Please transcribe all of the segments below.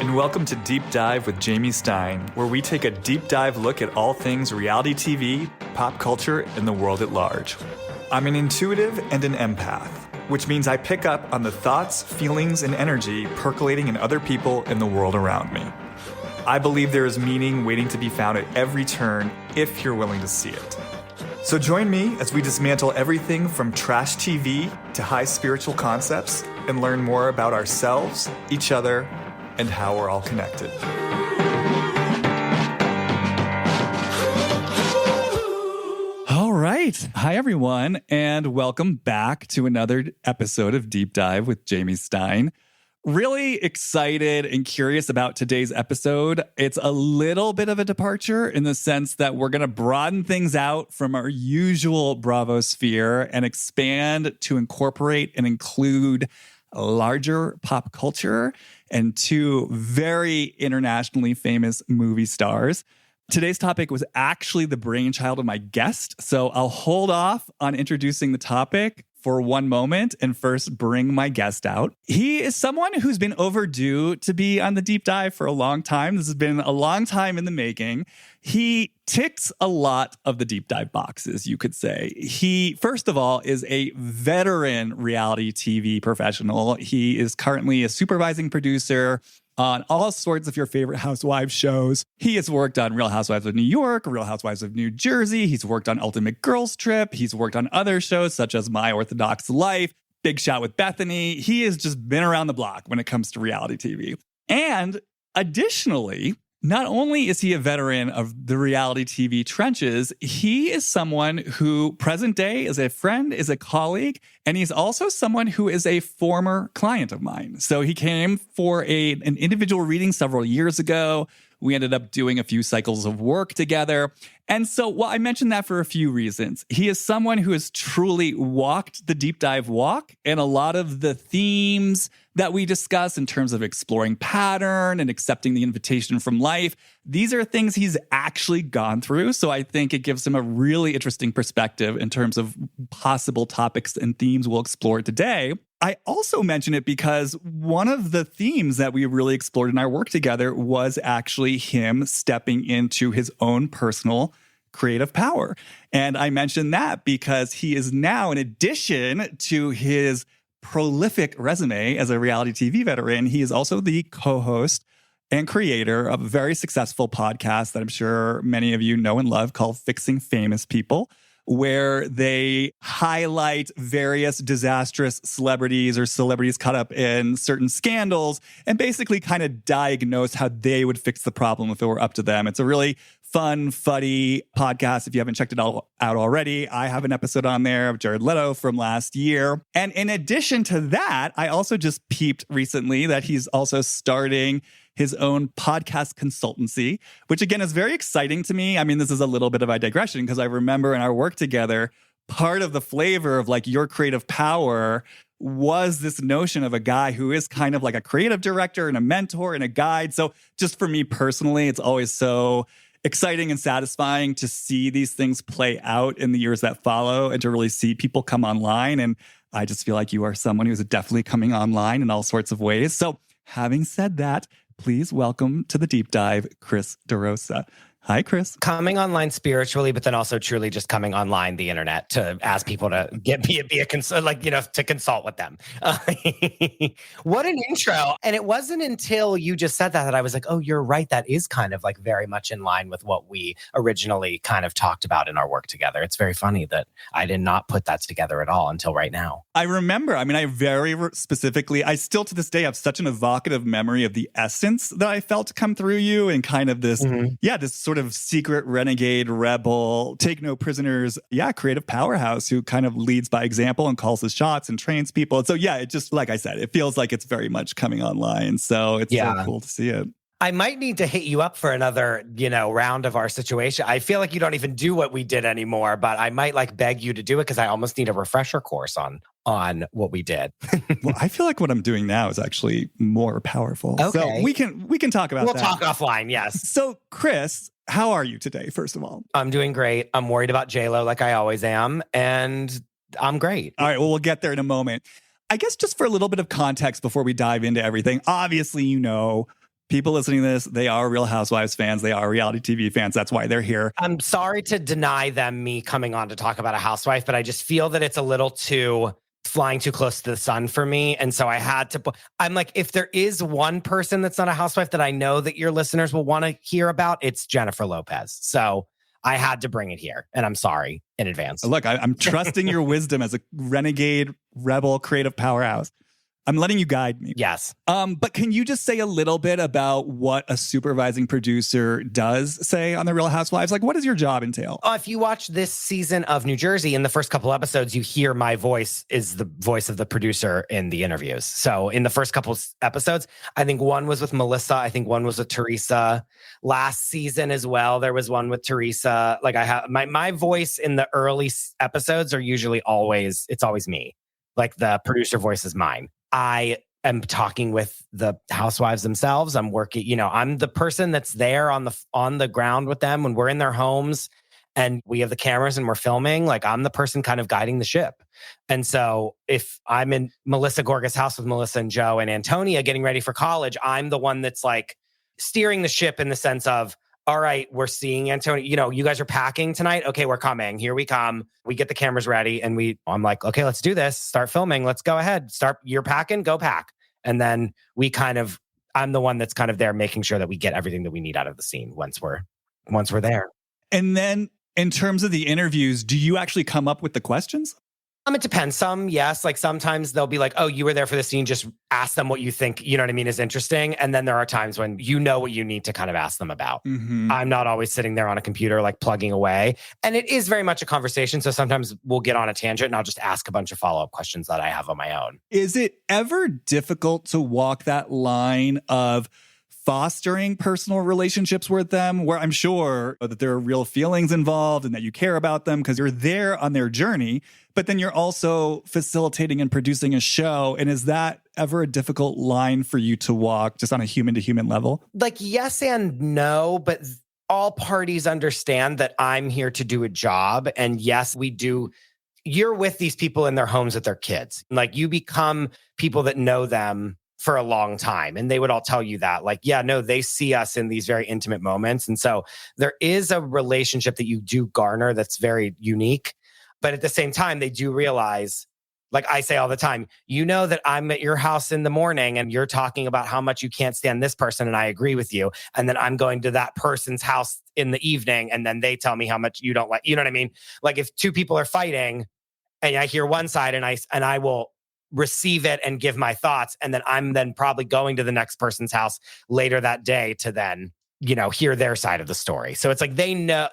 and welcome to Deep Dive with Jamie Stein, where we take a deep dive look at all things reality TV, pop culture, and the world at large. I'm an intuitive and an empath, which means I pick up on the thoughts, feelings, and energy percolating in other people and the world around me. I believe there is meaning waiting to be found at every turn if you're willing to see it. So join me as we dismantle everything from trash TV to high spiritual concepts and learn more about ourselves, each other, and how we're all connected. All right. Hi, everyone, and welcome back to another episode of Deep Dive with Jamie Stein. Really excited and curious about today's episode. It's a little bit of a departure in the sense that we're going to broaden things out from our usual Bravo sphere and expand to incorporate and include larger pop culture and two very internationally famous movie stars. Today's topic was actually the brainchild of my guest, so I'll hold off on introducing the topic for one moment and first bring my guest out. He is someone who's been overdue to be on the deep dive for a long time. This has been a long time in the making. He ticks a lot of the deep dive boxes, you could say. He, first of all, is a veteran reality TV professional. He is currently a supervising producer on all sorts of your favorite housewives shows. He has worked on Real Housewives of New York, Real Housewives of New Jersey. He's worked on Ultimate Girls Trip. He's worked on other shows such as My Orthodox Life, Big Shot with Bethany. He has just been around the block when it comes to reality TV. And additionally, not only is he a veteran of the reality TV trenches, he is someone who present day is a friend, is a colleague, and he's also someone who is a former client of mine. So he came for an individual reading several years ago. We ended up doing a few cycles of work together. And so, well, I mentioned that for a few reasons. He is someone who has truly walked the deep dive walk, and a lot of the themes that we discuss in terms of exploring pattern and accepting the invitation from life, these are things he's actually gone through. So I think it gives him a really interesting perspective in terms of possible topics and themes we'll explore today. I also mention it because one of the themes that we really explored in our work together was actually him stepping into his own personal creative power. And I mentioned that because he is now, in addition to his prolific resume as a reality TV veteran, he is also the co-host and creator of a very successful podcast that I'm sure many of you know and love called Fixing Famous People, where they highlight various disastrous celebrities or celebrities caught up in certain scandals and basically kind of diagnose how they would fix the problem if it were up to them. It's a really fun, funny podcast. If you haven't checked it all out already, I have an episode on there of Jared Leto from last year. And in addition to that, I also just peeped recently that he's also starting his own podcast consultancy, which again is very exciting to me. I mean, this is a little bit of a digression because I remember in our work together, part of the flavor of like your creative power was this notion of a guy who is kind of like a creative director and a mentor and a guide. So just for me personally, it's always so exciting and satisfying to see these things play out in the years that follow and to really see people come online. And I just feel like you are someone who's definitely coming online in all sorts of ways. So having said that, please welcome to the deep dive, Chris DeRosa. Hi, Chris. Coming online spiritually, but then also truly just coming online the internet to ask people to to consult with them. What an intro. And it wasn't until you just said that I was like, oh, you're right. That is kind of like very much in line with what we originally kind of talked about in our work together. It's very funny that I did not put that together at all until right now. I remember, I very specifically, I still to this day have such an evocative memory of the essence that I felt come through you and kind of this, this sort of secret renegade rebel, take no prisoners, creative powerhouse who kind of leads by example and calls the shots and trains people. And so, it just, like I said, it feels like it's very much coming online. So it's so cool to see it. I might need to hit you up for another, round of our situation. I feel like you don't even do what we did anymore, but I might beg you to do it because I almost need a refresher course on what we did. Well, I feel like what I'm doing now is actually more powerful. Okay. So we can talk about that. We'll talk offline, yes. So Chris, how are you today, first of all? I'm doing great. I'm worried about JLo like I always am, and I'm great. All right, well, we'll get there in a moment. I guess just for a little bit of context before we dive into everything, obviously, people listening to this, they are Real Housewives fans. They are reality TV fans. That's why they're here. I'm sorry to deny them me coming on to talk about a housewife, but I just feel that it's a little too flying too close to the sun for me. And so I had to, I'm like, if there is one person that's not a housewife that I know that your listeners will want to hear about, it's Jennifer Lopez. So I had to bring it here, and I'm sorry in advance. Look, I'm trusting your wisdom as a renegade, rebel, creative powerhouse. I'm letting you guide me. Yes. But can you just say a little bit about what a supervising producer does say on The Real Housewives? Like, what does your job entail? If you watch this season of New Jersey, in the first couple episodes, you hear my voice is the voice of the producer in the interviews. So in the first couple episodes, I think one was with Melissa. I think one was with Teresa. Last season as well, there was one with Teresa. Like I have my voice in the early episodes are usually always me. Like the producer voice is mine. I am talking with the housewives themselves. I'm working, I'm the person that's there on the ground with them when we're in their homes and we have the cameras and we're filming. Like I'm the person kind of guiding the ship. And so if I'm in Melissa Gorga's house with Melissa and Joe and Antonia getting ready for college, I'm the one that's like steering the ship in the sense of, all right, we're seeing Antonio, you guys are packing tonight. Okay, we're coming. Here we come. We get the cameras ready and I'm like, okay, let's do this. Start filming. Let's go ahead. You're packing, go pack. And then I'm the one that's kind of there making sure that we get everything that we need out of the scene once we're there. And then in terms of the interviews, do you actually come up with the questions? It depends. Some, yes. Like sometimes they'll be like, oh, you were there for the scene. Just ask them what you think, is interesting. And then there are times when you know what you need to kind of ask them about. Mm-hmm. I'm not always sitting there on a computer, like plugging away. And it is very much a conversation. So sometimes we'll get on a tangent and I'll just ask a bunch of follow-up questions that I have on my own. Is it ever difficult to walk that line of fostering personal relationships with them, where I'm sure that there are real feelings involved and that you care about them because you're there on their journey, but then you're also facilitating and producing a show? And is that ever a difficult line for you to walk just on a human to human level? Like, yes and no, but all parties understand that I'm here to do a job. And yes, we do. You're with these people in their homes with their kids. Like you become people that know them for a long time. And they would all tell you that, like, yeah, no, they see us in these very intimate moments. And so there is a relationship that you do garner that's very unique. But at the same time, they do realize, like I say all the time, that I'm at your house in the morning and you're talking about how much you can't stand this person. And I agree with you. And then I'm going to that person's house in the evening. And then they tell me how much you don't like, you know what I mean? Like if two people are fighting and I hear one side and I will receive it and give my thoughts. And then I'm then probably going to the next person's house later that day to then, hear their side of the story. So it's like, they know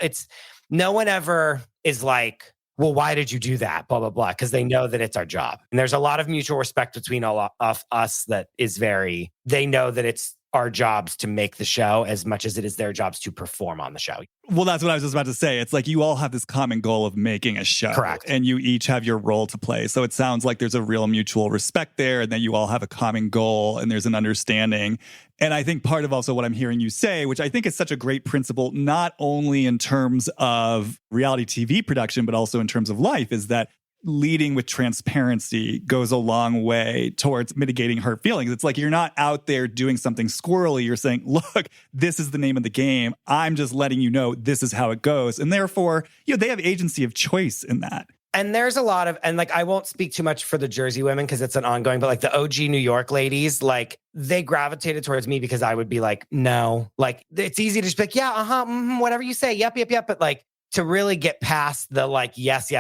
no one ever is like, well, why did you do that? Blah, blah, blah. Because they know that it's our job. And there's a lot of mutual respect between all of us that is they know that it's our jobs to make the show as much as it is their jobs to perform on the show. Well, that's what I was just about to say. It's like you all have this common goal of making a show. Correct. And you each have your role to play. So it sounds like there's a real mutual respect there and that you all have a common goal and there's an understanding. And I think part of also what I'm hearing you say, which I think is such a great principle, not only in terms of reality TV production, but also in terms of life, is that leading with transparency goes a long way towards mitigating hurt feelings. It's like you're not out there doing something squirrely. You're saying, look, this is the name of the game. I'm just letting you know this is how it goes. And therefore, they have agency of choice in that. And there's a lot of, and like, I won't speak too much for the Jersey women because it's an ongoing, but like the OG New York ladies, like they gravitated towards me because I would be like, no, like it's easy to just be like, yeah, whatever you say. Yep. But like, to really get past the like, yes,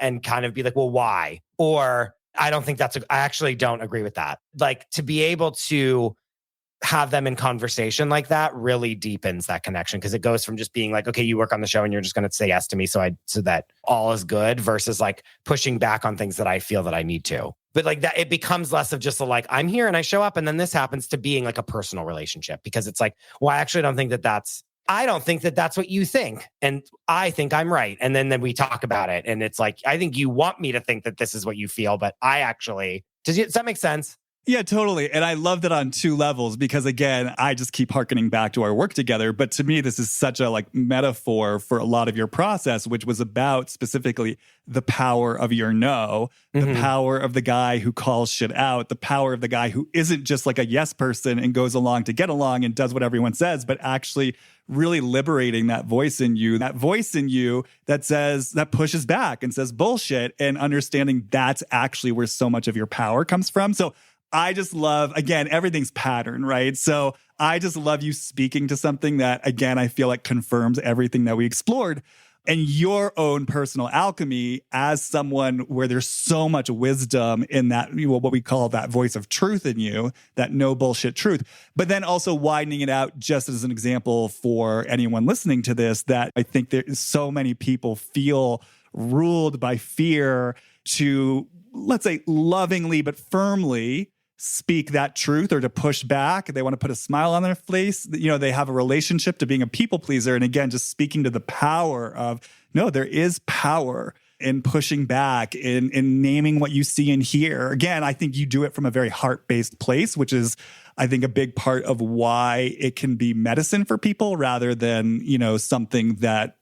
and kind of be like, well, why? Or I don't think I actually don't agree with that. Like to be able to have them in conversation like that really deepens that connection because it goes from just being like, okay, you work on the show and you're just going to say yes to me so that all is good versus like pushing back on things that I feel that I need to. But like that, it becomes less of just a like, I'm here and I show up and then this happens to being like a personal relationship because it's like, well, I actually don't think I don't think that that's what you think. And I think I'm right. And then we talk about it. And it's like, I think you want me to think that this is what you feel, but does that make sense? Yeah, totally. And I love that on two levels because, again, I just keep hearkening back to our work together. But to me, this is such a metaphor for a lot of your process, which was about specifically the power of your no, the power of the guy who calls shit out, the power of the guy who isn't just like a yes person and goes along to get along and does what everyone says, but actually really liberating that voice in you that says, that pushes back and says bullshit, and understanding that's actually where so much of your power comes from. So I just love, again, everything's pattern, right? So I just love you speaking to something that, again, I feel like confirms everything that we explored, and your own personal alchemy as someone where there's so much wisdom in that, what we call that voice of truth in you, that no bullshit truth, but then also widening it out just as an example for anyone listening to this, that I think there's so many people feel ruled by fear to, let's say, lovingly but firmly speak that truth or to push back. They want to put a smile on their face. They have a relationship to being a people pleaser. And again, just speaking to the power of, no, there is power in pushing back, in naming what you see and hear. Again, I think you do it from a very heart-based place, which is, I think, a big part of why it can be medicine for people rather than, something that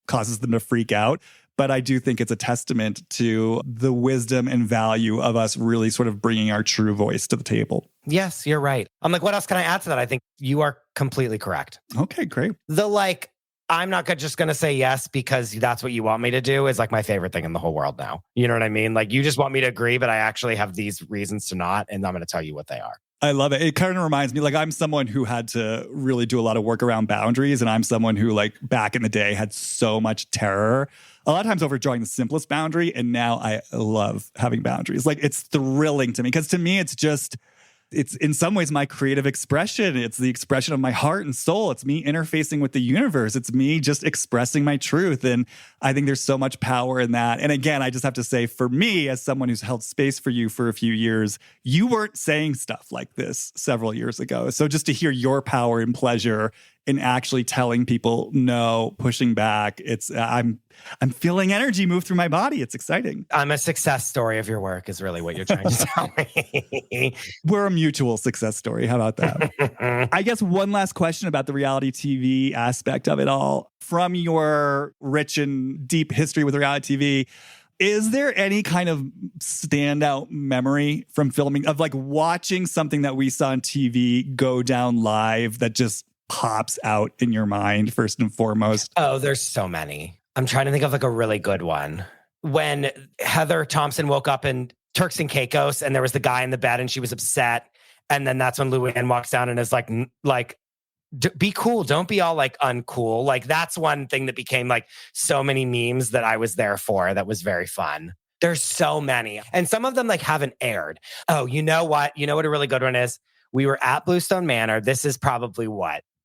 causes them to freak out. But I do think it's a testament to the wisdom and value of us really sort of bringing our true voice to the table. Yes, you're right. I'm like, what else can I add to that? I think you are completely correct. Okay, great. I'm not just going to say yes because that's what you want me to do is my favorite thing in the whole world now. You know what I mean? You just want me to agree, but I actually have these reasons to not, and I'm going to tell you what they are. I love it. It kind of reminds me, I'm someone who had to really do a lot of work around boundaries. And I'm someone who, back in the day had so much terror, a lot of times over drawing the simplest boundary. And now I love having boundaries. It's thrilling to me because to me, it's in some ways my creative expression. It's the expression of my heart and soul. It's me interfacing with the universe. It's me just expressing my truth. And I think there's so much power in that. And again, I just have to say, for me, as someone who's held space for you for a few years, you weren't saying stuff like this several years ago. So just to hear your power and pleasure in actually telling people no, pushing back, I'm feeling energy move through my body. It's exciting. I'm a success story of your work is really what you're trying to tell me. We're a mutual success story. How about that? I guess one last question about the reality TV aspect of it all. From your rich and deep history with reality TV, is there any kind of standout memory from filming of watching something that we saw on TV go down live that just pops out in your mind first and foremost? Oh, there's so many. I'm trying to think of a really good one. When Heather Thompson woke up in Turks and Caicos and there was the guy in the bed and she was upset. And then that's when Luann walks down and is be cool. Don't be all uncool. That's one thing that became so many memes that I was there for. That was very fun. There's so many. And some of them haven't aired. Oh, you know what? You know what a really good one is? We were at Bluestone Manor. This is probably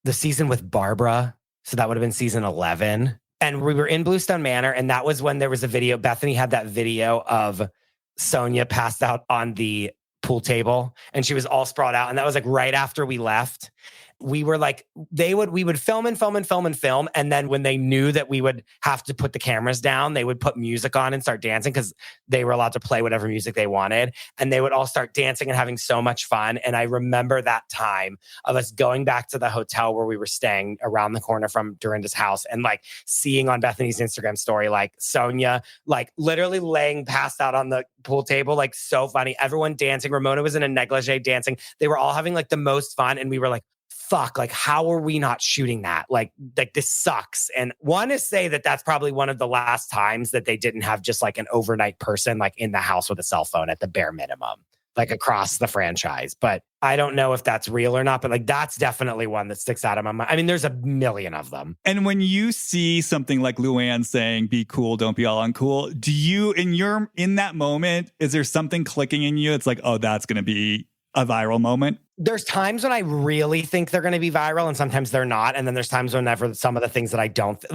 the season with Barbara. So that would have been season 11. And we were in Bluestone Manor. And that was when there was a video. Bethany had that video of Sonia passed out on the pool table and she was all sprawled out. And that was right after we left. We were we would film and film and film and film. And then when they knew that we would have to put the cameras down, they would put music on and start dancing because they were allowed to play whatever music they wanted. And they would all start dancing and having so much fun. And I remember that time of us going back to the hotel where we were staying around the corner from Dorinda's house and seeing on Bethany's Instagram story, Sonia, literally laying passed out on the pool table, so funny. Everyone dancing. Ramona was in a negligee dancing. They were all having the most fun. And we were fuck, how are we not shooting that? This sucks. And want to say that that's probably one of the last times that they didn't have just an overnight person in the house with a cell phone at the bare minimum, across the franchise. But I don't know if that's real or not, but that's definitely one that sticks out of my mind. I mean, there's a million of them. And when you see something like Luann saying, be cool, don't be all uncool, do you, in that moment, is there something clicking in you? It's oh, that's going to be a viral moment? There's times when I really think they're going to be viral and sometimes they're not. And then there's times whenever some of the things that I don't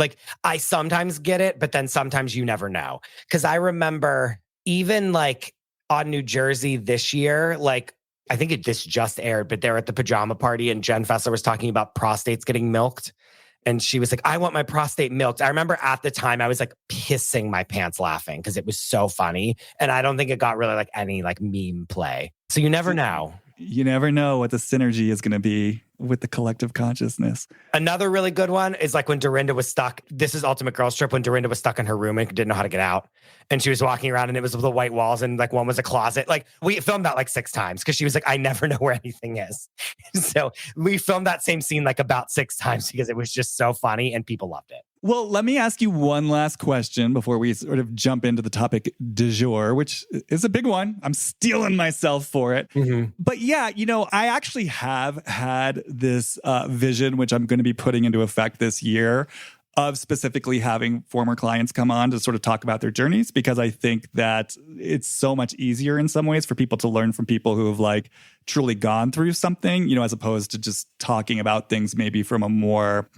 I sometimes get it, but then sometimes you never know. Cause I remember even on New Jersey this year, I think this just aired, but they're at the pajama party and Jen Fessler was talking about prostates getting milked. And she was I want my prostate milked. I remember at the time I was pissing my pants laughing because it was so funny. And I don't think it got really any meme play. So you never know. You never know what the synergy is going to be with the collective consciousness. Another really good one is like when Dorinda was stuck. This is Ultimate Girls Trip, when Dorinda was stuck in her room and didn't know how to get out. And she was walking around and it was the white walls and like one was a closet. Like we filmed that like 6 times because she was like, I never know where anything is. So we filmed that same scene like about 6 times because it was just so funny and people loved it. Well, let me ask you one last question before we sort of jump into the topic du jour, which is a big one. I'm stealing myself for it. Mm-hmm. But yeah, I actually have had this vision, which I'm going to be putting into effect this year, of specifically having former clients come on to sort of talk about their journeys, because I think that it's so much easier in some ways for people to learn from people who have like truly gone through something, as opposed to just talking about things maybe from a more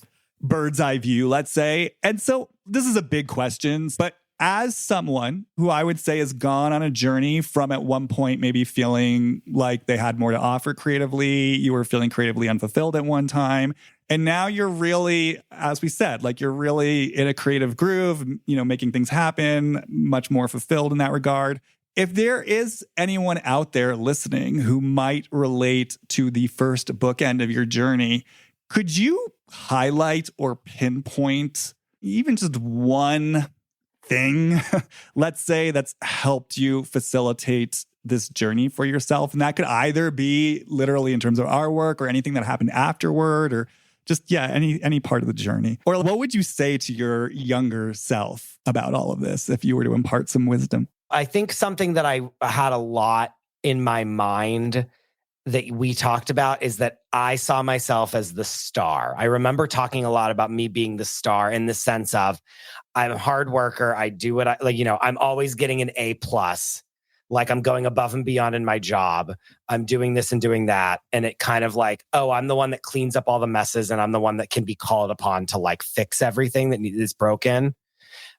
bird's eye view, let's say. And so this is a big question, but as someone who I would say has gone on a journey from at one point maybe feeling like they had more to offer creatively, you were feeling creatively unfulfilled at one time, and now you're really, as we said, like you're really in a creative groove, making things happen, much more fulfilled in that regard. If there is anyone out there listening who might relate to the first bookend of your journey, could you highlight or pinpoint even just one thing, let's say, that's helped you facilitate this journey for yourself? And that could either be literally in terms of our work or anything that happened afterward, or just, any part of the journey. Or what would you say to your younger self about all of this if you were to impart some wisdom? I think something that I had a lot in my mind that we talked about is that I saw myself as the star. I remember talking a lot about me being the star in the sense of I'm a hard worker. I do what I'm always getting an A+. Like I'm going above and beyond in my job. I'm doing this and doing that. And it kind of like, oh, I'm the one that cleans up all the messes and I'm the one that can be called upon to like fix everything that is broken.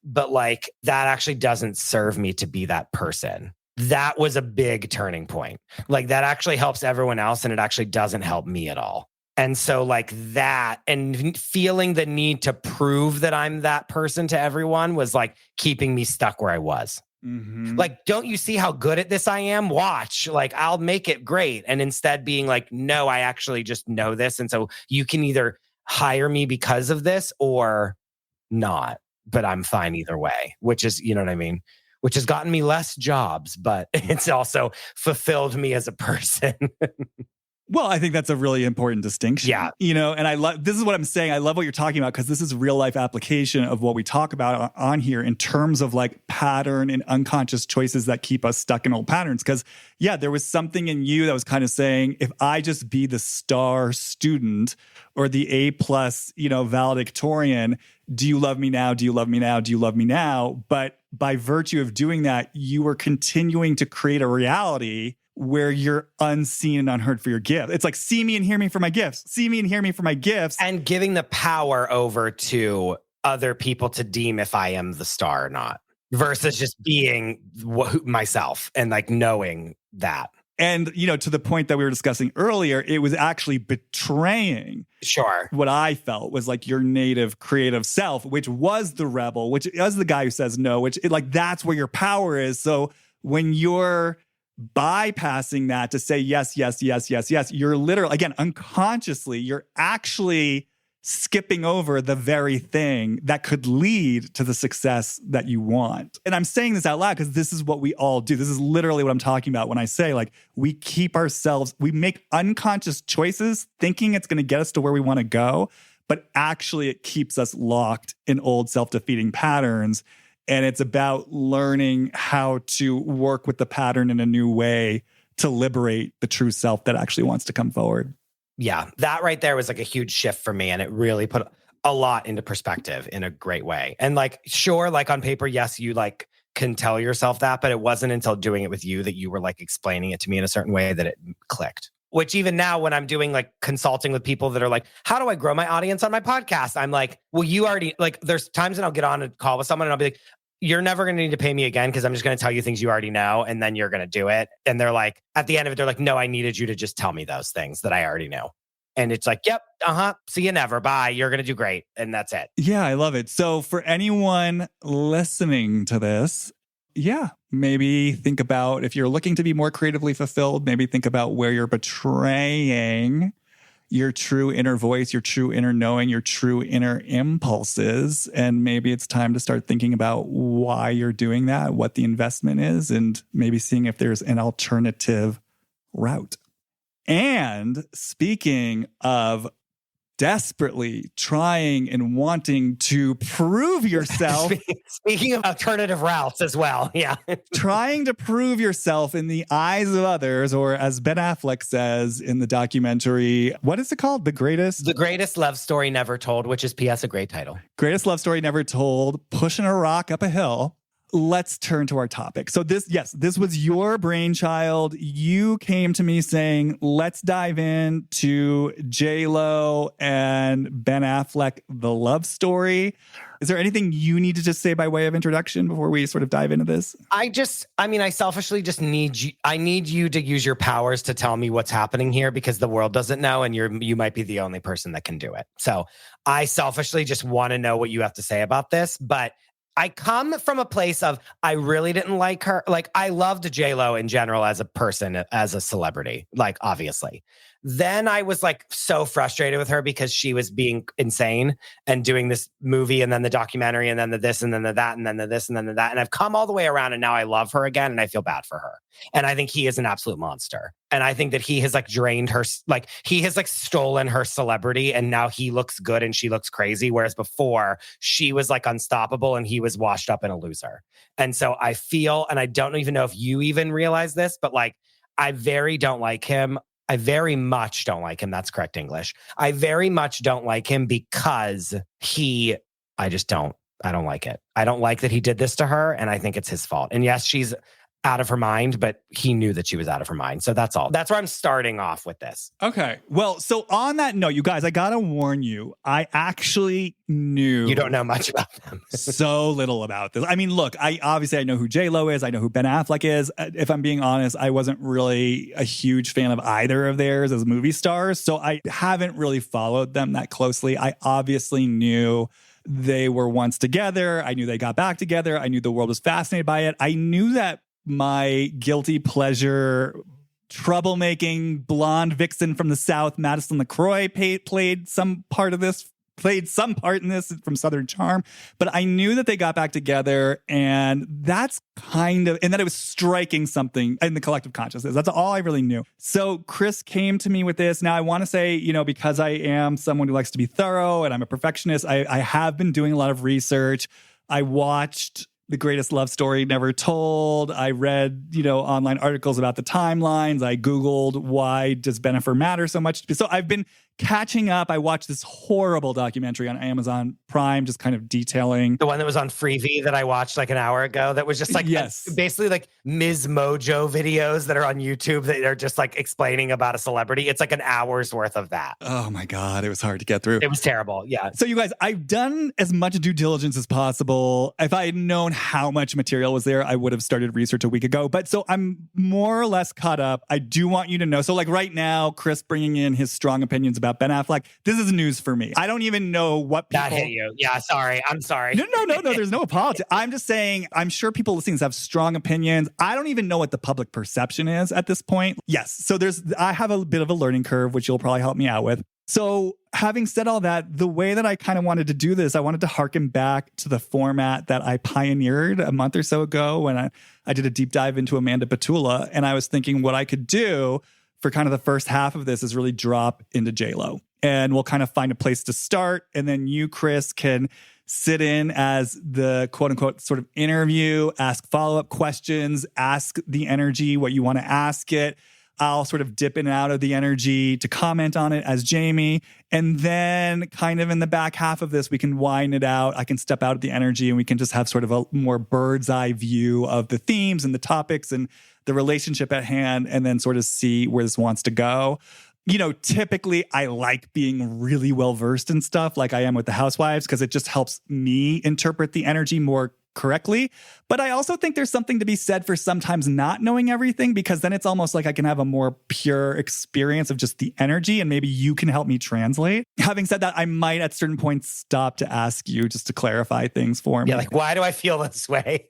But like that actually doesn't serve me to be that person. That was a big turning point. Like that actually helps everyone else and it actually doesn't help me at all. And so like that and feeling the need to prove that I'm that person to everyone was like keeping me stuck where I was. Mm-hmm. Like, don't you see how good at this I am? Watch, like I'll make it great. And instead being like, no, I actually just know this. And so you can either hire me because of this or not, but I'm fine either way, which is, you know what I mean? Which has gotten me less jobs, but it's also fulfilled me as a person. Well, I think that's a really important distinction. Yeah. And I love, this is what I'm saying. I love what you're talking about because this is real life application of what we talk about on here in terms of like pattern and unconscious choices that keep us stuck in old patterns. Because there was something in you that was kind of saying, if I just be the star student or the A+, valedictorian, do you love me now? Do you love me now? Do you love me now? But by virtue of doing that, you were continuing to create a reality where you're unseen and unheard for your gift. It's like, see me and hear me for my gifts. See me and hear me for my gifts. And giving the power over to other people to deem if I am the star or not, versus just being myself and like knowing that. And, to the point that we were discussing earlier, it was actually betraying. Sure. What I felt was like your native creative self, which was the rebel, which is the guy who says no, that's where your power is. So when you're bypassing that to say yes, yes, yes, yes, yes, you're literally, again, unconsciously, you're actually skipping over the very thing that could lead to the success that you want. And I'm saying this out loud because this is what we all do. This is literally what I'm talking about when I say like we make unconscious choices thinking it's going to get us to where we want to go, but actually it keeps us locked in old self-defeating patterns. And it's about learning how to work with the pattern in a new way to liberate the true self that actually wants to come forward. Yeah, that right there was like a huge shift for me. And it really put a lot into perspective in a great way. And like, sure, like on paper, yes, you like can tell yourself that, but it wasn't until doing it with you that you were like explaining it to me in a certain way that it clicked. Which even now when I'm doing like consulting with people that are like, how do I grow my audience on my podcast? I'm like, well, you already like, there's times when I'll get on a call with someone and I'll be like, you're never going to need to pay me again because I'm just going to tell you things you already know. And then you're going to do it. And they're like, at the end of it, they're like, no, I needed you to just tell me those things that I already know. And it's like, yep, see you never. Bye. You're going to do great. And that's it. Yeah, I love it. So for anyone listening to this, yeah, maybe think about if you're looking to be more creatively fulfilled, maybe think about where you're betraying your true inner voice, your true inner knowing, your true inner impulses. And maybe it's time to start thinking about why you're doing that, what the investment is, and maybe seeing if there's an alternative route. And speaking of desperately trying and wanting to prove yourself. Speaking of alternative routes as well. Yeah. Trying to prove yourself in the eyes of others, or as Ben Affleck says in the documentary, what is it called? The Greatest Love Story Never Told, which is P.S. a great title. Greatest Love Story Never Told, pushing a rock up a hill. Let's turn to our topic. So this was your brainchild. You came to me saying, let's dive into JLo and Ben Affleck, the love story. Is there anything you need to just say by way of introduction before we sort of dive into this? I selfishly just need you. I need you to use your powers to tell me what's happening here, because the world doesn't know, and you might be the only person that can do it. So I selfishly just want to know what you have to say about this, but I come from a place of, I really didn't like her. Like, I loved JLo in general as a person, as a celebrity, like, obviously. Then I was like so frustrated with her because she was being insane and doing this movie and then the documentary and then the this and then the that and then the this and then the that. And I've come all the way around and now I love her again and I feel bad for her. And I think he is an absolute monster. And I think that he has like drained her, like he has like stolen her celebrity and now he looks good and she looks crazy. Whereas before she was like unstoppable and he was washed up in a loser. And so I feel, and I don't even know if you even realize this, but like, I very don't like him. I very much don't like him. That's correct English. I very much don't like him because I don't like it. I don't like that he did this to her. And I think it's his fault. And yes, she's out of her mind, but he knew that she was out of her mind. So that's all. That's where I'm starting off with this. Okay. Well, so on that note, you guys, I got to warn you, I actually knew. You don't know much about them. So little about this. I mean, look, I know who JLo is. I know who Ben Affleck is. If I'm being honest, I wasn't really a huge fan of either of theirs as movie stars. So I haven't really followed them that closely. I obviously knew they were once together. I knew they got back together. I knew the world was fascinated by it. I knew that my guilty pleasure, troublemaking blonde vixen from the South, Madison LaCroix, played some part in this from Southern Charm. But I knew that they got back together, and that's and that it was striking something in the collective consciousness. That's all I really knew. So Chris came to me with this. Now I want to say, because I am someone who likes to be thorough and I'm a perfectionist, I have been doing a lot of research. I watched The Greatest Love Story Never Told. I read, online articles about the timelines. I Googled, why does Ben Affleck matter so much? So I've been catching up. I watched this horrible documentary on Amazon Prime, just kind of detailing. The one that was on Freevee that I watched like an hour ago, that was just like, yes, basically like Ms. Mojo videos that are on YouTube that are just like explaining about a celebrity. It's like an hour's worth of that. Oh my God, it was hard to get through. It was terrible. Yeah. So you guys, I've done as much due diligence as possible. If I had known how much material was there, I would have started research a week ago. But so I'm more or less caught up. I do want you to know. So like right now, Chris bringing in his strong opinions about Ben Affleck, this is news for me. I don't even know what people... That hit you. Yeah, sorry. I'm sorry. No. There's no apology. I'm just saying, I'm sure people listening have strong opinions. I don't even know what the public perception is at this point. Yes. So I have a bit of a learning curve, which you'll probably help me out with. So having said all that, the way that I kind of wanted to do this, I wanted to harken back to the format that I pioneered a month or so ago when I did a deep dive into Amanda Batula. And I was thinking what I could do for kind of the first half of this is really drop into JLo. And we'll kind of find a place to start. And then you, Chris, can sit in as the quote unquote sort of interview, ask follow-up questions, ask the energy what you want to ask it. I'll sort of dip in and out of the energy to comment on it as Jamie. And then kind of in the back half of this, we can widen it out. I can step out of the energy and we can just have sort of a more bird's eye view of the themes and the topics and the relationship at hand, and then sort of see where this wants to go. Typically I like being really well-versed in stuff like I am with the Housewives, because it just helps me interpret the energy more correctly. But I also think there's something to be said for sometimes not knowing everything, because then it's almost like I can have a more pure experience of just the energy, and maybe you can help me translate. Having said that, I might at certain points stop to ask you just to clarify things for me. Yeah, like, why do I feel this way?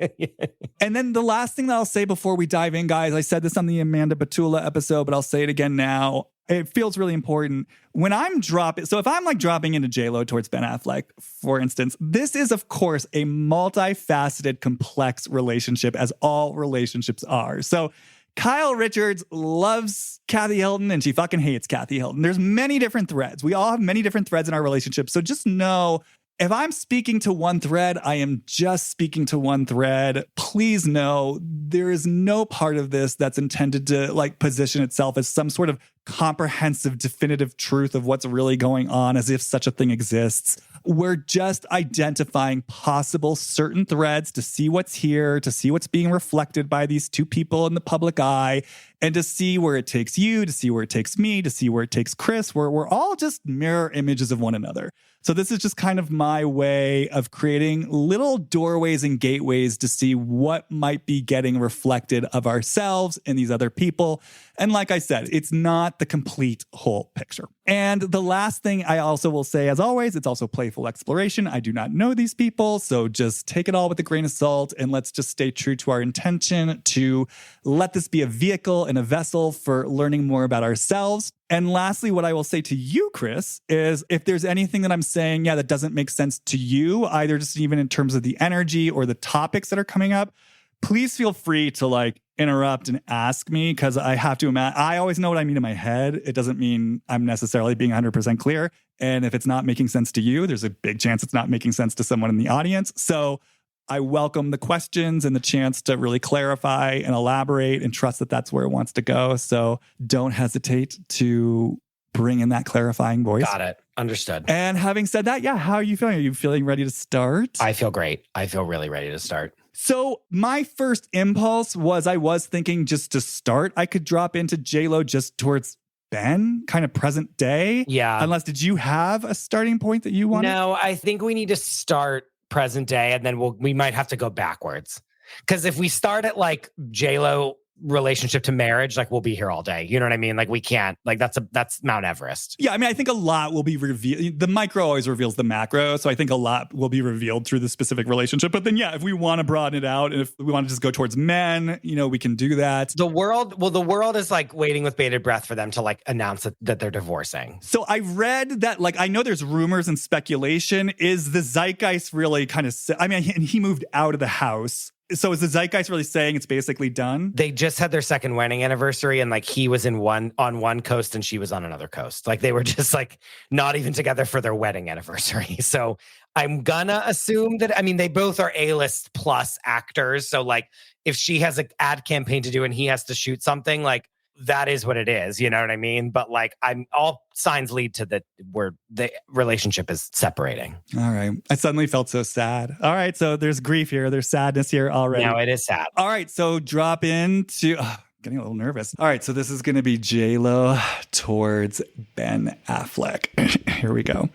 And then the last thing that I'll say before we dive in, guys, I said this on the Amanda Batula episode, but I'll say it again now. It feels really important. When I'm dropping, so if I'm like dropping into JLo towards Ben Affleck, for instance, this is, of course, a multifaceted, complex relationship, as all relationships are. So Kyle Richards loves Kathy Hilton and she fucking hates Kathy Hilton. There's many different threads. We all have many different threads in our relationship. So just know, if I'm speaking to one thread, I am just speaking to one thread. Please know there is no part of this that's intended to like position itself as some sort of comprehensive, definitive truth of what's really going on, as if such a thing exists. We're just identifying possible certain threads to see what's here, to see what's being reflected by these two people in the public eye, and to see where it takes you, to see where it takes me, to see where it takes Chris, where we're all just mirror images of one another. So this is just kind of my way of creating little doorways and gateways to see what might be getting reflected of ourselves and these other people. And like I said, it's not the complete whole picture. And the last thing I also will say, as always, it's also playful exploration. I do not know these people, so just take it all with a grain of salt, and let's just stay true to our intention to let this be a vehicle and a vessel for learning more about ourselves. And lastly, what I will say to you, Chris, is if there's anything that I'm saying, that doesn't make sense to you, either just even in terms of the energy or the topics that are coming up, please feel free to like interrupt and ask me, because I have to imagine, I always know what I mean in my head. It doesn't mean I'm necessarily being 100% clear. And if it's not making sense to you, there's a big chance it's not making sense to someone in the audience. So I welcome the questions and the chance to really clarify and elaborate, and trust that that's where it wants to go. So don't hesitate to bring in that clarifying voice. Got it. Understood. And having said that, how are you feeling? Are you feeling ready to start? I feel great. I feel really ready to start. So my first impulse was, I was thinking just to start, I could drop into JLo just towards Ben, kind of present day. Yeah. Unless, did you have a starting point that you wanted? No, I think we need to start present day, and then we might have to go backwards. Because if we start at like JLo relationship to marriage, like we'll be here all day. You know what I mean? Like we can't, like that's Mount Everest. Yeah, I mean, I think a lot will be revealed. The micro always reveals the macro. So I think a lot will be revealed through the specific relationship. But then, if we want to broaden it out, and if we want to just go towards men, we can do that. The world is like waiting with bated breath for them to like announce that they're divorcing. So I read that, like, I know there's rumors and speculation. Is the zeitgeist really kind of, and he moved out of the house. So is the zeitgeist really saying it's basically done? They just had their second wedding anniversary, and like he was on one coast and she was on another coast. Like they were just like not even together for their wedding anniversary. So I'm gonna assume that, they both are A-list plus actors. So like if she has an ad campaign to do and he has to shoot something, like that is what it is. You know what I mean? But like all signs lead to that where the relationship is separating. All right. I suddenly felt so sad. All right. So there's grief here. There's sadness here already. No, it is sad. All right. So drop into, getting a little nervous. All right. So this is going to be JLo towards Ben Affleck. Here we go.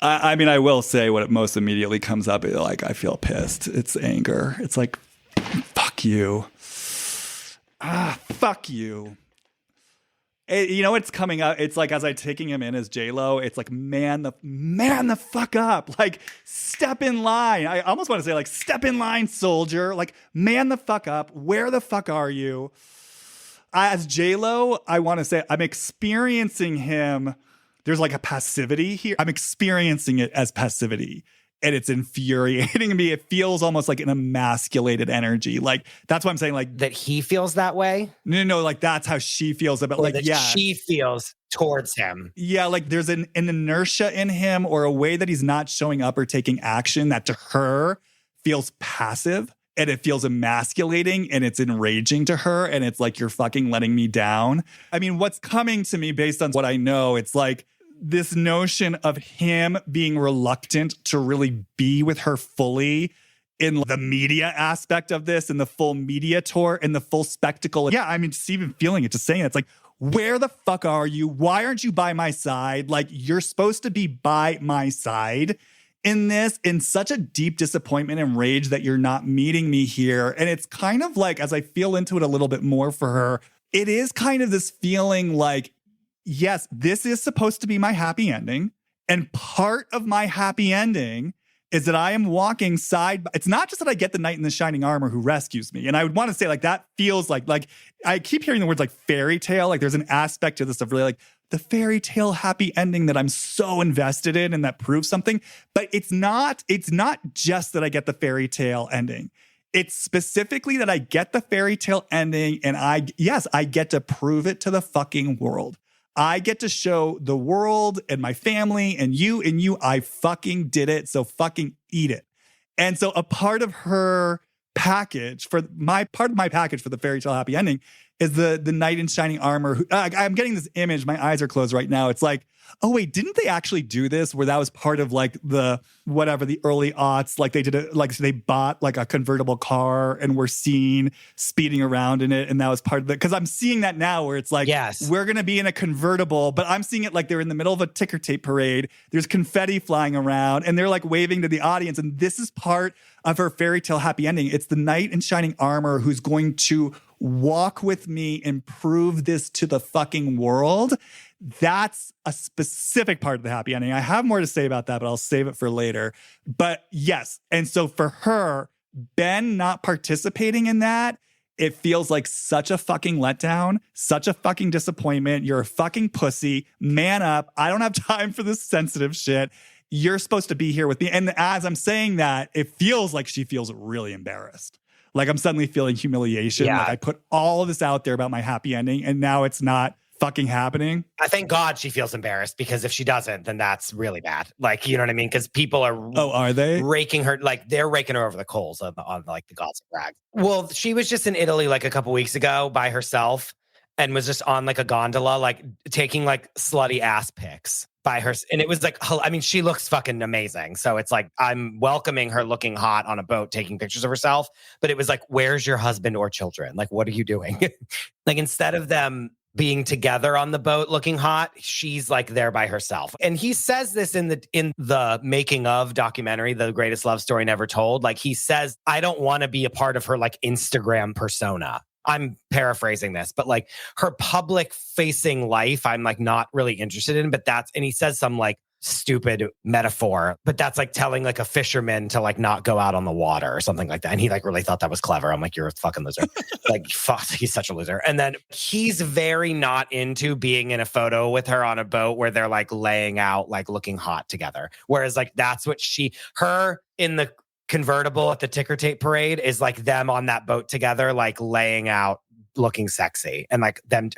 I will say what most immediately comes up, like, I feel pissed. It's anger. It's like, fuck you. Fuck you. It's coming up. It's like, as I'm taking him in as JLo, it's like, man the fuck up. Like, step in line. I almost want to say, like, step in line, soldier. Like, man the fuck up. Where the fuck are you? As JLo, I want to say I'm experiencing him. There's like a passivity here. I'm experiencing it as passivity. And it's infuriating me. It feels almost like an emasculated energy. Like, that's what I'm saying. Like, that he feels that way? No, like that's how she feels about, like, she feels towards him. Yeah, like there's an inertia in him, or a way that he's not showing up or taking action that to her feels passive, and it feels emasculating, and it's enraging to her. And it's like, you're fucking letting me down. What's coming to me based on what I know, it's like, this notion of him being reluctant to really be with her fully in the media aspect of this, and the full media tour and the full spectacle. Yeah, just even feeling it, just saying it. It's like, where the fuck are you? Why aren't you by my side? Like, you're supposed to be by my side. in this in such a deep disappointment and rage that you're not meeting me here. And it's kind of like, as I feel into it a little bit more for her, it is kind of this feeling like, yes, this is supposed to be my happy ending. And part of my happy ending is that I am walking side by, it's not just that I get the knight in the shining armor who rescues me. And I would want to say like, that feels like I keep hearing the words like fairy tale. Like there's an aspect to this of really like the fairy tale happy ending that I'm so invested in and that proves something. But it's not just that I get the fairy tale ending. It's specifically that I get the fairy tale ending and I get to prove it to the fucking world. I get to show the world and my family and you, I fucking did it. So fucking eat it. And so a part of her package for my package for the fairy tale happy ending is the knight in shining armor. I'm getting this image. My eyes are closed right now. It's like, oh wait, didn't they actually do this where that was part of like the early aughts? Like they did it, like so they bought like a convertible car and were seen speeding around in it. And that was part of it. Cause I'm seeing that now where it's like, yes, we're going to be in a convertible, but I'm seeing it like they're in the middle of a ticker tape parade. There's confetti flying around and they're like waving to the audience. And this is part of her fairy tale happy ending. It's the knight in shining armor who's going to walk with me and prove this to the fucking world. That's a specific part of the happy ending. I have more to say about that, but I'll save it for later. But yes. And so for her, Ben not participating in that, it feels like such a fucking letdown, such a fucking disappointment. You're a fucking pussy. Man up. I don't have time for this sensitive shit. You're supposed to be here with me. And as I'm saying that, it feels like she feels really embarrassed. Like I'm suddenly feeling humiliation. Yeah. Like I put all of this out there about my happy ending and now it's not fucking happening. I thank God she feels embarrassed because if she doesn't, then that's really bad. Like, you know what I mean? Because people are are they raking her, like they're raking her over the coals on like the gossip rag. Well, she was just in Italy like a couple weeks ago by herself and was just on like a gondola, like taking like slutty ass pics by her. And it was like, I mean, she looks fucking amazing. So it's like, I'm welcoming her looking hot on a boat, taking pictures of herself. But it was like, where's your husband or children? Like, what are you doing? Like instead of them being together on the boat looking hot, she's like there by herself. And he says this in the making of documentary, The Greatest Love Story Never Told. Like he says, I don't want to be a part of her like Instagram persona. I'm paraphrasing this, but like her public facing life, I'm like not really interested in, but and he says some like stupid metaphor, but that's like telling like a fisherman to like not go out on the water or something like that. And he like really thought that was clever. I'm like, you're a fucking loser. Like, fuck, he's such a loser. And then he's very not into being in a photo with her on a boat where they're like laying out, like looking hot together. Whereas like, that's what her in the convertible at the ticker tape parade is like them on that boat together, like laying out, looking sexy and like them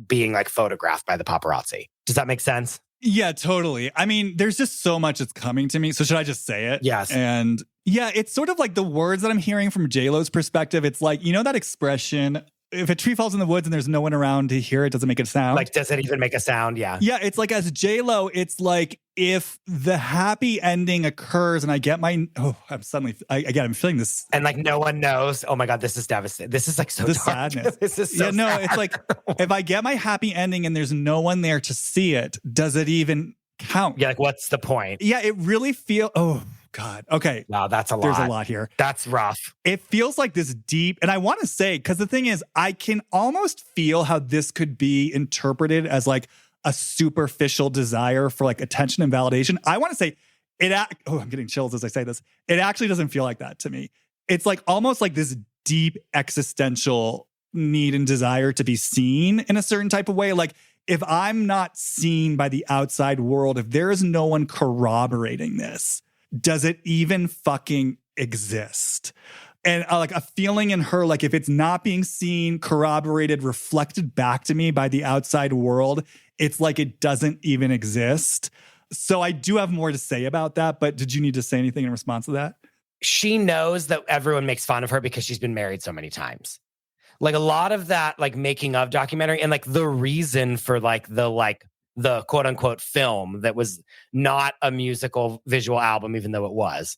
being like photographed by the paparazzi. Does that make sense? Yeah, totally. I mean, there's just so much that's coming to me. So should I just say it? Yes. And yeah, it's sort of like the words that I'm hearing from JLo's perspective. It's like, you know that expression, if a tree falls in the woods and there's no one around to hear it, does it make a sound? Like, does it even make a sound? Yeah. Yeah, it's like as JLo, it's like if the happy ending occurs and I get I'm feeling this. And like no one knows. Oh my God, this is devastating. This is like so the dark. sadness. This is so sad. It's like if I get my happy ending and there's no one there to see it, does it even count? Yeah, like what's the point? Yeah, it really oh God. Okay. Wow, that's a lot. There's a lot here. That's rough. It feels like this deep, and I want to say, because the thing is, I can almost feel how this could be interpreted as like a superficial desire for like attention and validation. I want to say I'm getting chills as I say this. It actually doesn't feel like that to me. It's like almost like this deep existential need and desire to be seen in a certain type of way. Like if I'm not seen by the outside world, if there is no one corroborating this, does it even fucking exist? And like a feeling in her, like if it's not being seen, corroborated, reflected back to me by the outside world, it's like it doesn't even exist. So I do have more to say about that, but did you need to say anything in response to that? She knows that everyone makes fun of her because she's been married so many times. Like a lot of that, like making of documentary and like the reason for the quote unquote film that was not a musical visual album, even though it was,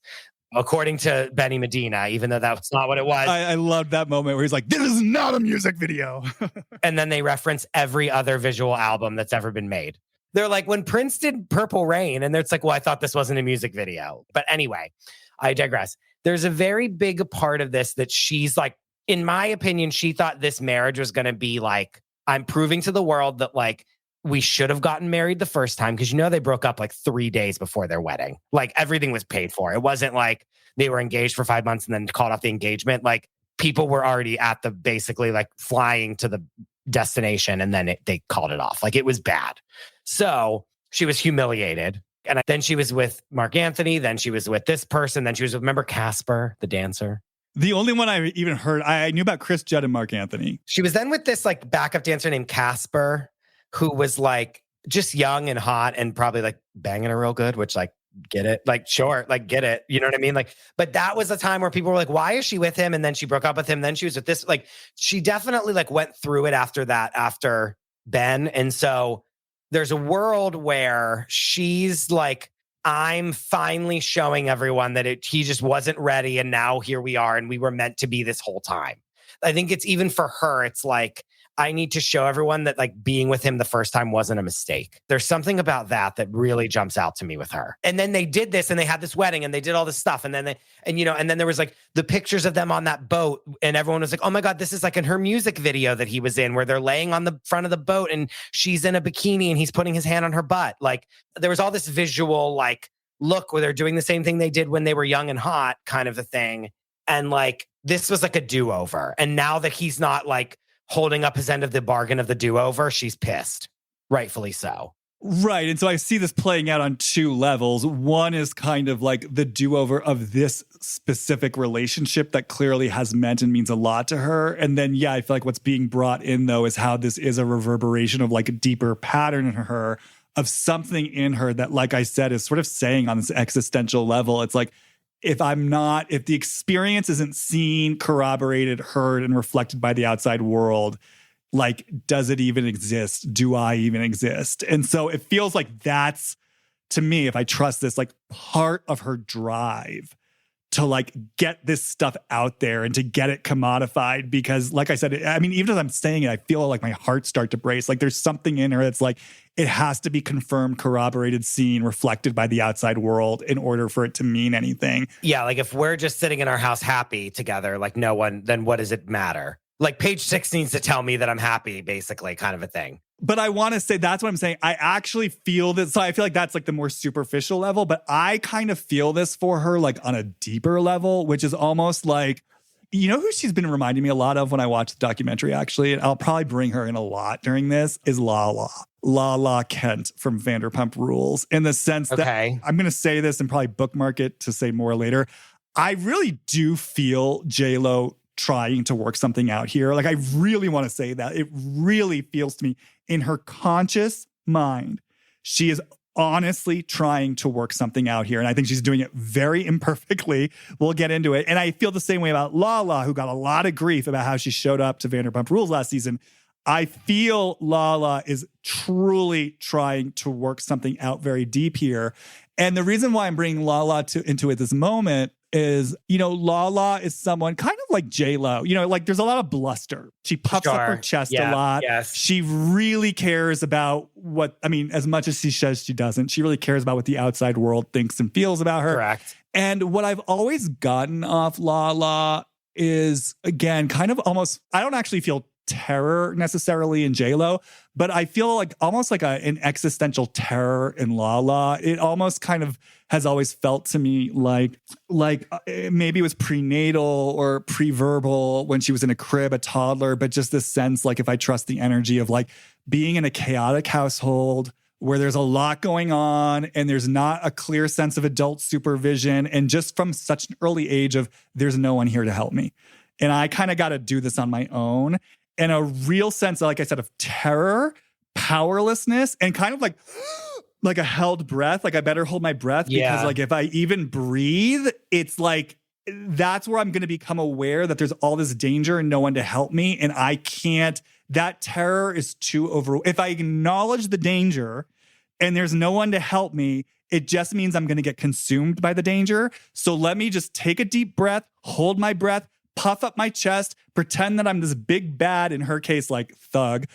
according to Benny Medina, even though that's not what it was. I loved that moment where he's like, this is not a music video. And then they reference every other visual album that's ever been made. They're like, when Prince did Purple Rain, and it's like, well, I thought this wasn't a music video. But anyway, I digress. There's a very big part of this that she's like, in my opinion, she thought this marriage was going to be like, I'm proving to the world that like, we should have gotten married the first time, because they broke up like 3 days before their wedding. Like everything was paid for. It wasn't like they were engaged for 5 months and then called off the engagement. Like people were already at the basically like flying to the destination, and then they called it off. Like it was bad. So she was humiliated. And then she was with Mark Anthony. Then she was with this person. Then she was with, remember Casper, the dancer? The only one I even heard, I knew about Chris Judd and Mark Anthony. She was then with this like backup dancer named Casper, who was like just young and hot and probably like banging her real good, which like, get it? Like, sure, like get it. You know what I mean? Like, but that was a time where people were like, why is she with him? And then she broke up with him. Then she was with this, like, she definitely like went through it after that, after Ben. And so there's a world where she's like, I'm finally showing everyone that he just wasn't ready. And now here we are. And we were meant to be this whole time. I think it's even for her, it's like, I need to show everyone that like being with him the first time wasn't a mistake. There's something about that really jumps out to me with her. And then they did this and they had this wedding and they did all this stuff. And then and then there was like the pictures of them on that boat, and everyone was like, oh my God, this is like in her music video that he was in, where they're laying on the front of the boat and she's in a bikini and he's putting his hand on her butt. Like there was all this visual like look where they're doing the same thing they did when they were young and hot kind of a thing. And like, this was like a do-over. And now that he's not like holding up his end of the bargain of the do-over, she's pissed. Rightfully so. Right. And so I see this playing out on two levels. One is kind of like the do-over of this specific relationship that clearly has meant and means a lot to her. And then, yeah, I feel like what's being brought in, though, is how this is a reverberation of like a deeper pattern in her, of something in her that, like I said, is sort of saying on this existential level, it's like, if the experience isn't seen, corroborated, heard, and reflected by the outside world, like, does it even exist? Do I even exist? And so it feels like that's, to me, if I trust this, like part of her drive to like get this stuff out there and to get it commodified. Because like I said, I mean, even as I'm saying it, I feel like my heart start to brace. Like there's something in her that's like, it has to be confirmed, corroborated, seen, reflected by the outside world in order for it to mean anything. Yeah, like if we're just sitting in our house happy together, like no one, then what does it matter? Like page 6 needs to tell me that I'm happy, basically, kind of a thing. But I want to say, that's what I'm saying. I actually feel this. So I feel like that's like the more superficial level, but I kind of feel this for her like on a deeper level, which is almost like, you know who she's been reminding me a lot of when I watch the documentary, actually, and I'll probably bring her in a lot during this, is Lala Kent from Vanderpump Rules, in the sense that I'm going to say this and probably bookmark it to say more later. I really do feel JLo trying to work something out here. Like, I really want to say that. It really feels to me, in her conscious mind, she is honestly trying to work something out here. And I think she's doing it very imperfectly. We'll get into it. And I feel the same way about Lala, who got a lot of grief about how she showed up to Vanderpump Rules last season. I feel Lala is truly trying to work something out very deep here. And the reason why I'm bringing Lala into it this moment is, you know, Lala is someone kind of like JLo. You know, like there's a lot of bluster. She puffs up her chest a lot. Yes. She really cares about as much as she says she doesn't, she really cares about what the outside world thinks and feels about her. Correct. And what I've always gotten off Lala is, again, kind of almost, I don't actually feel terror necessarily in JLo, but I feel like almost like an existential terror in Lala. It almost kind of has always felt to me like maybe it was prenatal or pre-verbal when she was in a crib, a toddler, but just this sense, like, if I trust the energy of like being in a chaotic household where there's a lot going on and there's not a clear sense of adult supervision, and just from such an early age of there's no one here to help me. And I kind of got to do this on my own. And a real sense, like I said, of terror, powerlessness, and kind of like a held breath. Like, I better hold my breath because like if I even breathe, it's like, that's where I'm going to become aware that there's all this danger and no one to help me. And I can't, that terror is too if I acknowledge the danger and there's no one to help me, it just means I'm going to get consumed by the danger. So let me just take a deep breath, hold my breath, puff up my chest, pretend that I'm this big bad, in her case, like thug,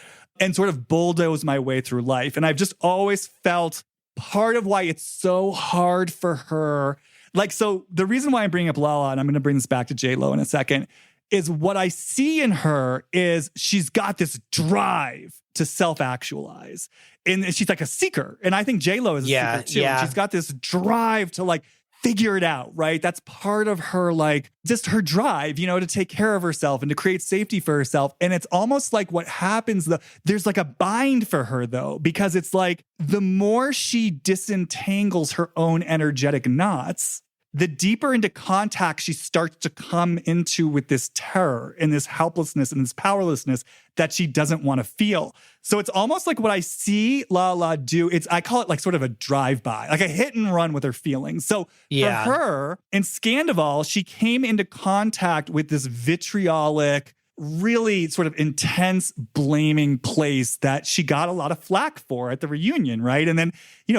and sort of bulldoze my way through life. And I've just always felt part of why it's so hard for her. Like, so the reason why I'm bringing up Lala, and I'm going to bring this back to JLo in a second, is what I see in her is she's got this drive to self-actualize. And she's like a seeker. And I think JLo is a seeker too. Yeah. She's got this drive to like figure it out, right? That's part of her, like just her drive, to take care of herself and to create safety for herself. And it's almost like what happens, there's like a bind for her though, because it's like the more she disentangles her own energetic knots, the deeper into contact she starts to come into with this terror and this helplessness and this powerlessness that she doesn't want to feel. So it's almost like what I see Lala do, I call it like sort of a drive-by, like a hit and run with her feelings. So for her, in Scandival, she came into contact with this vitriolic, really sort of intense blaming place that she got a lot of flack for at the reunion, right? And then,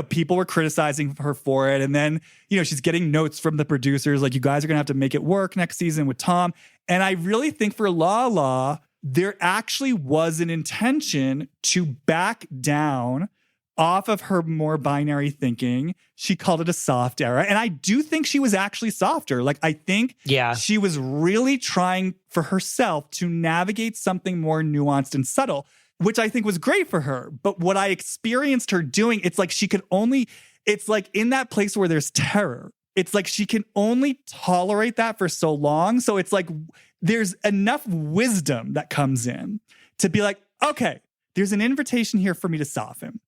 people were criticizing her for it. And then, she's getting notes from the producers, like, you guys are going to have to make it work next season with Tom. And I really think for Lala, there actually was an intention to back down off of her more binary thinking. She called it a soft era. And I do think she was actually softer. Like, I think she was really trying for herself to navigate something more nuanced and subtle, which I think was great for her. But what I experienced her doing, it's like it's like in that place where there's terror, it's like she can only tolerate that for so long. So it's like there's enough wisdom that comes in to be like, okay, there's an invitation here for me to soften.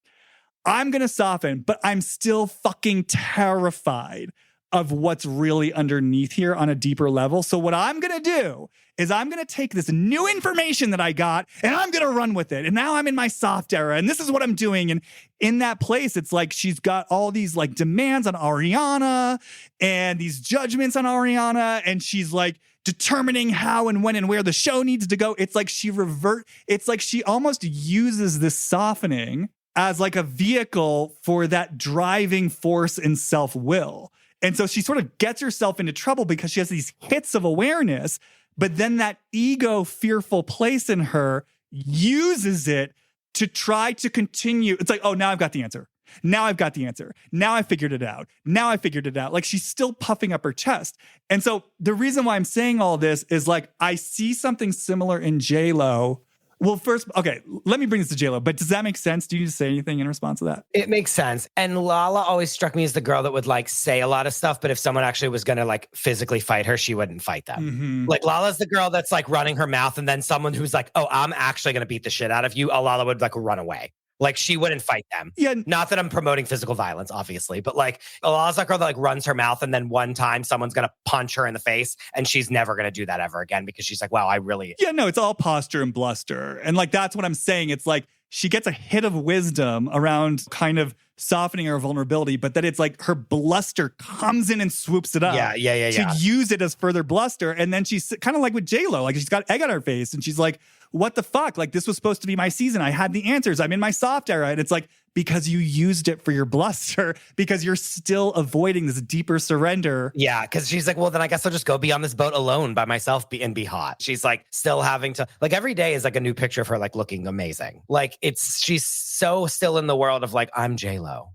I'm going to soften, but I'm still fucking terrified of what's really underneath here on a deeper level. So what I'm going to do is I'm going to take this new information that I got and I'm going to run with it. And now I'm in my soft era and this is what I'm doing. And in that place, it's like she's got all these like demands on Ariana and these judgments on Ariana. And she's like determining how and when and where the show needs to go. It's like it's like she almost uses this softening as like a vehicle for that driving force and self-will. And so she sort of gets herself into trouble because she has these hits of awareness, but then that ego fearful place in her uses it to try to continue. It's like, oh, now I've got the answer. Now I've got the answer. Now I figured it out. Now I figured it out. Like she's still puffing up her chest. And so the reason why I'm saying all this is like, I see something similar in JLo. Well, first, okay, let me bring this to JLo, but does that make sense? Do you need to say anything in response to that? It makes sense. And Lala always struck me as the girl that would like say a lot of stuff, but if someone actually was going to like physically fight her, she wouldn't fight them. Mm-hmm. Like Lala's the girl that's like running her mouth and then someone who's like, oh, I'm actually going to beat the shit out of you. Lala would like run away. Like she wouldn't fight them. Yeah. Not that I'm promoting physical violence, obviously, but like Lala's that girl that like runs her mouth and then one time someone's going to punch her in the face and she's never going to do that ever again because she's like, wow, I really... Yeah, no, it's all posture and bluster. And like, that's what I'm saying. It's like she gets a hit of wisdom around kind of softening her vulnerability, but then it's like her bluster comes in and swoops it up. Yeah. To use it as further bluster. And then she's kind of like with JLo, like she's got egg on her face and she's like, what the fuck? Like this was supposed to be my season. I had the answers. I'm in my soft era. And it's like, because you used it for your bluster, because you're still avoiding this deeper surrender. Yeah, because she's like, well, then I guess I'll just go be on this boat alone by myself and be hot. She's like still having to, like every day is like a new picture of her like looking amazing. Like she's so still in the world of like, I'm JLo.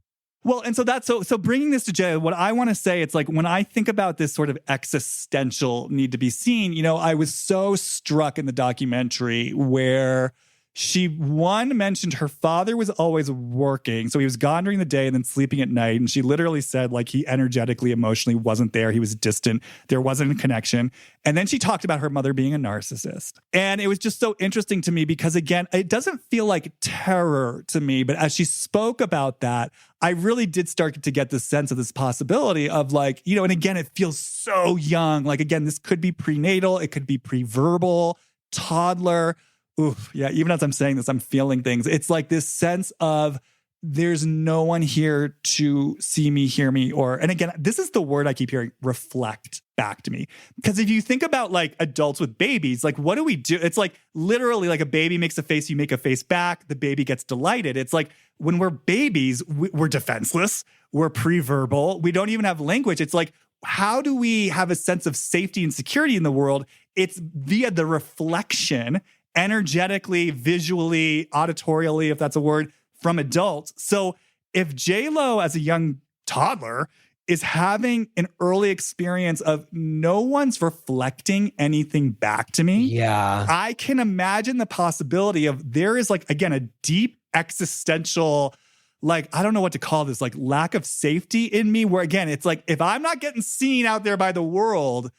Well, and so that's so bringing this to JLo, what I want to say, it's like when I think about this sort of existential need to be seen, I was so struck in the documentary where she, mentioned her father was always working. So he was gone during the day and then sleeping at night. And she literally said like he energetically, emotionally wasn't there. He was distant. There wasn't a connection. And then she talked about her mother being a narcissist. And it was just so interesting to me because again, it doesn't feel like terror to me, but as she spoke about that, I really did start to get this sense of this possibility of like, and again, it feels so young. Like again, this could be prenatal. It could be pre-verbal, toddler. Oof, yeah, even as I'm saying this, I'm feeling things. It's like this sense of there's no one here to see me, hear me, and again, this is the word I keep hearing, reflect back to me. Because if you think about like adults with babies, like what do we do? It's like literally like a baby makes a face, you make a face back, the baby gets delighted. It's like when we're babies, we're defenseless, we're pre-verbal, we don't even have language. It's like, how do we have a sense of safety and security in the world? It's via the reflection energetically, visually, auditorially, if that's a word, from adults. So if JLo as a young toddler is having an early experience of no one's reflecting anything back to me, Yeah. I can imagine the possibility of there is like, again, a deep existential, like, I don't know what to call this, like lack of safety in me where, again, it's like, if I'm not getting seen out there by the world,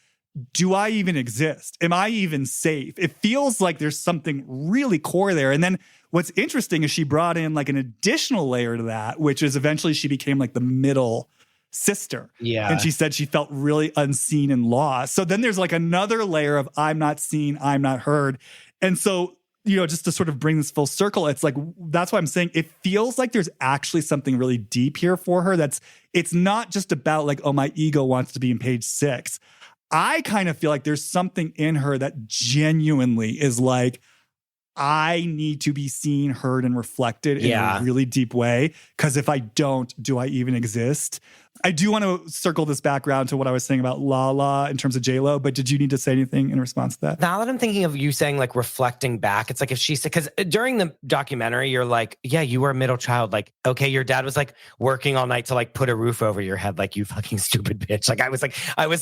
do I even exist? Am I even safe? It feels like there's something really core there. And then what's interesting is she brought in like an additional layer to that, which is eventually she became like the middle sister. Yeah. And she said she felt really unseen and lost. So then there's like another layer of I'm not seen, I'm not heard. And so, you know, just to sort of bring this full circle, it's like, that's why I'm saying it feels like there's actually something really deep here for her. It's not just about like, oh, my ego wants to be in page 6. I kind of feel like there's something in her that genuinely is like, I need to be seen, heard, and reflected in a really deep way. Because if I don't, do I even exist? I do want to circle this back around to what I was saying about Lala in terms of JLo, but did you need to say anything in response to that? Now that I'm thinking of you saying like reflecting back, it's like if she said, because during the documentary, you're like, yeah, you were a middle child. Like, okay, your dad was like working all night to like put a roof over your head. Like, you fucking stupid bitch. Like, I was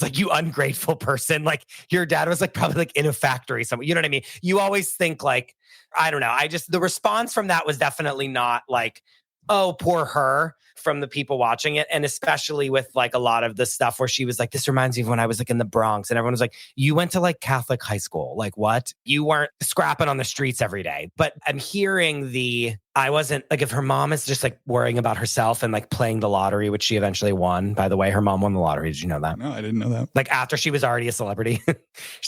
like, you ungrateful person. Like, your dad was like probably like in a factory somewhere. You know what I mean? You always think like, I don't know. The response from that was definitely not like, oh, poor her, from the people watching it. And especially with like a lot of the stuff where she was like, this reminds me of when I was like in the Bronx, and everyone was like, you went to like Catholic high school. Like, what? You weren't scrapping on the streets every day. But I'm hearing I wasn't like, if her mom is just like worrying about herself and like playing the lottery, which she eventually won. By the way, her mom won the lottery. Did you know that? No, I didn't know that. Like after she was already a celebrity,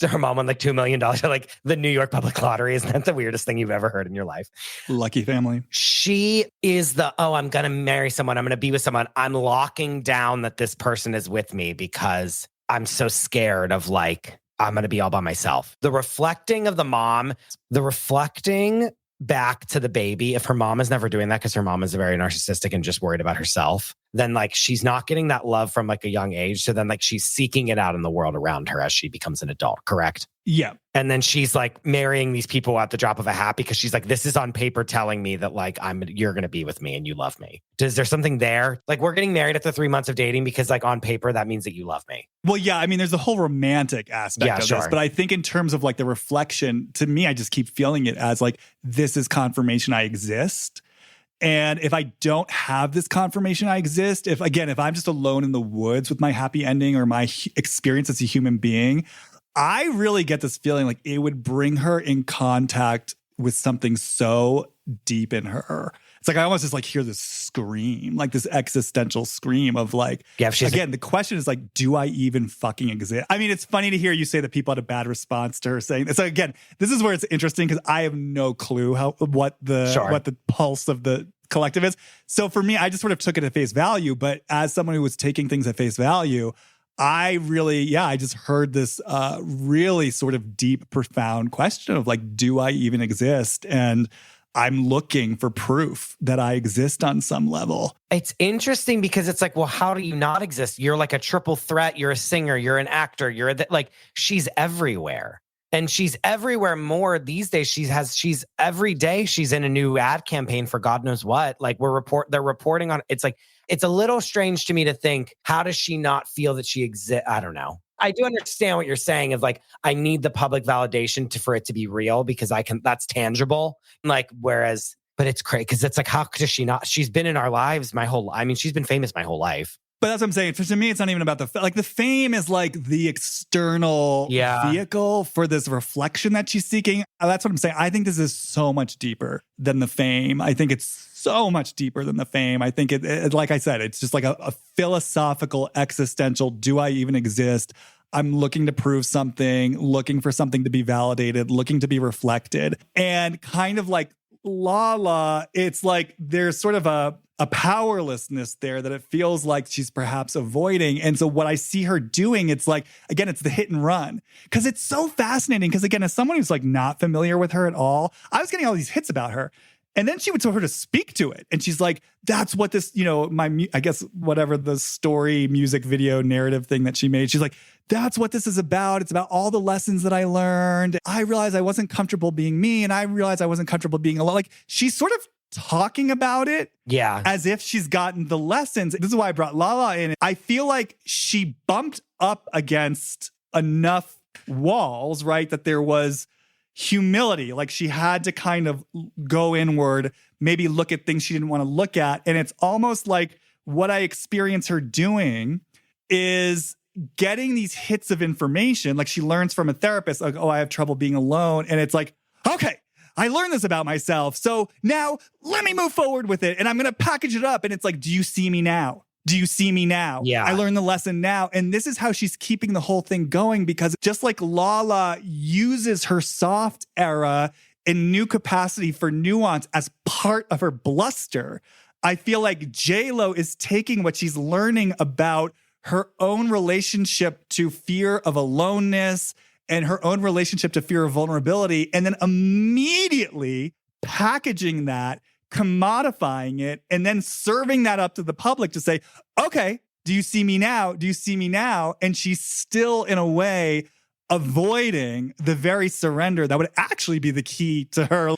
her mom won like $2 million at like the New York Public Lottery. Isn't that the weirdest thing you've ever heard in your life? Lucky family. She is I'm going to marry someone. I'm going to be with someone. I'm locking down that this person is with me because I'm so scared of like, I'm going to be all by myself. The reflecting of the mom, the reflecting back to the baby, if her mom is never doing that because her mom is very narcissistic and just worried about herself, then like she's not getting that love from like a young age. So then like she's seeking it out in the world around her as she becomes an adult, correct? Yeah. And then she's like marrying these people at the drop of a hat because she's like, this is on paper telling me that like you're going to be with me and you love me. Is there something there? Like, we're getting married after 3 months of dating because like on paper, that means that you love me. Well, yeah, I mean, there's a whole romantic aspect of this, but I think in terms of like the reflection, to me, I just keep feeling it as like, this is confirmation I exist. And if I don't have this confirmation I exist, if I'm just alone in the woods with my happy ending or my experience as a human being, I really get this feeling like it would bring her in contact with something so deep in her. It's like I almost just like hear this scream, like this existential scream of like, again, the question is like, do I even fucking exist? I mean, it's funny to hear you say that people had a bad response to her saying this. So again, this is where it's interesting because I have no clue what the pulse of the collective is. So for me, I just sort of took it at face value. But as someone who was taking things at face value, I just heard this really sort of deep, profound question of like, do I even exist? And I'm looking for proof that I exist on some level. It's interesting because it's like, well, how do you not exist? You're like a triple threat. You're a singer. You're an actor. Like, she's everywhere. And she's everywhere more these days. She's every day she's in a new ad campaign for God knows what. Like they're reporting on, it's like, it's a little strange to me to think, how does she not feel that she exists? I don't know. I do understand what you're saying of like, I need the public validation for it to be real because that's tangible. Like, but it's crazy because it's like, how does she not? She's been in our lives she's been famous my whole life. But that's what I'm saying. To me, it's not even about the fame is like the external vehicle for this reflection that she's seeking. That's what I'm saying. I think this is so much deeper than the fame. I think it's so much deeper than the fame. I think it like I said, it's just like a philosophical, existential, do I even exist? I'm looking to prove something, looking for something to be validated, looking to be reflected. And kind of like Lala, it's like there's sort of a powerlessness there that it feels like she's perhaps avoiding. And so what I see her doing, it's like, again, it's the hit and run. Because it's so fascinating. Because again, as someone who's like not familiar with her at all, I was getting all these hits about her. And then she would tell her to speak to it. And she's like, that's what this, I guess whatever the story, music video, narrative thing that she made. She's like, that's what this is about. It's about all the lessons that I learned. I realized I wasn't comfortable being me. And I realized I wasn't comfortable being alone. Like she's sort of talking about it as if she's gotten the lessons. This is why I brought Lala in. I feel like she bumped up against enough walls, right? That there was humility. Like she had to kind of go inward, maybe look at things she didn't want to look at. And it's almost like what I experience her doing is getting these hits of information. Like she learns from a therapist, like, oh, I have trouble being alone. And it's like, okay, I learned this about myself. So now let me move forward with it. And I'm going to package it up. And it's like, do you see me now? Do you see me now? Yeah. I learned the lesson now. And this is how she's keeping the whole thing going, because just like Lala uses her soft era in new capacity for nuance as part of her bluster, I feel like JLo is taking what she's learning about her own relationship to fear of aloneness and her own relationship to fear of vulnerability, and then immediately packaging that, commodifying it, and then serving that up to the public to say, okay, do you see me now? Do you see me now? And she's still, in a way, avoiding the very surrender that would actually be the key to her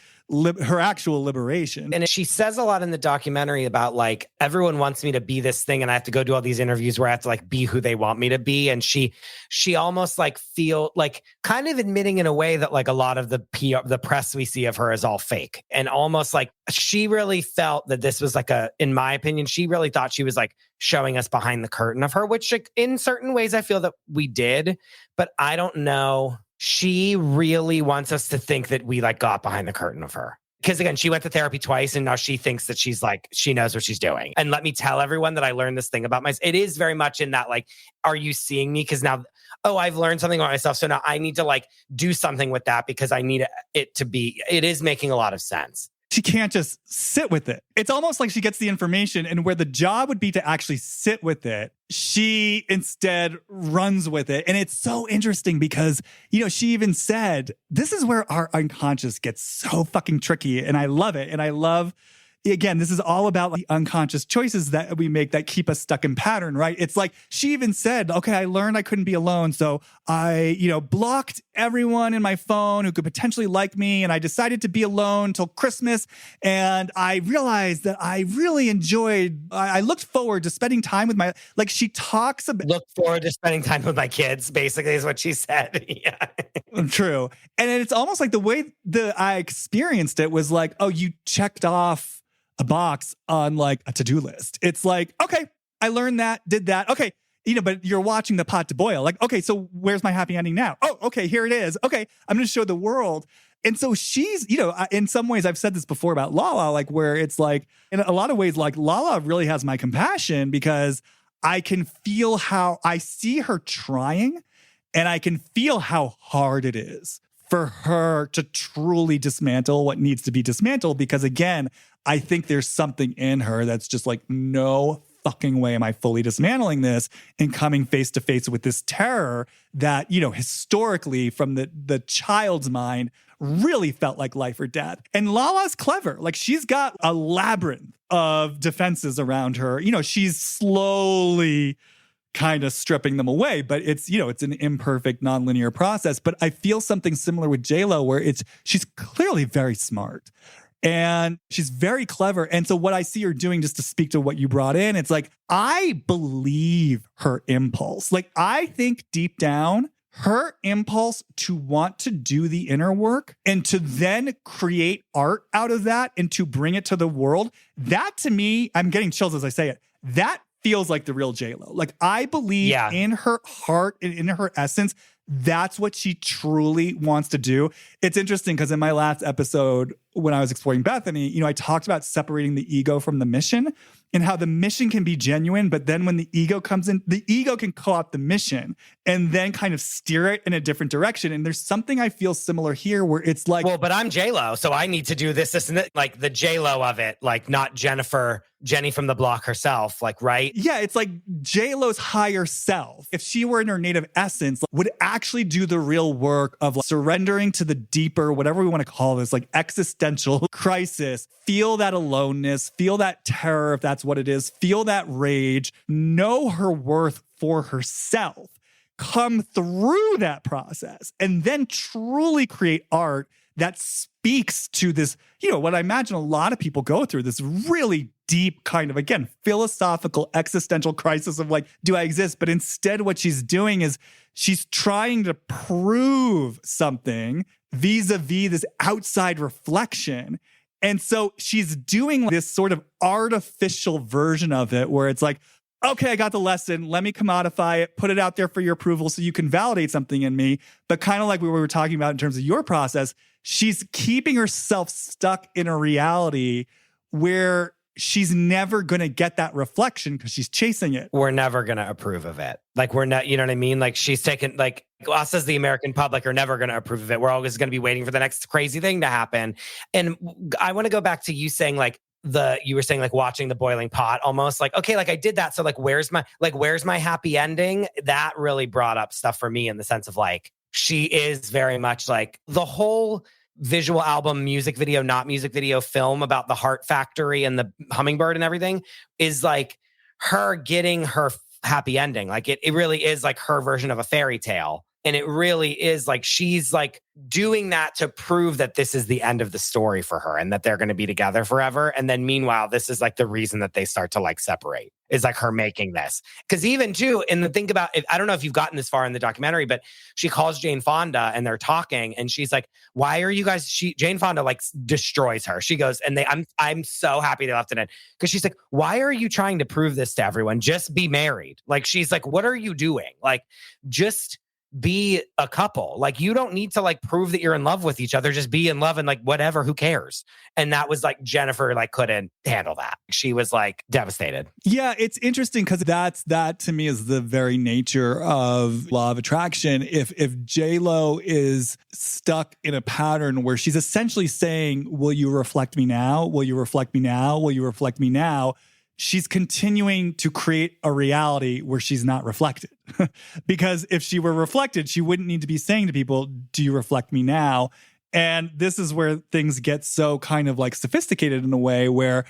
actual liberation. And she says a lot in the documentary about like, everyone wants me to be this thing and I have to go do all these interviews where I have to like be who they want me to be. And she almost like feel like kind of admitting in a way that like a lot of the PR, the press we see of her is all fake, and almost like she really felt that this was like in my opinion, she really thought she was like showing us behind the curtain of her, which like, in certain ways I feel that we did, but I don't know. She really wants us to think that we like got behind the curtain of her. Because again, she went to therapy twice and now she thinks that she's like, she knows what she's doing. And let me tell everyone that I learned this thing about myself. It is very much in that like, are you seeing me? Because now, oh, I've learned something about myself. So now I need to like do something with that because I need it to be, it is making a lot of sense. She can't just sit with it. It's almost like she gets the information, and where the job would be to actually sit with it, she instead runs with it. And it's so interesting because, she even said, this is where our unconscious gets so fucking tricky. And I love it. And I love, again, this is all about like unconscious choices that we make that keep us stuck in pattern, right? It's like she even said, okay, I learned I couldn't be alone. So I, blocked everyone in my phone who could potentially like me. And I decided to be alone till Christmas. And I realized that I really I looked forward to spending time with like she talks about. Look forward to spending time with my kids, basically is what she said. Yeah. True. And it's almost like the way that I experienced it was like, oh, you checked off a box on like a to-do list. It's like, okay, I learned that, did that. Okay. But you're watching the pot to boil. Like, okay, so where's my happy ending now? Oh, okay, here it is. Okay, I'm going to show the world. And so she's, in some ways, I've said this before about Lala, like where it's like, in a lot of ways, like Lala really has my compassion because I can feel how I see her trying and I can feel how hard it is for her to truly dismantle what needs to be dismantled. Because again, I think there's something in her that's just like, no fucking way am I fully dismantling this and coming face to face with this terror that, historically from the child's mind really felt like life or death. And Lala's clever. Like she's got a labyrinth of defenses around her. She's slowly kind of stripping them away, but it's an imperfect, nonlinear process. But I feel something similar with JLo where she's clearly very smart. And she's very clever. And so what I see her doing, just to speak to what you brought in, it's like, I believe her impulse. Like, I think deep down, her impulse to want to do the inner work and to then create art out of that and to bring it to the world, that to me, I'm getting chills as I say it, that feels like the real JLo. Like, I believe in her heart and in her essence, that's what she truly wants to do. It's interesting because in my last episode, when I was exploring Bethany, I talked about separating the ego from the mission and how the mission can be genuine, but then when the ego comes in, the ego can co-opt the mission and then kind of steer it in a different direction. And there's something I feel similar here where it's like, well, but I'm JLo, so I need to do this, and that, like the JLo of it, like not Jenny from the block herself, like, right? Yeah, it's like JLo's higher self, if she were in her native essence, would actually do the real work of like surrendering to the deeper, whatever we want to call this, like existential existential crisis, feel that aloneness, feel that terror, if that's what it is, feel that rage, know her worth for herself, come through that process, and then truly create art that speaks to this, what I imagine a lot of people go through, this really deep kind of, again, philosophical, existential crisis of like, do I exist? But instead what she's doing is she's trying to prove something vis-a-vis this outside reflection. And so she's doing this sort of artificial version of it where it's like, okay, I got the lesson. Let me commodify it, put it out there for your approval so you can validate something in me. But kind of like we were talking about in terms of your process, she's keeping herself stuck in a reality where she's never going to get that reflection because she's chasing it. We're never going to approve of it. Like, we're not, you know what I mean? Like, she's taken, like, us as the American public are never going to approve of it. We're always going to be waiting for the next crazy thing to happen. And I want to go back to you saying, like, you were saying, like, watching the boiling pot, almost like, okay, like I did that. So like, where's my happy ending? That really brought up stuff for me in the sense of like, she is very much like the whole visual album, music video, not music video film about the heart factory and the hummingbird and everything is like her getting her happy ending. Like it really is like her version of a fairy tale. And it really is like she's like doing that to prove that this is the end of the story for her and that they're going to be together forever. And then meanwhile, this is like the reason that they start to like separate is like her making this. Because even too, and the thing about it, I don't know if you've gotten this far in the documentary, but she calls Jane Fonda and they're talking and she's like, why are you guys, Jane Fonda like destroys her. She goes, and I'm so happy they left it in. Because she's like, why are you trying to prove this to everyone? Just be married. Like, she's like, what are you doing? Like, just be a couple. Like, you don't need to like prove that you're in love with each other. Just be in love and like whatever, who cares? And that was like Jennifer like couldn't handle that. She was like devastated. Yeah, it's interesting because that to me is the very nature of law of attraction. If JLo is stuck in a pattern where she's essentially saying, will you reflect me now? Will you reflect me now? Will you reflect me now? She's continuing to create a reality where she's not reflected. Because if she were reflected, she wouldn't need to be saying to people, do you reflect me now? And this is where things get so kind of like sophisticated in a way where,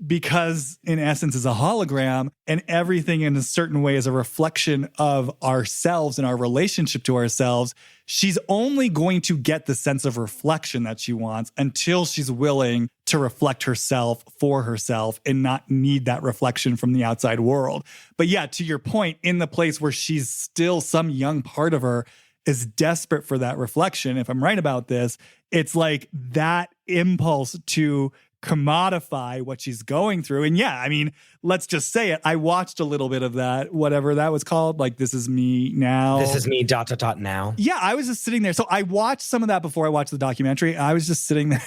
because in essence is a hologram and everything in a certain way is a reflection of ourselves and our relationship to ourselves, she's only going to get the sense of reflection that she wants until she's willing to reflect herself for herself and not need that reflection from the outside world. But yeah, to your point, in the place where she's still, some young part of her is desperate for that reflection, if I'm right about this, it's like that impulse to commodify what she's going through. And yeah, I mean, let's just say it. I watched a little bit of that, whatever that was called, like This Is Me Now. This is me, ... now. Yeah, I was just sitting there. So I watched some of that before I watched the documentary. I was just sitting there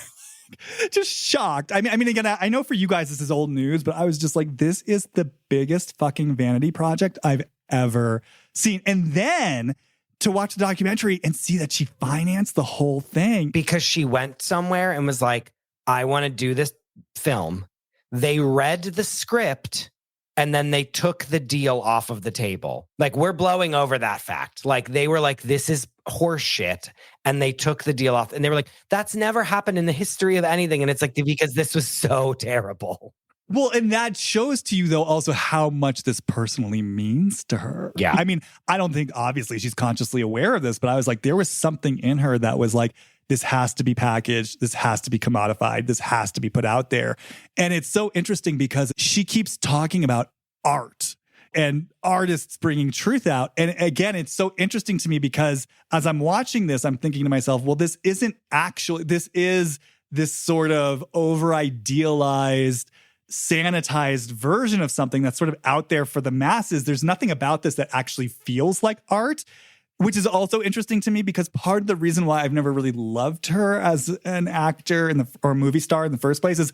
just shocked. I mean, again, I know for you guys this is old news, but I was just like, this is the biggest fucking vanity project I've ever seen. And then to watch the documentary and see that she financed the whole thing. Because she went somewhere and was like, I want to do this film. They read the script and then they took the deal off of the table. Like, we're blowing over that fact. Like, they were like, this is horse shit. And they took the deal off. And they were like, that's never happened in the history of anything. And it's like, because this was so terrible. Well, and that shows to you, though, also how much this personally means to her. Yeah. I mean, I don't think, obviously, she's consciously aware of this, but I was like, there was something in her that was like, this has to be packaged. This has to be commodified. This has to be put out there. And it's so interesting because she keeps talking about art and artists bringing truth out. And again, it's so interesting to me because as I'm watching this, I'm thinking to myself, well, this isn't actually, this is this sort of over-idealized, sanitized version of something that's sort of out there for the masses. There's nothing about this that actually feels like art. Which is also interesting to me because part of the reason why I've never really loved her as an actor or a movie star in the first place is,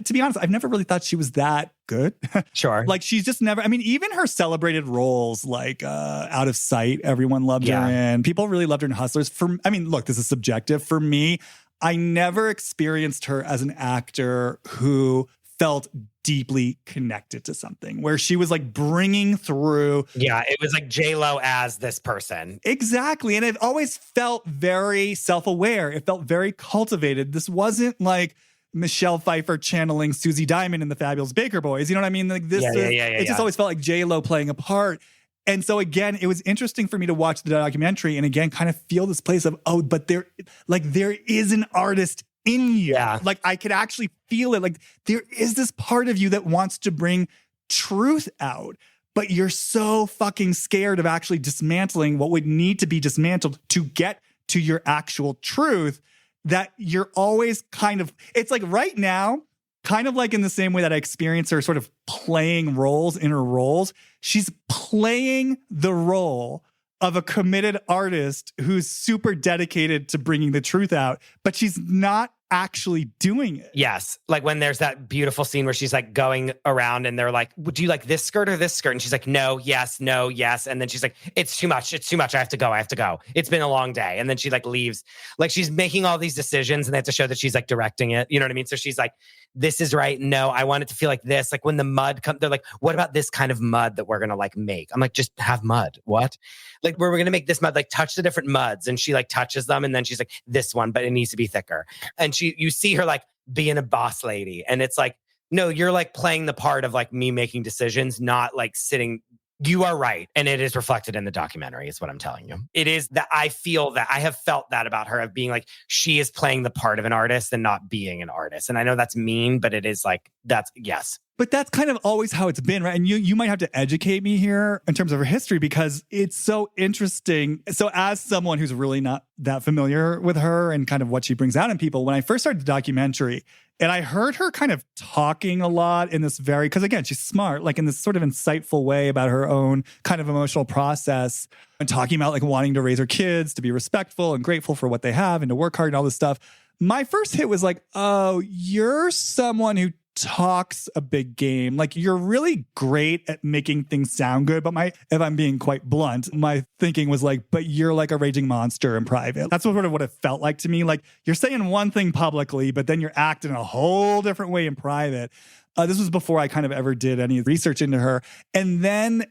to be honest, I've never really thought she was that good. Sure. Like, she's just never, I mean, even her celebrated roles like Out of Sight, everyone loved her in. People really loved her in Hustlers. I mean, look, this is subjective. For me, I never experienced her as an actor who felt deeply connected to something, where she was like bringing through. Yeah, it was like JLo as this person. Exactly. And it always felt very self-aware. It felt very cultivated. This wasn't like Michelle Pfeiffer channeling Susie Diamond in the Fabulous Baker Boys. You know what I mean? Like this, it just always felt like JLo playing a part. And so again, it was interesting for me to watch the documentary and again, kind of feel this place of, oh, but there is an artist in you. Yeah. Like I could actually feel it. Like there is this part of you that wants to bring truth out, but you're so fucking scared of actually dismantling what would need to be dismantled to get to your actual truth, that you're always kind of, it's like right now, kind of like in the same way that I experience her sort of playing roles in her roles, she's playing the role of a committed artist who's super dedicated to bringing the truth out, but she's not actually doing it. Yes. Like when there's that beautiful scene where she's like going around and they're like, would you like this skirt or this skirt? And she's like, no, yes, no, yes. And then she's like, it's too much. It's too much. I have to go. It's been a long day. And then she like leaves. Like she's making all these decisions and they have to show that she's like directing it. You know what I mean? So she's like, this is right. No, I want it to feel like this. Like when the mud comes, they're like, what about this kind of mud that we're going to like make? I'm like, just have mud. What? Like we're going to make this mud, like touch the different muds. And she like touches them. And then she's like, this one, but it needs to be thicker. And you see her like being a boss lady. And it's like, no, you're like playing the part of like me making decisions, not like sitting. You are right. And it is reflected in the documentary is what I'm telling you. It is that I feel that I have felt that about her, of being like, she is playing the part of an artist and not being an artist. And I know that's mean, but it is like, yes. But that's kind of always how it's been, right? And you might have to educate me here in terms of her history, because it's so interesting. So as someone who's really not that familiar with her and kind of what she brings out in people, when I first started the documentary and I heard her kind of talking a lot in this very, because again, she's smart, like in this sort of insightful way about her own kind of emotional process and talking about like wanting to raise her kids, to be respectful and grateful for what they have and to work hard and all this stuff. My first hit was like, oh, you're someone who talks a big game. Like you're really great at making things sound good. But if I'm being quite blunt, my thinking was like, but you're like a raging monster in private. That's what it felt like to me. Like you're saying one thing publicly, but then you're acting a whole different way in private. This was before I kind of ever did any research into her. And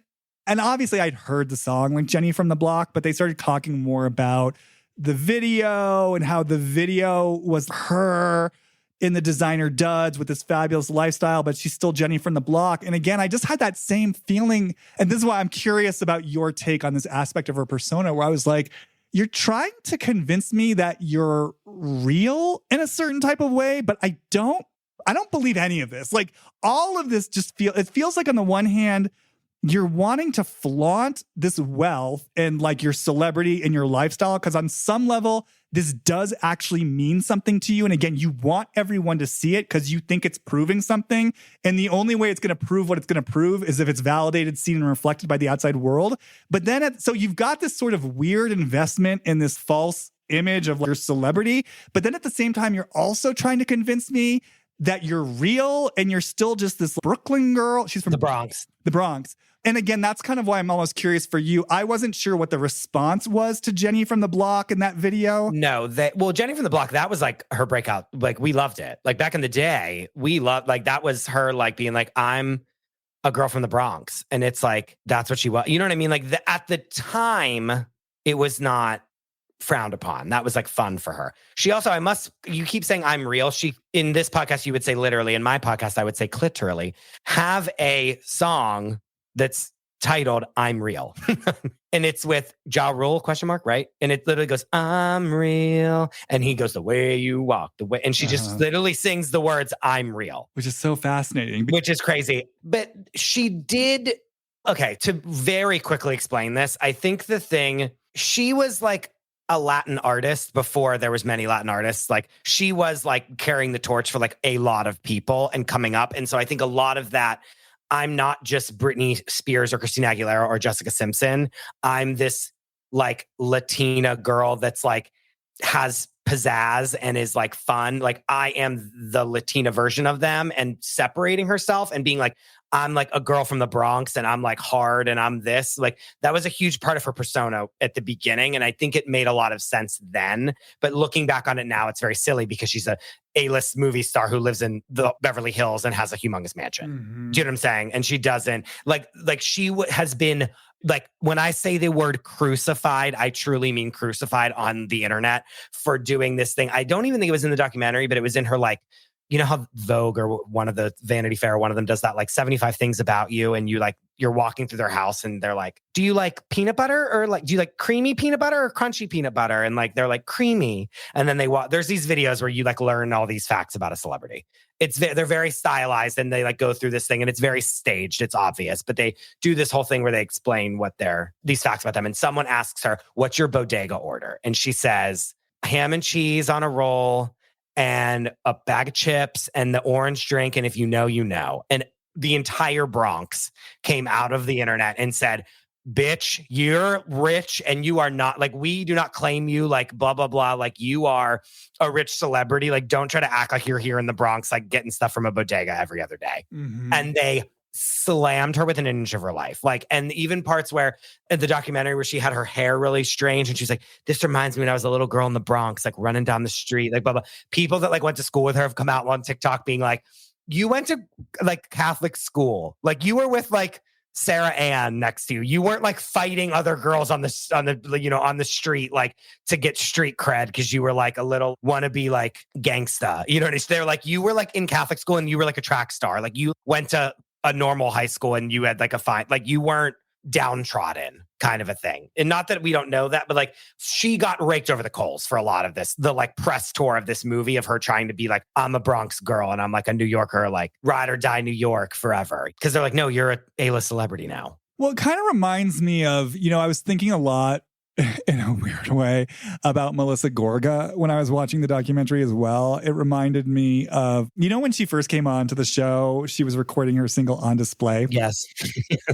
obviously I'd heard the song like Jenny from the Block, but they started talking more about the video and how the video was her in the designer duds with this fabulous lifestyle, but she's still Jenny from the Block. And again, I just had that same feeling. And this is why I'm curious about your take on this aspect of her persona, where I was like, you're trying to convince me that you're real in a certain type of way, but I don't believe any of this. Like all of this it feels like on the one hand, you're wanting to flaunt this wealth and like your celebrity and your lifestyle, because on some level, this does actually mean something to you. And again, you want everyone to see it because you think it's proving something. And the only way it's going to prove what it's going to prove is if it's validated, seen, and reflected by the outside world. But then, so you've got this sort of weird investment in this false image of your celebrity. But then at the same time, you're also trying to convince me that you're real and you're still just this Brooklyn girl. She's from the Bronx. The Bronx. And again, that's kind of why I'm almost curious for you. I wasn't sure what the response was to Jenny from the Block in that video. No, Jenny from the Block, that was like her breakout. Like we loved it. Like back in the day, we loved, like that was her like being like, I'm a girl from the Bronx. And it's like, that's what she was. You know what I mean? Like at the time, it was not frowned upon. That was like fun for her. She also, you keep saying I'm real. She, in this podcast, you would say literally. In my podcast, I would say clitorally. Have a song that's titled I'm Real. And it's with Ja Rule, ? Right? And it literally goes, I'm real. And he goes, the way you walk, the way. And she just literally sings the words, I'm real. Which is so fascinating. Which is crazy. But she did, okay, to very quickly explain this, I think she was like a Latin artist before there was many Latin artists. Like she was like carrying the torch for like a lot of people and coming up. And so I think a lot of that, I'm not just Britney Spears or Christina Aguilera or Jessica Simpson. I'm this like Latina girl that's like has pizzazz and is like fun. Like I am the Latina version of them, and separating herself and being like, I'm like a girl from the Bronx and I'm like hard and I'm this. Like that was a huge part of her persona at the beginning. And I think it made a lot of sense then. But looking back on it now, it's very silly because she's a A-list movie star who lives in the Beverly Hills and has a humongous mansion. Mm-hmm. Do you know what I'm saying? And she doesn't like she has been like, when I say the word crucified, I truly mean crucified on the internet for doing this thing. I don't even think it was in the documentary, but it was in her like, you know how Vogue or one of the Vanity Fair, one of them does that like 75 things about you. And you're walking through their house and they're like, do you like peanut butter or like, do you like creamy peanut butter or crunchy peanut butter? And like, they're like creamy. And then there's these videos where you like learn all these facts about a celebrity. They're very stylized and they like go through this thing and it's very staged. It's obvious, but they do this whole thing where they explain these facts about them. And someone asks her, what's your bodega order? And she says, ham and cheese on a roll, and a bag of chips and the orange drink. And if you know, you know. And the entire Bronx came out of the internet and said, bitch, you're rich and you are not, like, we do not claim you, like, blah, blah, blah. Like, you are a rich celebrity. Like, don't try to act like you're here in the Bronx, like getting stuff from a bodega every other day. Mm-hmm. And they slammed her within an inch of her life. Like, and even parts where in the documentary where she had her hair really strange and she's like, this reminds me when I was a little girl in the Bronx, like running down the street, like blah, blah. People that like went to school with her have come out on TikTok being like, you went to like Catholic school. Like you were with like Sarah Ann next to you. You weren't like fighting other girls on the street, like to get street cred because you were like a little wannabe like gangsta. You know what I mean? They're like, you were like in Catholic school and you were like a track star. Like you went to a normal high school and you had like a fine, like you weren't downtrodden kind of a thing. And not that we don't know that, but like she got raked over the coals for a lot of this, the like press tour of this movie of her trying to be like, I'm a Bronx girl and I'm like a New Yorker, like ride or die New York forever. Cause they're like, no, you're a A-list celebrity now. Well, it kind of reminds me of, I was thinking a lot in a weird way about Melissa Gorga when I was watching the documentary as well. It reminded me of, when she first came on to the show, she was recording her single On Display. Yes.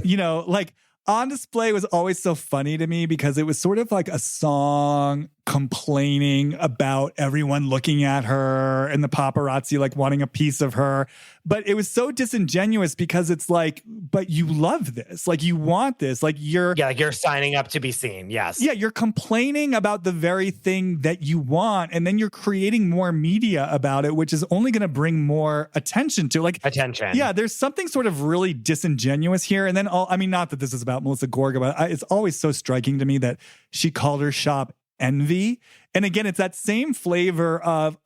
Like On Display was always so funny to me because it was sort of like a song complaining about everyone looking at her and the paparazzi like wanting a piece of her. But it was so disingenuous because it's like, but you love this. Like you want this. Like you're signing up to be seen. Yes. Yeah. You're complaining about the very thing that you want. And then you're creating more media about it, which is only going to bring more attention to attention. Yeah. There's something sort of really disingenuous here. And then not that this is about Melissa Gorga, but it's always so striking to me that she called her shop Envy. And again, it's that same flavor of,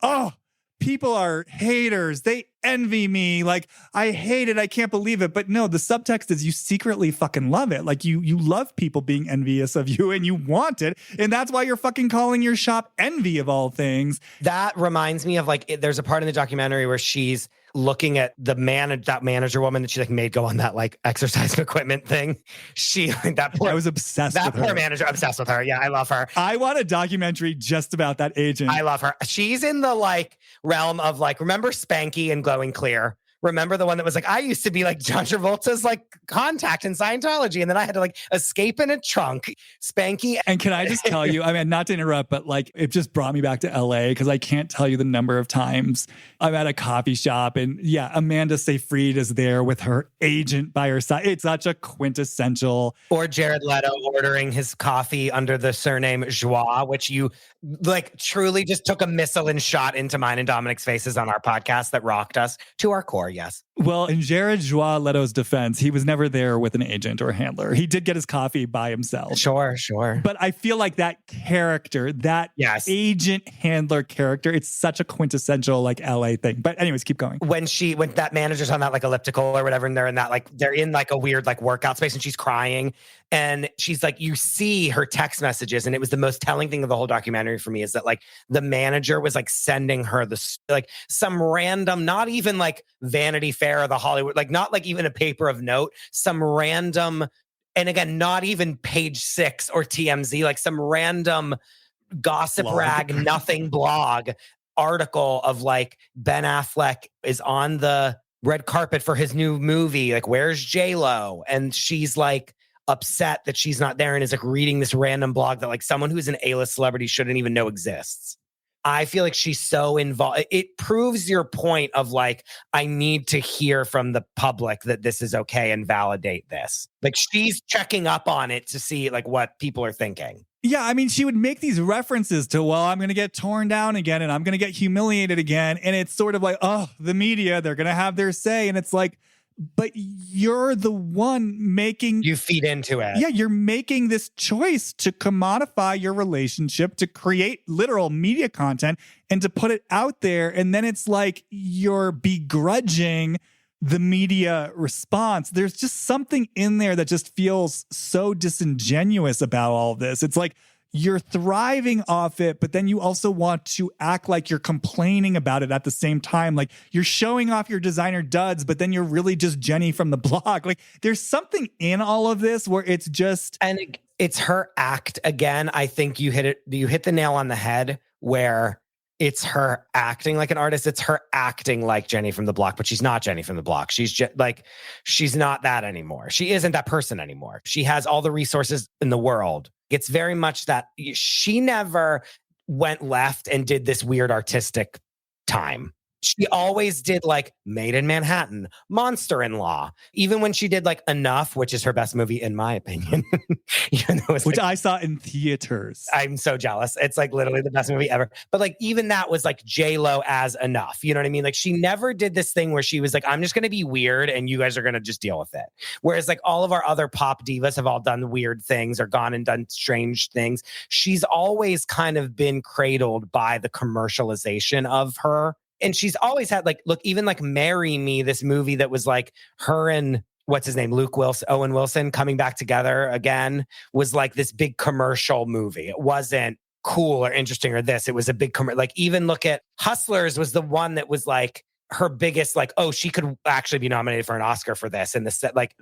people are haters. They envy me. Like, I hate it. I can't believe it. But no, the subtext is you secretly fucking love it. Like you love people being envious of you and you want it. And that's why you're fucking calling your shop Envy of all things. That reminds me of like, there's a part in the documentary where she's looking at that manager woman that she like made go on that like exercise equipment thing. I was obsessed with her. That poor manager, obsessed with her. Yeah, I love her. I want a documentary just about that agent. I love her. She's in the like realm of like, remember Spanky and Glowing Clear? Remember the one that was like, I used to be like John Travolta's like contact in Scientology. And then I had to like escape in a trunk. Spanky. And can I just tell you, I mean, not to interrupt, but like it just brought me back to LA because I can't tell you the number of times I'm at a coffee shop and yeah, Amanda Seyfried is there with her agent by her side. It's such a quintessential. Or Jared Leto ordering his coffee under the surname Joie, which you like truly just took a missile and shot into mine and Dominic's faces on our podcast that rocked us to our core. Yes. Well, in Jared Joie Leto's defense, he was never there with an agent or handler. He did get his coffee by himself. Sure. But I feel like that character, that agent handler character, it's such a quintessential like LA thing. But anyways, keep going. When that manager's on that like elliptical or whatever, and they're in like a weird like workout space and she's crying and she's like, you see her text messages. And it was the most telling thing of the whole documentary for me is that like the manager was like sending her like some random, not even like Vanity Fair or the Hollywood, like not like even a paper of note, some random, and again, not even Page 6 or TMZ, like some random gossip rag, nothing blog article of like Ben Affleck is on the red carpet for his new movie. Like, where's JLo? And she's like upset that she's not there and is like reading this random blog that like someone who's an A-list celebrity shouldn't even know exists. I feel like she's so involved. It proves your point of like, I need to hear from the public that this is okay and validate this. Like she's checking up on it to see like what people are thinking. Yeah, I mean, she would make these references to, well, I'm going to get torn down again and I'm going to get humiliated again. And it's sort of like, oh, the media, they're going to have their say. And it's like, but you're the one making... You feed into it. Yeah, you're making this choice to commodify your relationship, to create literal media content and to put it out there. And then it's like you're begrudging the media response. There's just something in there that just feels so disingenuous about all of this. It's like you're thriving off it, but then you also want to act like you're complaining about it at the same time. Like you're showing off your designer duds, but then you're really just Jenny from the block. Like there's something in all of this where it's just... And it's her act again. I think you hit the nail on the head where it's her acting like an artist. It's her acting like Jenny from the block, but she's not Jenny from the block. She's she's not that anymore. She isn't that person anymore. She has all the resources in the world. It's very much that she never went left and did this weird artistic time. She always did like Made in Manhattan, Monster-in-Law. Even when she did like Enough, which is her best movie in my opinion. Which I saw in theaters. I'm so jealous. It's like literally the best movie ever. But like even that was like JLo as Enough. You know what I mean? Like she never did this thing where she was like, I'm just going to be weird and you guys are going to just deal with it. Whereas like all of our other pop divas have all done weird things or gone and done strange things. She's always kind of been cradled by the commercialization of her. And she's always had like, look, even like Marry Me, this movie that was like her and what's his name? Owen Wilson coming back together again was like this big commercial movie. It wasn't cool or interesting or this. It was a big commercial. Like even look at Hustlers was the one that was like her biggest, like, oh, she could actually be nominated for an Oscar for this. And this, like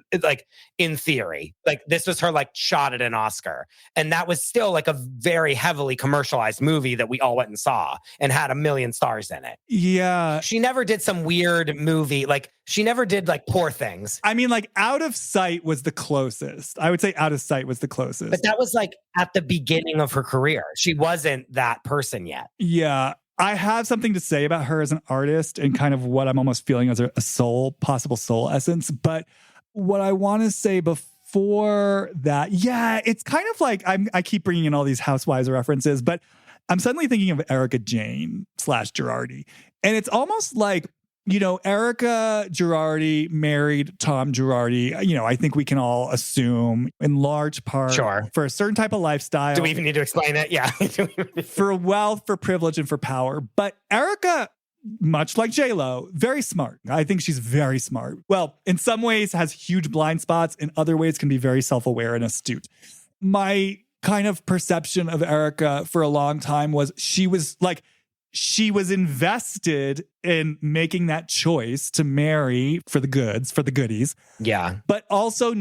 in theory, like this was her like shot at an Oscar. And that was still like a very heavily commercialized movie that we all went and saw and had 1 million stars in it. Yeah. She never did some weird movie. Like she never did like Poor Things. I mean, like Out of Sight was the closest. I would say Out of Sight was the closest. But that was like at the beginning of her career. She wasn't that person yet. Yeah. I have something to say about her as an artist and kind of what I'm almost feeling as a possible soul essence. But what I want to say before that, yeah, it's kind of like I keep bringing in all these Housewives references, but I'm suddenly thinking of Erica Jane / Girardi. And it's almost like, you know, Erica Girardi married Tom Girardi. You know, I think we can all assume in large part for a certain type of lifestyle. Do we even need to explain it? Yeah. For wealth, for privilege, and for power. But Erica, much like JLo, very smart. I think she's very smart. Well, in some ways has huge blind spots. In other ways can be very self-aware and astute. My kind of perception of Erica for a long time was she was invested in making that choice to marry for the goodies. Yeah. But also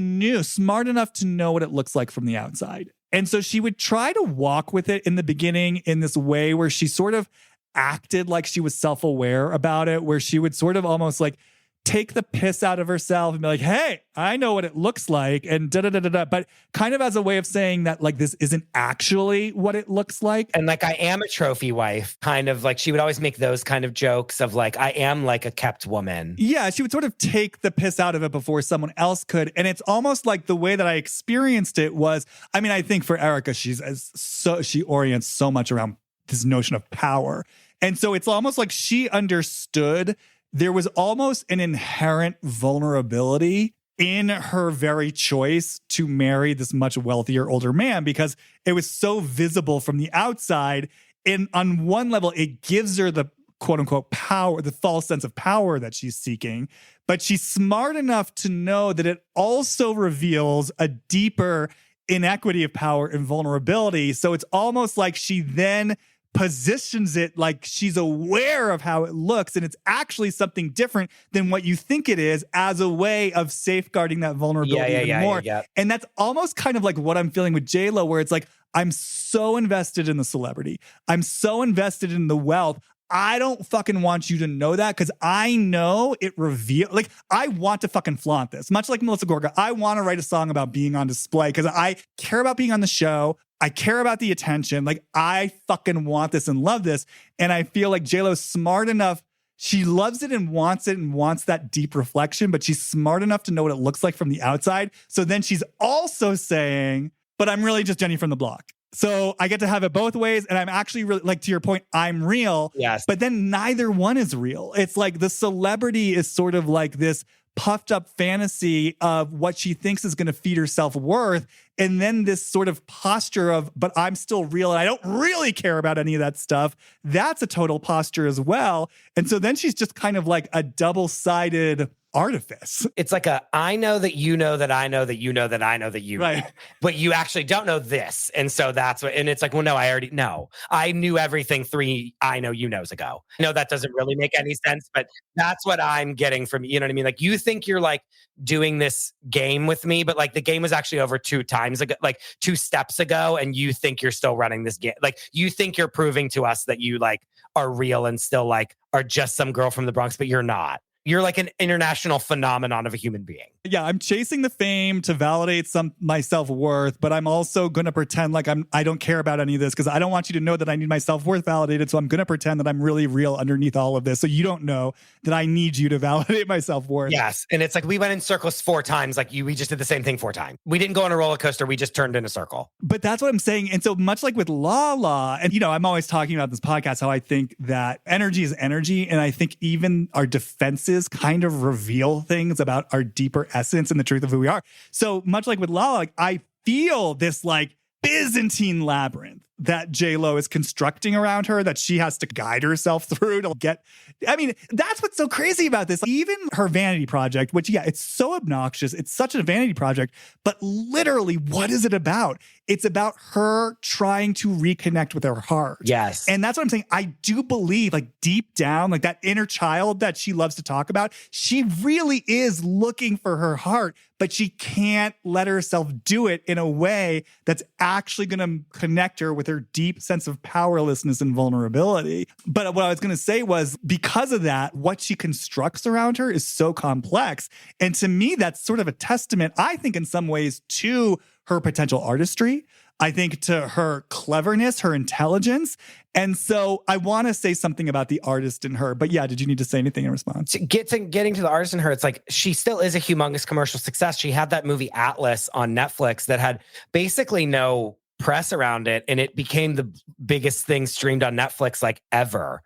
smart enough to know what it looks like from the outside. And so she would try to walk with it in the beginning in this way where she sort of acted like she was self-aware about it, where she would sort of almost like take the piss out of herself and be like, hey, I know what it looks like, and da-da-da-da-da, but kind of as a way of saying that, like, this isn't actually what it looks like. And like, I am a trophy wife, kind of like, she would always make those kind of jokes of like, I am like a kept woman. Yeah, she would sort of take the piss out of it before someone else could. And it's almost like the way that I experienced it was, I mean, I think for Erica, she orients so much around this notion of power. And so it's almost like she understood there was almost an inherent vulnerability in her very choice to marry this much wealthier older man because it was so visible from the outside. And on one level, it gives her the quote unquote power, the false sense of power that she's seeking. But she's smart enough to know that it also reveals a deeper inequity of power and vulnerability. So it's almost like she then positions it like she's aware of how it looks and it's actually something different than what you think it is as a way of safeguarding that vulnerability even more. Yeah. And that's almost kind of like what I'm feeling with JLo, where it's like, I'm so invested in the celebrity. I'm so invested in the wealth. I don't fucking want you to know that because I know it like, I want to fucking flaunt this. Much like Melissa Gorga, I want to write a song about being on display because I care about being on the show. I care about the attention. Like, I fucking want this and love this. And I feel like JLo's smart enough. She loves it and wants that deep reflection, but she's smart enough to know what it looks like from the outside. So then she's also saying, but I'm really just Jenny from the block. So I get to have it both ways. And I'm actually really, like, to your point, I'm real. Yes. But then neither one is real. It's like the celebrity is sort of like this puffed up fantasy of what she thinks is going to feed her self-worth. And then this sort of posture of, but I'm still real and I don't really care about any of that stuff. That's a total posture as well. And so then she's just kind of like a double-sided artifice. It's like I know that you know that I know that you know that I know that you know, but you actually don't know this. And so that's what, and it's like, well, no, I already know. I knew everything 3 I know you knows ago. No, that doesn't really make any sense, but that's what I'm getting from, you know what I mean? Like, you think you're like doing this game with me, but like the game was actually over 2 times ago, like 2 steps ago. And you think you're still running this game. Like, you think you're proving to us that you like are real and still like are just some girl from the Bronx, but you're not. You're like an international phenomenon of a human being. Yeah, I'm chasing the fame to validate my self-worth, but I'm also going to pretend like I don't care about any of this because I don't want you to know that I need my self-worth validated. So I'm going to pretend that I'm really real underneath all of this. So you don't know that I need you to validate my self-worth. Yes. And it's like we went in circles 4 times. Like we just did the same thing 4 times. We didn't go on a roller coaster. We just turned in a circle. But that's what I'm saying. And so much like with Lala, and, you know, I'm always talking about this podcast, how I think that energy is energy. And I think even our defenses kind of reveal things about our deeper essence and the truth of who we are. So much like with Lala, like, I feel this like Byzantine labyrinth that JLo is constructing around her that she has to guide herself through to get. I mean, that's what's so crazy about this. Even her vanity project, which, yeah, it's so obnoxious. It's such a vanity project, but literally, what is it about? It's about her trying to reconnect with her heart. Yes. And that's what I'm saying. I do believe, like, deep down, like that inner child that she loves to talk about, she really is looking for her heart, but she can't let herself do it in a way that's actually going to connect her with her deep sense of powerlessness and vulnerability. But what I was going to say was, because of that, what she constructs around her is so complex. And to me, that's sort of a testament, I think, in some ways, to her potential artistry. I think to her cleverness, her intelligence. And so I want to say something about the artist in her. But yeah, did you need to say anything in response? Getting to the artist in her, it's like she still is a humongous commercial success. She had that movie Atlas on Netflix that had basically no press around it, and it became the biggest thing streamed on Netflix like ever.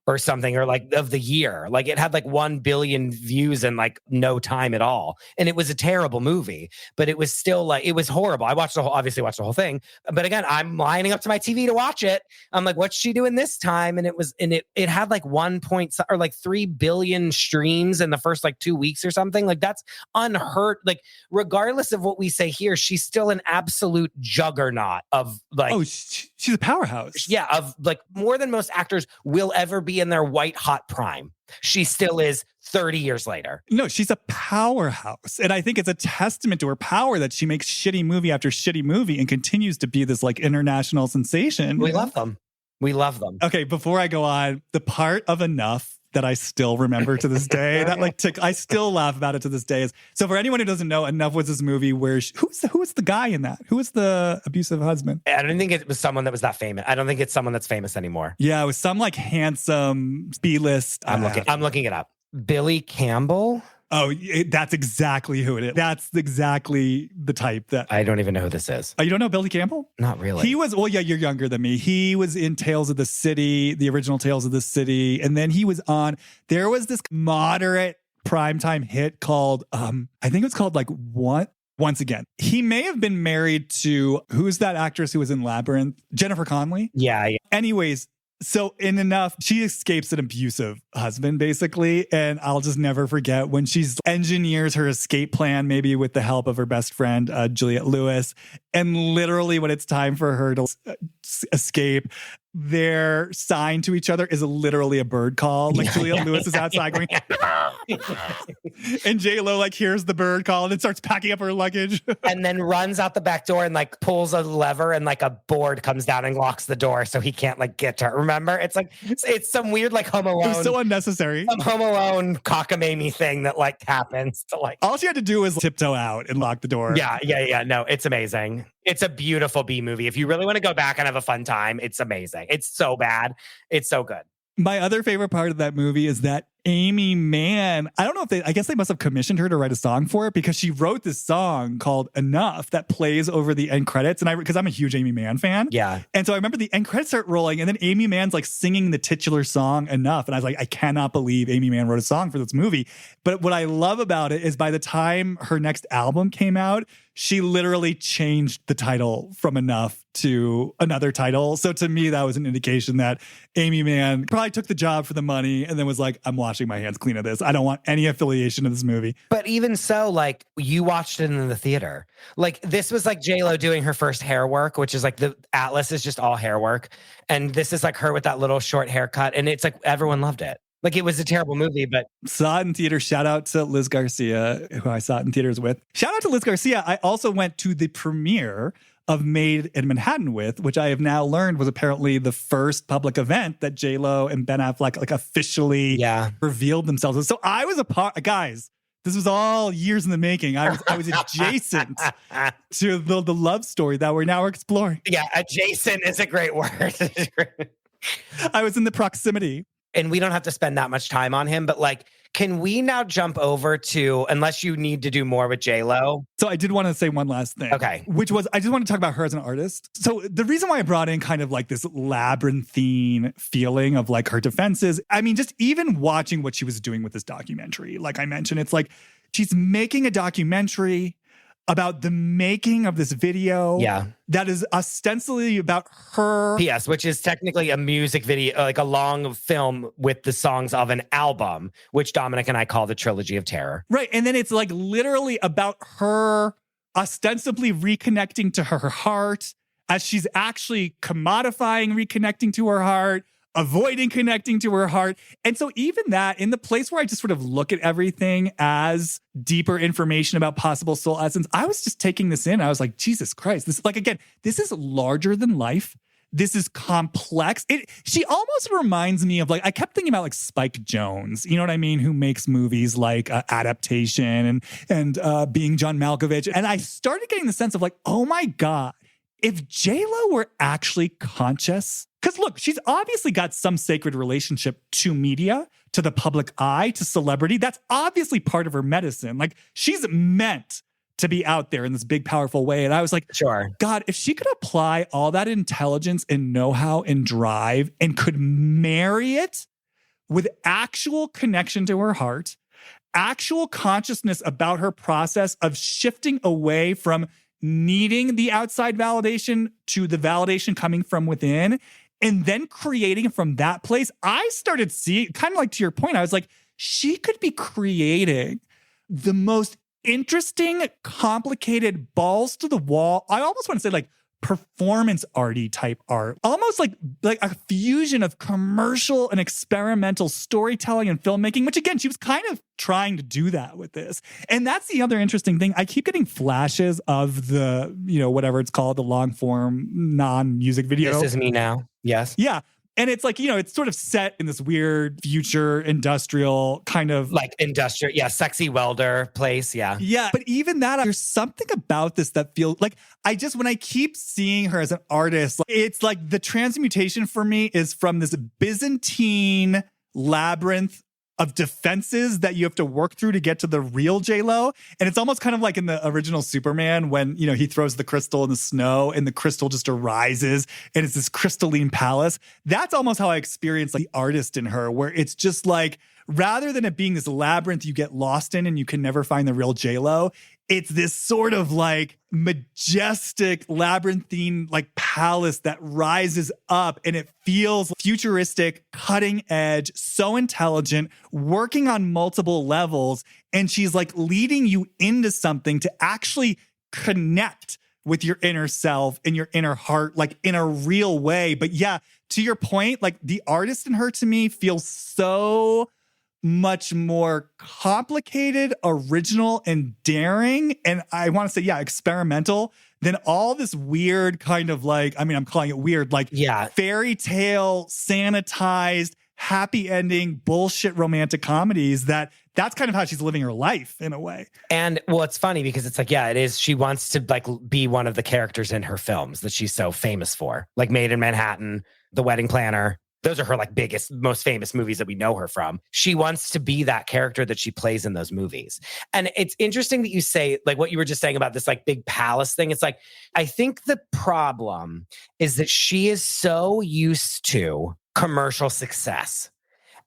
Or something, or like of the year. Like, it had like 1 billion views in like no time at all. And it was a terrible movie, but it was still like, it was horrible. I obviously watched the whole thing. But again, I'm lining up to my TV to watch it. I'm like, what's she doing this time? And it had like 3 billion streams in the first like 2 weeks or something. Like, that's unheard. Like, regardless of what we say here, she's still an absolute juggernaut of like, oh, she's a powerhouse. Yeah, of like more than most actors will ever be in their white hot prime. She still is 30 years later. No, she's a powerhouse. And I think it's a testament to her power that she makes shitty movie after shitty movie and continues to be this like international sensation. We love them. We love them. Okay, before I go on, the part of Enough that I still remember to this day, that like I still laugh about it to this day. Is so, for anyone who doesn't know, Enough was this movie where who was the guy in that? Who was the abusive husband? I don't think it was someone that was that famous. I don't think it's someone that's famous anymore. Yeah, it was some like handsome B-list. I'm looking it up. Billy Campbell. Oh, that's exactly who it is. That's exactly the type that... I don't even know who this is. Oh, you don't know Billy Campbell? Not really. He was... Well, yeah, you're younger than me. He was in Tales of the City, the original Tales of the City. And then he was on... There was this moderate primetime hit called... I think it was called like What? Once Again. He may have been married to... Who's that actress who was in Labyrinth? Jennifer Connelly? Yeah. Anyways... So in Enough, she escapes an abusive husband, basically. And I'll just never forget when she engineers her escape plan, maybe with the help of her best friend, Juliette Lewis. And literally when it's time for her to escape, their sign to each other is literally a bird call. Like Juliette Lewis is outside going, And JLo like hears the bird call and then starts packing up her luggage. And then runs out the back door and like pulls a lever and like a board comes down and locks the door so he can't like get to her. Remember? It's like, it's some weird like Home Alone. It was so unnecessary. Some Home Alone cockamamie thing that like happens to like. All she had to do was tiptoe out and lock the door. Yeah. No, it's amazing. It's a beautiful B movie. If you really want to go back and have a fun time, it's amazing. It's so bad. It's so good. My other favorite part of that movie is that Amy Mann, I don't know if I guess they must have commissioned her to write a song for it because she wrote this song called Enough that plays over the end credits. And because I'm a huge Amy Mann fan. Yeah. And so I remember the end credits start rolling and then Amy Mann's like singing the titular song Enough. And I was like, I cannot believe Amy Mann wrote a song for this movie. But what I love about it is by the time her next album came out, she literally changed the title from Enough to another title. So to me, that was an indication that Amy Mann probably took the job for the money and then was like, I'm washing my hands clean of this. I don't want any affiliation to this movie. But even so, like you watched it in the theater. Like this was like JLo doing her first hair work, which is like the Atlas is just all hair work. And this is like her with that little short haircut. And it's like everyone loved it. Like it was a terrible movie, but saw it in theater. Shout out to Liz Garcia, who I saw it in theaters with. Shout out to Liz Garcia. I also went to the premiere of Made in Manhattan with, which I have now learned was apparently the first public event that JLo and Ben Affleck like officially revealed themselves as. So I was a part, guys. This was all years in the making. I was adjacent to the love story that we're now exploring. Yeah, adjacent is a great word. I was in the proximity. And we don't have to spend that much time on him, but like, can we now jump over to, unless you need to do more with JLo? So I did want to say one last thing. Okay. Which was, I just want to talk about her as an artist. So the reason why I brought in kind of like this labyrinthine feeling of like her defenses, I mean, just even watching what she was doing with this documentary, like I mentioned, it's like she's making a documentary about the making of this video that is ostensibly about her. P.S., which is technically a music video, like a long film with the songs of an album, which Dominic and I call the Trilogy of Terror. Right. And then it's like literally about her ostensibly reconnecting to her heart as she's actually commodifying reconnecting to her heart, avoiding connecting to her heart. And so even that, in the place where I just sort of look at everything as deeper information about possible soul essence, I was just taking this in. I was like, Jesus Christ, this, like, again, this is larger than life. This is complex. She almost reminds me of, like, I kept thinking about like Spike Jonze, you know what I mean? Who makes movies like Adaptation and Being John Malkovich. And I started getting the sense of like, oh my God, if JLo were actually conscious, because look, she's obviously got some sacred relationship to media, to the public eye, to celebrity. That's obviously part of her medicine. Like she's meant to be out there in this big, powerful way. And I was like, sure, God, if she could apply all that intelligence and know-how and drive and could marry it with actual connection to her heart, actual consciousness about her process of shifting away from needing the outside validation to the validation coming from within, and then creating from that place, I started seeing, kind of like to your point, I was like, she could be creating the most interesting, complicated, balls to the wall. I almost want to say like performance arty type art, almost like a fusion of commercial and experimental storytelling and filmmaking, which again, she was kind of trying to do that with this. And that's the other interesting thing. I keep getting flashes of the, you know, whatever it's called, the long form non-music video. This Is Me Now. Yes. Yeah. And it's like, you know, it's sort of set in this weird future industrial kind of like industrial, sexy welder place. Yeah. Yeah. But even that, there's something about this that feels like when I keep seeing her as an artist, it's like the transmutation for me is from this Byzantine labyrinth of defenses that you have to work through to get to the real JLo. And it's almost kind of like in the original Superman when, you know, he throws the crystal in the snow and the crystal just arises and it's this crystalline palace. That's almost how I experience like the artist in her, where it's just like, rather than it being this labyrinth you get lost in and you can never find the real JLo, it's this sort of like majestic labyrinthine like palace that rises up and it feels futuristic, cutting edge, so intelligent, working on multiple levels. And she's like leading you into something to actually connect with your inner self and your inner heart, like in a real way. But yeah, to your point, like the artist in her to me feels so much more complicated, original, and daring. And I want to say, yeah, experimental than all this weird kind of like, I mean, I'm calling it weird, like fairy tale, sanitized, happy ending, bullshit romantic comedies that's kind of how she's living her life in a way. And well, it's funny because it's like, yeah, it is. She wants to like be one of the characters in her films that she's so famous for, like Made in Manhattan, The Wedding Planner. Those are her like biggest, most famous movies that we know her from. She wants to be that character that she plays in those movies. And it's interesting that you say like what you were just saying about this like big palace thing. It's like, I think the problem is that she is so used to commercial success.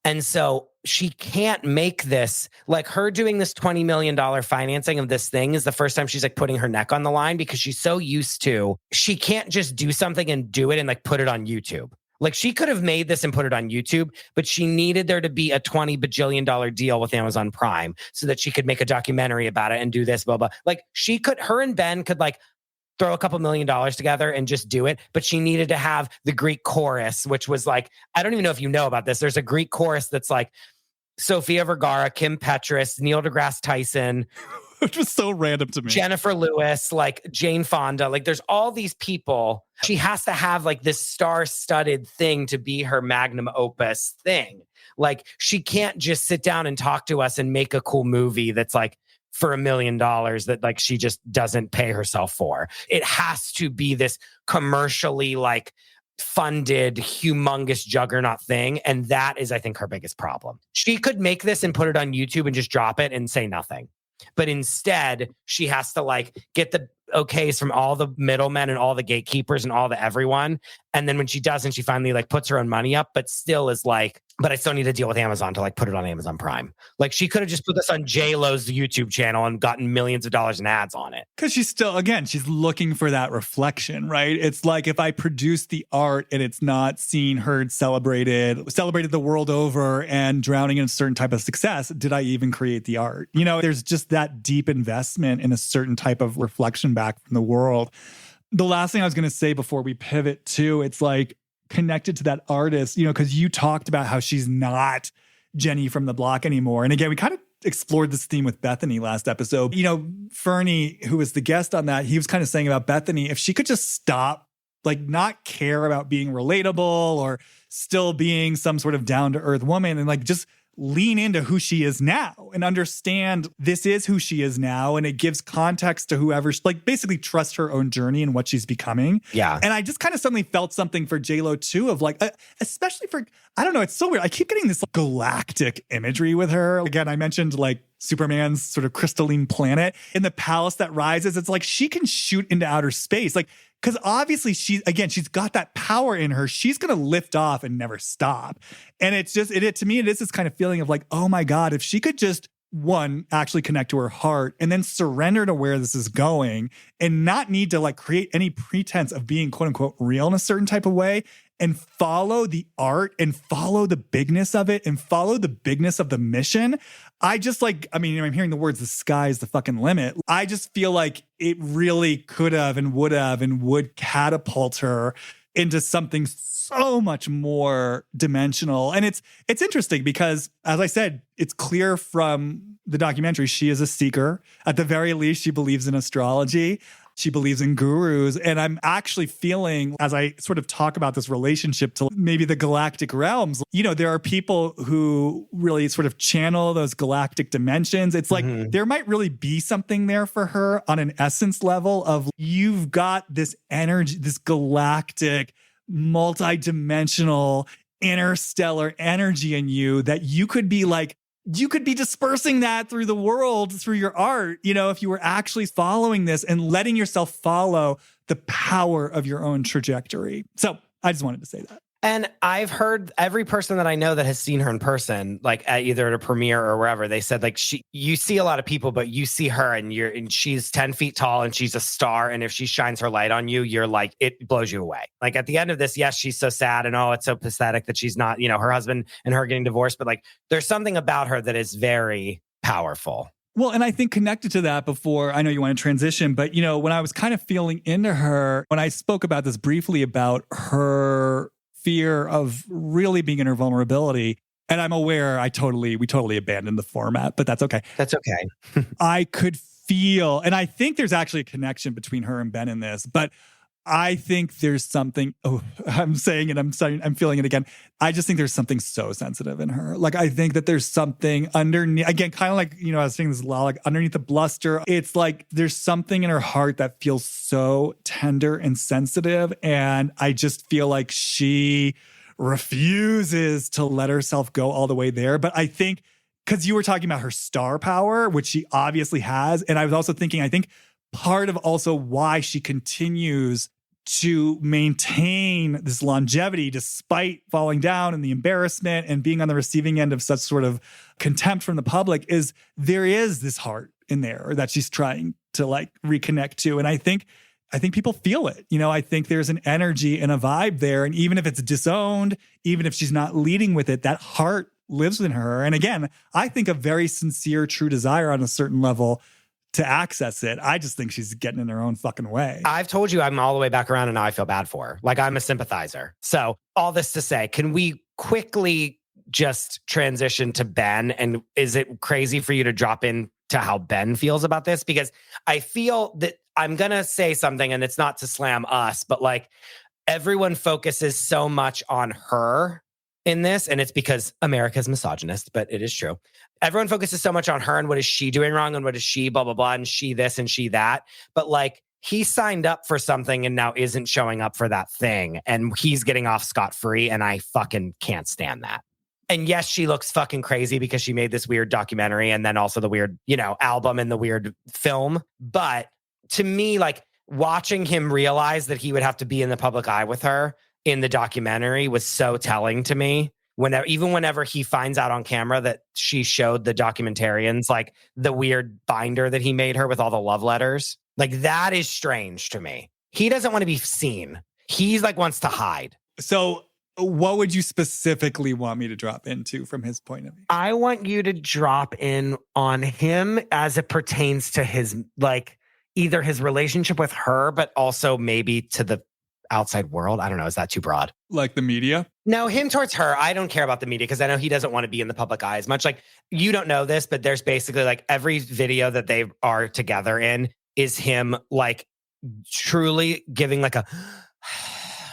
And so she can't make this, like her doing this $20 million financing of this thing is the first time she's like putting her neck on the line because she's so used to, she can't just do something and do it and like put it on YouTube. Like she could have made this and put it on YouTube, but she needed there to be a $20 bajillion deal with Amazon Prime so that she could make a documentary about it and do this, blah, blah. Like her and Ben could like throw a couple $1 million together and just do it. But she needed to have the Greek chorus, which was like, I don't even know if you know about this. There's a Greek chorus that's like Sofia Vergara, Kim Petras, Neil deGrasse Tyson, which was so random to me. Jennifer Lewis, like Jane Fonda. Like there's all these people. She has to have like this star-studded thing to be her magnum opus thing. Like she can't just sit down and talk to us and make a cool movie that's like for $1 million that like she just doesn't pay herself for. It has to be this commercially like funded humongous juggernaut thing. And that is, I think, her biggest problem. She could make this and put it on YouTube and just drop it and say nothing. But instead, she has to like get the okays from all the middlemen and all the gatekeepers and all the everyone. And then when she doesn't, she finally like puts her own money up, but still is like, but I still need to deal with Amazon to like put it on Amazon Prime. Like she could have just put this on JLo's YouTube channel and gotten millions of dollars in ads on it. Because she's still, again, she's looking for that reflection, right? It's like if I produce the art and it's not seen, heard, celebrated the world over and drowning in a certain type of success, did I even create the art? You know, there's just that deep investment in a certain type of reflection back from the world. The last thing I was going to say before we pivot to, it's like, connected to that artist, you know, because you talked about how she's not Jenny from the block anymore. And again, we kind of explored this theme with Bethany last episode. You know, Fernie, who was the guest on that, he was kind of saying about Bethany, if she could just stop, like not care about being relatable or still being some sort of down-to-earth woman and like just lean into who she is now and understand this is who she is now. And it gives context to whoever, like basically trust her own journey and what she's becoming. Yeah. And I just kind of suddenly felt something for JLo too of like, especially for, I don't know, it's so weird. I keep getting this like, galactic imagery with her. Again, I mentioned like Superman's sort of crystalline planet in the palace that rises. It's like she can shoot into outer space. Like, because obviously she's got that power in her. She's going to lift off and never stop. And it's just, to me, it is this kind of feeling of like, oh my God, if she could just, one, actually connect to her heart and then surrender to where this is going and not need to like create any pretense of being quote unquote real in a certain type of way and follow the art and follow the bigness of it and follow the bigness of the mission. I just like, I mean, I'm hearing the words, the sky is the fucking limit. I just feel like it really could have and would catapult her into something so much more dimensional. And it's interesting because, as I said, it's clear from the documentary, she is a seeker. At the very least, she believes in astrology. She believes in gurus. And I'm actually feeling, as I sort of talk about this relationship to maybe the galactic realms, you know, there are people who really sort of channel those galactic dimensions. It's like there might really be something there for her on an essence level of you've got this energy, this galactic, multi-dimensional, interstellar energy in you that you could be like, you could be dispersing that through the world, through your art, you know, if you were actually following this and letting yourself follow the power of your own trajectory. So I just wanted to say that. And I've heard every person that I know that has seen her in person, like either at a premiere or wherever, they said like you see a lot of people, but you see her and she's 10 feet tall and she's a star. And if she shines her light on you, you're like, it blows you away. Like at the end of this, yes, she's so sad and oh, it's so pathetic that she's not, you know, her husband and her getting divorced. But like, there's something about her that is very powerful. Well, and I think connected to that before, I know you want to transition, but you know, when I was kind of feeling into her, when I spoke about this briefly about her fear of really being in her vulnerability, and I'm aware we totally abandoned the format, but that's okay. That's okay. I could feel, and I think there's actually a connection between her and Ben in this, but I think there's something, I'm saying it, I'm feeling it again. I just think there's something so sensitive in her. Like, I think that there's something underneath, again, kind of like, I was saying this a lot, like underneath the bluster, it's like there's something in her heart that feels so tender and sensitive. And I just feel like she refuses to let herself go all the way there. But I think, because you were talking about her star power, which she obviously has. And I was also thinking, I think part of also why she continues to maintain this longevity despite falling down and the embarrassment and being on the receiving end of such sort of contempt from the public is there is this heart in there that she's trying to like reconnect to. And I think people feel it. I think there's an energy and a vibe there. And even if it's disowned, even if she's not leading with it, that heart lives in her. And again, I think a very sincere, true desire on a certain level to access it. I just think she's getting in her own fucking way. I've told you I'm all the way back around and now I feel bad for her. Like, I'm a sympathizer. So all this to say, can we quickly just transition to Ben? And is it crazy for you to drop in to how Ben feels about this? Because I feel that I'm going to say something, and it's not to slam us, but like everyone focuses so much on her in this, and it's because America's misogynist, but it is true. Everyone focuses so much on her and what is she doing wrong and what is she blah, blah, blah, and she this and she that. But like, he signed up for something and now isn't showing up for that thing. And he's getting off scot-free, and I fucking can't stand that. And yes, she looks fucking crazy because she made this weird documentary and then also the weird, album and the weird film. But to me, like, watching him realize that he would have to be in the public eye with her in the documentary was so telling to me. Whenever he finds out on camera that she showed the documentarians like the weird binder that he made her with all the love letters, like that is strange to me. He doesn't want to be seen. He's like wants to hide. So what would you specifically want me to drop into from his point of view? I want you to drop in on him as it pertains to his, like, either his relationship with her, but also maybe to the outside world. I don't know. Is that too broad? Like the media? No, him towards her. I don't care about the media because I know he doesn't want to be in the public eye as much. Like, you don't know this, but there's basically like every video that they are together in is him like truly giving like a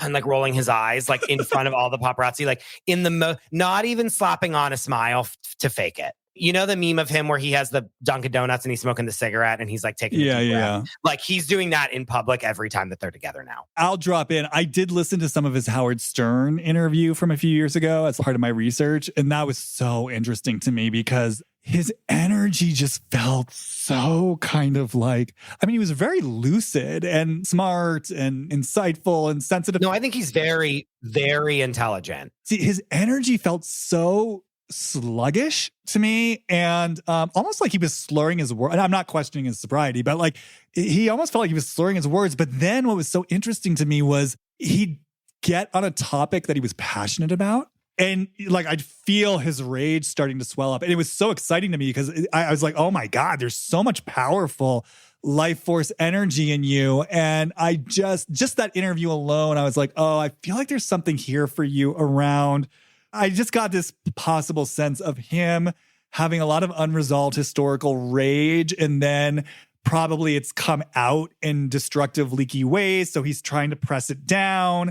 and like rolling his eyes like in front of all the paparazzi, like in the not even slapping on a smile to fake it. You know the meme of him where he has the Dunkin' Donuts and he's smoking the cigarette and he's like taking yeah. Like he's doing that in public every time that they're together now. I'll drop in. I did listen to some of his Howard Stern interview from a few years ago as part of my research. And that was so interesting to me because his energy just felt so kind of like, he was very lucid and smart and insightful and sensitive. No, I think he's very, very intelligent. See, his energy felt so sluggish to me and almost like he was slurring his words. And I'm not questioning his sobriety, but like he almost felt like he was slurring his words. But then what was so interesting to me was he'd get on a topic that he was passionate about. And like, I'd feel his rage starting to swell up. And it was so exciting to me because I was like, oh my God, there's so much powerful life force energy in you. And I just that interview alone, I was like, oh, I feel like there's something here for you around. I just got this possible sense of him having a lot of unresolved historical rage. And then probably it's come out in destructive, leaky ways. So he's trying to press it down.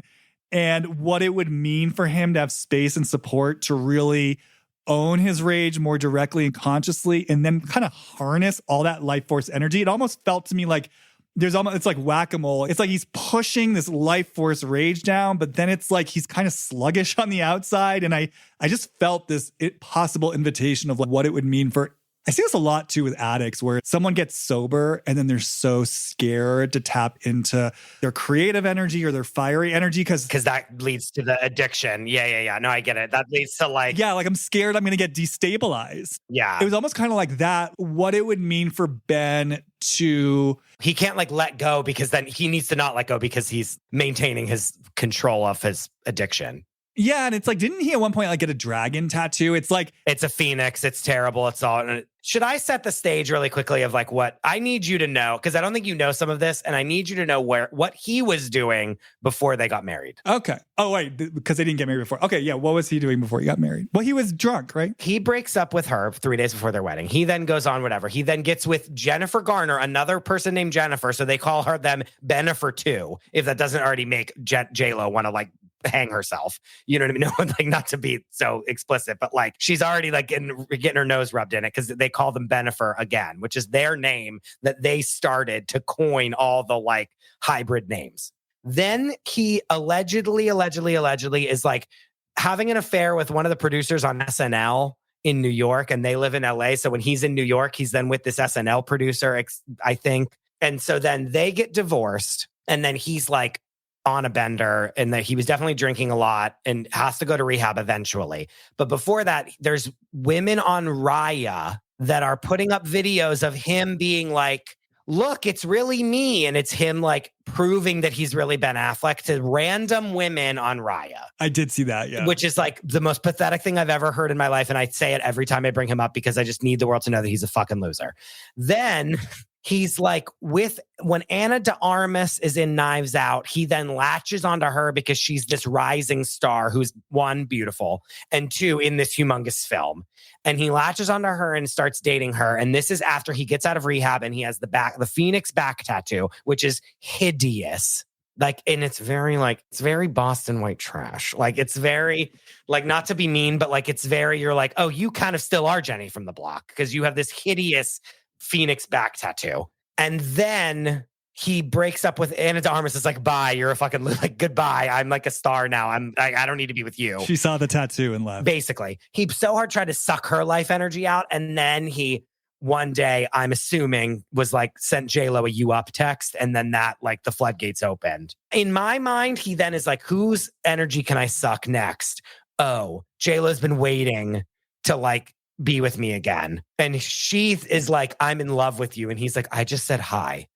And what it would mean for him to have space and support to really own his rage more directly and consciously, and then kind of harness all that life force energy. It almost felt to me like it's like whack-a-mole. It's like he's pushing this life force rage down, but then it's like he's kind of sluggish on the outside. And I just felt this possible invitation of like what it would mean for. I see this a lot too with addicts where someone gets sober and then they're so scared to tap into their creative energy or their fiery energy because that leads to the addiction. Yeah. No, I get it. That leads to like I'm scared I'm going to get destabilized. Yeah. It was almost kind of like that. What it would mean for Ben to... He can't like let go because then he needs to not let go because he's maintaining his control of his addiction. Yeah, and it's like, didn't he at one point like get a dragon tattoo? It's like, it's a phoenix. It's terrible. It's all. Should I set the stage really quickly of like what I need you to know? Because I don't think you know some of this, and I need you to know what he was doing before they got married. okay. Oh, wait, because they didn't get married before. Okay, yeah. What was he doing before he got married? Well, he was drunk, right? He breaks up with her 3 days before their wedding. He then goes on whatever. He then gets with Jennifer Garner, another person named Jennifer. So they call her them Bennifer too, if that doesn't already make JLo want to like hang herself. You know what I mean? No, like not to be so explicit, but like she's already like getting her nose rubbed in it because they call them Bennifer again, which is their name that they started to coin all the like hybrid names. Then he allegedly is like having an affair with one of the producers on SNL in New York, and they live in LA. So when he's in New York, he's then with this SNL producer, I think. And so then they get divorced, and then he's like on a bender, and that he was definitely drinking a lot and has to go to rehab eventually. But before that, there's women on Raya that are putting up videos of him being like, look, it's really me. And it's him like proving that he's really Ben Affleck to random women on Raya. I did see that, yeah. Which is like the most pathetic thing I've ever heard in my life. And I say it every time I bring him up because I just need the world to know that he's a fucking loser. Then he's like when Anna de Armas is in Knives Out, he then latches onto her because she's this rising star who's 1, beautiful, and 2, in this humongous film. And he latches onto her and starts dating her. And this is after he gets out of rehab and he has the Phoenix back tattoo, which is hideous. Like, and it's very Boston white trash. Like, it's very, like, not to be mean, but like, it's very, you're like, oh, you kind of still are Jenny from the block because you have this hideous Phoenix back tattoo. And then he breaks up with Anna de Armas. It's like, bye, you're a fucking, like, goodbye. I'm like a star now. I don't need to be with you. She saw the tattoo and left. Basically, he so hard tried to suck her life energy out. And then he, one day, I'm assuming, was like sent JLo a "you up" text. And then that, like, the floodgates opened. In my mind, he then is like, whose energy can I suck next? Oh, JLo's been waiting to like be with me again. And she is like, I'm in love with you. And he's like, I just said hi.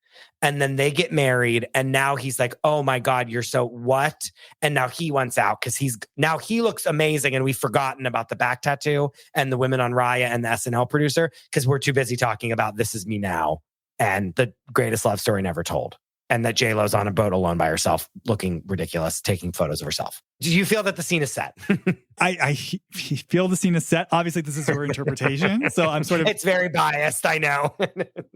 And then they get married. And now he's like, oh my God, you're so what? And now he wants out because he looks amazing. And we've forgotten about the back tattoo and the women on Raya and the SNL producer because we're too busy talking about This Is Me Now and the greatest love story never told. And that JLo's on a boat alone by herself, looking ridiculous, taking photos of herself. Do you feel that the scene is set? I feel the scene is set. Obviously, this is your interpretation. So I'm sort of... It's very biased, I know.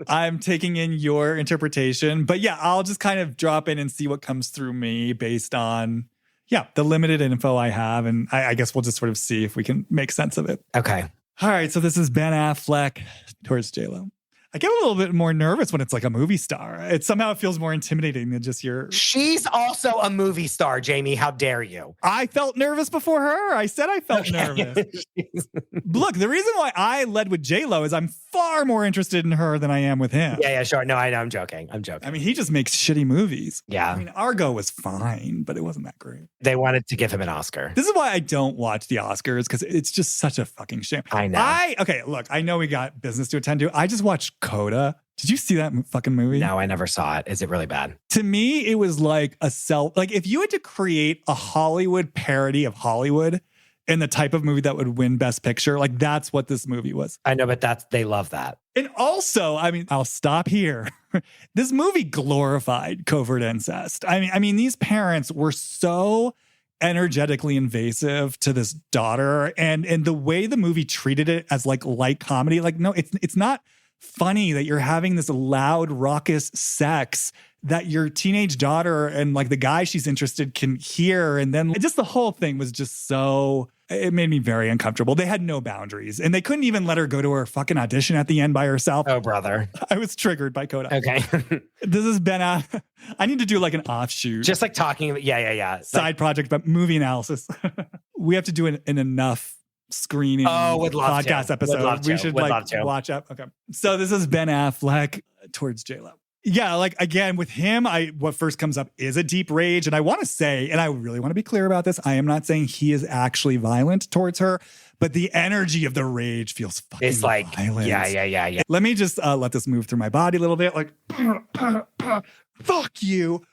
I'm taking in your interpretation. But yeah, I'll just kind of drop in and see what comes through me based on, the limited info I have. And I guess we'll just sort of see if we can make sense of it. Okay. All right. So this is Ben Affleck towards JLo. I get a little bit more nervous when it's like a movie star. It somehow feels more intimidating than just your... She's also a movie star, Jamie. How dare you? I felt nervous before her. I said I felt nervous. Look, the reason why I led with JLo is I'm far more interested in her than I am with him. Yeah, sure. No, I'm joking. I mean, he just makes shitty movies. Yeah. I mean, Argo was fine, but it wasn't that great. They wanted to give him an Oscar. This is why I don't watch the Oscars, because it's just such a fucking shame. I know. Okay, look, I know we got business to attend to. I just watched Coda. Did you see that fucking movie? No, I never saw it. Is it really bad? To me, it was like if you had to create a Hollywood parody of Hollywood in the type of movie that would win Best Picture, like that's what this movie was. I know, but they love that. And also, I mean, I'll stop here. This movie glorified covert incest. I mean, these parents were so energetically invasive to this daughter, and the way the movie treated it as like light comedy, like no, it's not funny that you're having this loud, raucous sex that your teenage daughter and like the guy she's interested can hear. And then just the whole thing was just so, it made me very uncomfortable. They had no boundaries and they couldn't even let her go to her fucking audition at the end by herself. Oh, brother. I was triggered by Coda. Okay. This has been I need to do like an offshoot. Just like talking about, yeah. Side project, but movie analysis. We have to do an enough screening podcast episode. We should watch up. Okay. So this is Ben Affleck towards JLo. Yeah, like again with him, what first comes up is a deep rage. And I want to say, and I really want to be clear about this, I am not saying he is actually violent towards her, but the energy of the rage feels fucking it's like violent. Yeah. Let me just let this move through my body a little bit. Like, fuck you.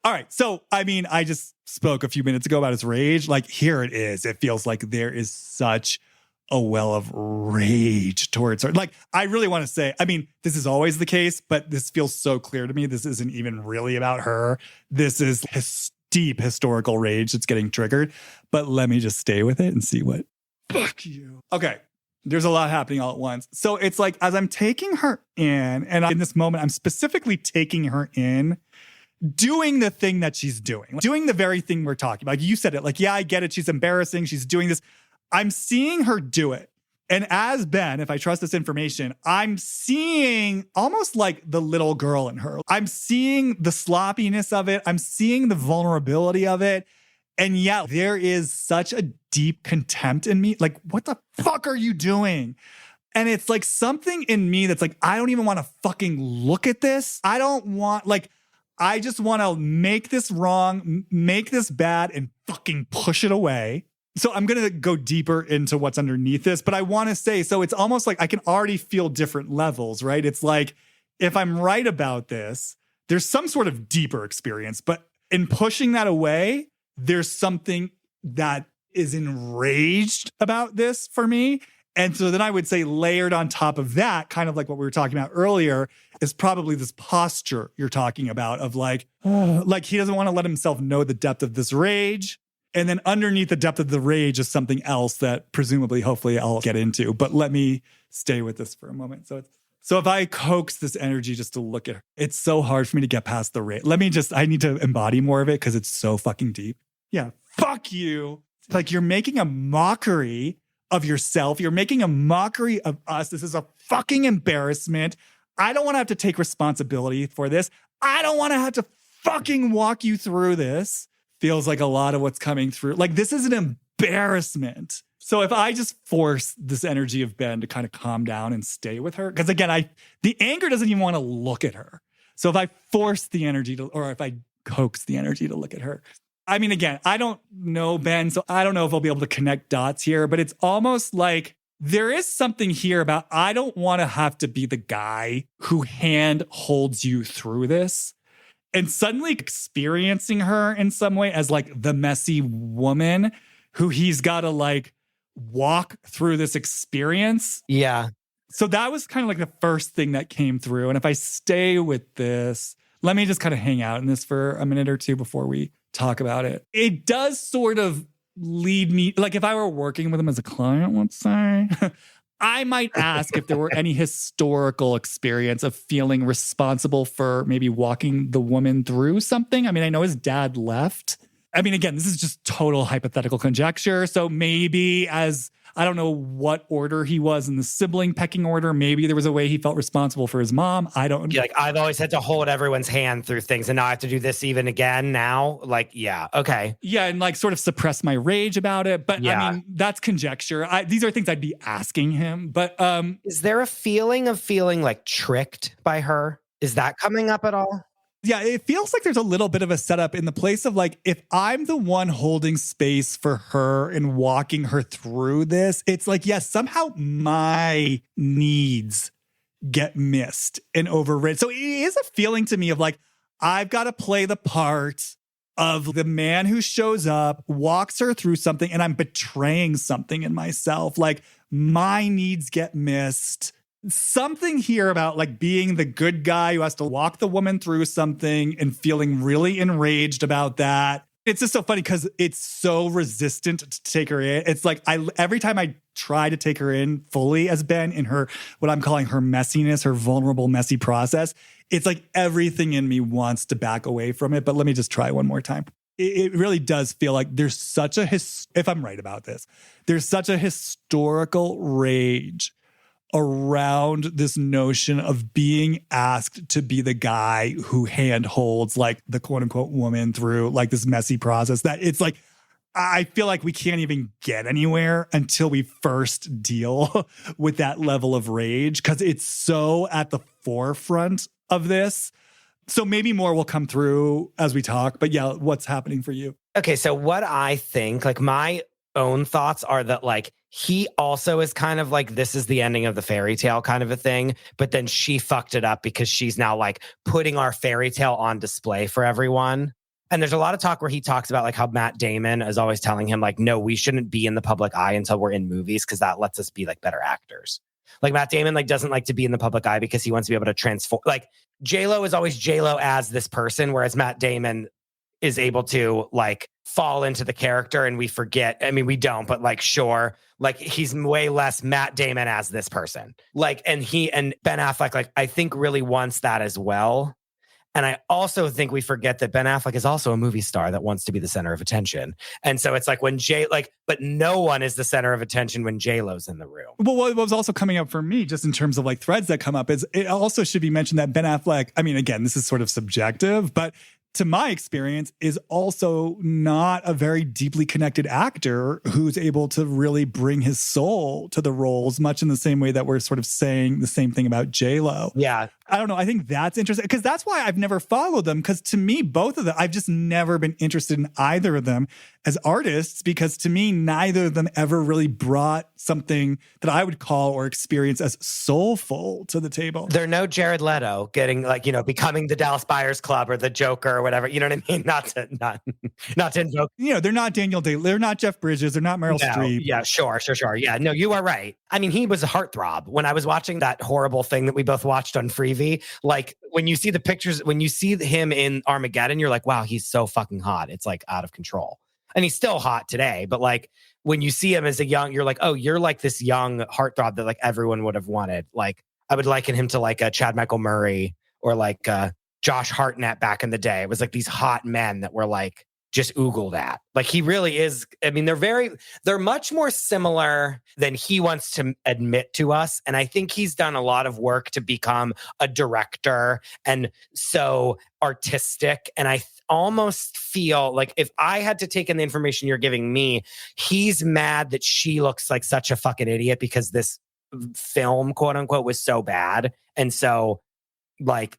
All right. So, I mean, I just spoke a few minutes ago about his rage. Like, here it is. It feels like there is such a well of rage towards her. Like, I really want to say, I mean, this is always the case, but this feels so clear to me. This isn't even really about her. This is deep historical rage that's getting triggered. But let me just stay with it and see what. Fuck you. Okay. There's a lot happening all at once. So it's like, as I'm taking her in, and in this moment, I'm specifically taking her in, doing the thing that she's doing the very thing we're talking about. Like you said it, like, yeah, I get it. She's embarrassing. She's doing this. I'm seeing her do it. And as Ben, if I trust this information, I'm seeing almost like the little girl in her. I'm seeing the sloppiness of it. I'm seeing the vulnerability of it. And yeah, there is such a deep contempt in me. Like, what the fuck are you doing? And it's like something in me that's like, I don't even want to fucking look at this. I don't want, like, I just want to make this wrong, make this bad, and fucking push it away. So I'm going to go deeper into what's underneath this, but I want to say, so it's almost like I can already feel different levels, right? It's like, if I'm right about this, there's some sort of deeper experience, but in pushing that away, there's something that is enraged about this for me. And so then I would say layered on top of that, kind of like what we were talking about earlier, is probably this posture you're talking about of like he doesn't want to let himself know the depth of this rage. And then underneath the depth of the rage is something else that presumably, hopefully I'll get into. But let me stay with this for a moment. So if I coax this energy just to look at her, it's so hard for me to get past the rage. I need to embody more of it because it's so fucking deep. Yeah, fuck you. Like, you're making a mockery of yourself. You're making a mockery of us. This is a fucking embarrassment. I don't want to have to take responsibility for this. I don't want to have to fucking walk you through this. Feels like a lot of what's coming through. Like, this is an embarrassment. So if I just force this energy of Ben to kind of calm down and stay with her, because again, the anger doesn't even want to look at her. So if I force the energy to, or if I coax the energy to look at her, I mean, again, I don't know Ben, so I don't know if I'll be able to connect dots here, but it's almost like there is something here about, I don't want to have to be the guy who hand holds you through this. And suddenly experiencing her in some way as like the messy woman who he's got to like walk through this experience. Yeah. So that was kind of like the first thing that came through. And if I stay with this, let me just kind of hang out in this for a minute or two before we talk about it. It does sort of lead me, like if I were working with him as a client, let's say, I might ask if there were any historical experience of feeling responsible for maybe walking the woman through something. I mean, I know his dad left. I mean, again, this is just total hypothetical conjecture. So maybe I don't know what order he was in the sibling pecking order. Maybe there was a way he felt responsible for his mom. I don't know. Like, I've always had to hold everyone's hand through things, and now I have to do this even again now. Like, yeah, okay. Yeah, and like sort of suppress my rage about it. But yeah. I mean, that's conjecture. These are things I'd be asking him. But is there a feeling of feeling like tricked by her? Is that coming up at all? Yeah, it feels like there's a little bit of a setup in the place of like, if I'm the one holding space for her and walking her through this, it's like, yes, somehow my needs get missed and overridden. So it is a feeling to me of like, I've got to play the part of the man who shows up, walks her through something, and I'm betraying something in myself. Like, my needs get missed. Something here about like being the good guy who has to walk the woman through something and feeling really enraged about that. It's just so funny because it's so resistant to take her in. It's like every time I try to take her in fully as Ben in her, what I'm calling her messiness, her vulnerable, messy process, it's like everything in me wants to back away from it. But let me just try one more time. It really does feel like there's such a, if I'm right about this, there's such a historical rage around this notion of being asked to be the guy who hand holds like the quote unquote woman through like this messy process, that it's like, I feel like we can't even get anywhere until we first deal with that level of rage, because it's so at the forefront of this. So maybe more will come through as we talk, but yeah, what's happening for you? Okay. So what I think, like my own thoughts are that like, he also is kind of like, this is the ending of the fairy tale kind of a thing. But then she fucked it up because she's now like putting our fairy tale on display for everyone. And there's a lot of talk where he talks about like how Matt Damon is always telling him like, no, we shouldn't be in the public eye until we're in movies because that lets us be like better actors. Like Matt Damon like doesn't like to be in the public eye because he wants to be able to transform. Like JLo is always JLo as this person, whereas Matt Damon is able to like fall into the character and we forget. I mean, we don't, but like, sure. Like he's way less Matt Damon as this person. Like, and he and Ben Affleck, like I think really wants that as well. And I also think we forget that Ben Affleck is also a movie star that wants to be the center of attention. And so it's like when but no one is the center of attention when JLo's in the room. Well, what was also coming up for me, just in terms of like threads that come up, is it also should be mentioned that Ben Affleck, I mean, again, this is sort of subjective, but to my experience, is also not a very deeply connected actor who's able to really bring his soul to the roles, much in the same way that we're sort of saying the same thing about JLo. Yeah. I don't know. I think that's interesting because that's why I've never followed them. Because to me, both of them, I've just never been interested in either of them as artists because to me, neither of them ever really brought something that I would call or experience as soulful to the table. They're no Jared Leto getting like, you know, becoming the Dallas Buyers Club or the Joker or whatever. You know what I mean? Not to invoke. You know, they're not Daniel Day. They're not Jeff Bridges. They're not Meryl Streep. Yeah, sure. Yeah, no, you are right. I mean, he was a heartthrob. When I was watching that horrible thing that we both watched on Freevee, like when you see the pictures, when you see him in Armageddon, you're like, wow, he's so fucking hot. It's like out of control. And he's still hot today. But like when you see him as a young, you're like, oh, you're like this young heartthrob that like everyone would have wanted. Like I would liken him to like a Chad Michael Murray or like Josh Hartnett back in the day. It was like these hot men that were like just oogled at. Like he really is. I mean, they're much more similar than he wants to admit to us. And I think he's done a lot of work to become a director and so artistic. And I almost feel like if I had to take in the information you're giving me, he's mad that she looks like such a fucking idiot because this film, quote unquote, was so bad. And so like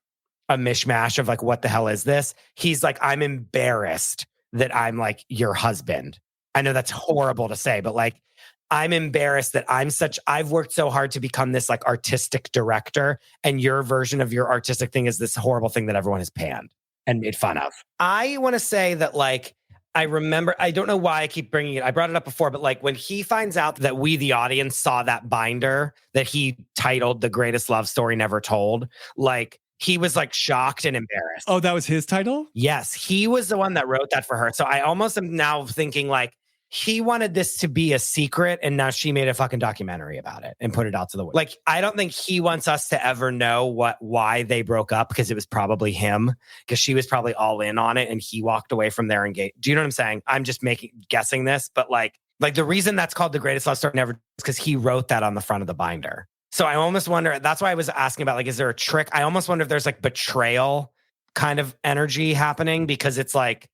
a mishmash of like, what the hell is this? He's like, I'm embarrassed that I'm like your husband. I know that's horrible to say, but like, I'm embarrassed that I've worked so hard to become this like artistic director. And your version of your artistic thing is this horrible thing that everyone has panned and made fun of. I want to say that like, I remember, I don't know why I keep bringing it. I brought it up before, but like when he finds out that we, the audience, saw that binder that he titled The Greatest Love Story Never Told, like, he was like shocked and embarrassed. Oh, that was his title? Yes, he was the one that wrote that for her. So I almost am now thinking like he wanted this to be a secret and now she made a fucking documentary about it and put it out to the world. Like, I don't think he wants us to ever know why they broke up because it was probably him because she was probably all in on it and he walked away from there engaged. Do you know what I'm saying? I'm just guessing this, but like the reason that's called The Greatest Love Story Never is because he wrote that on the front of the binder. So I almost wonder, that's why I was asking about, like, is there a trick? I almost wonder if there's like betrayal kind of energy happening because it's like,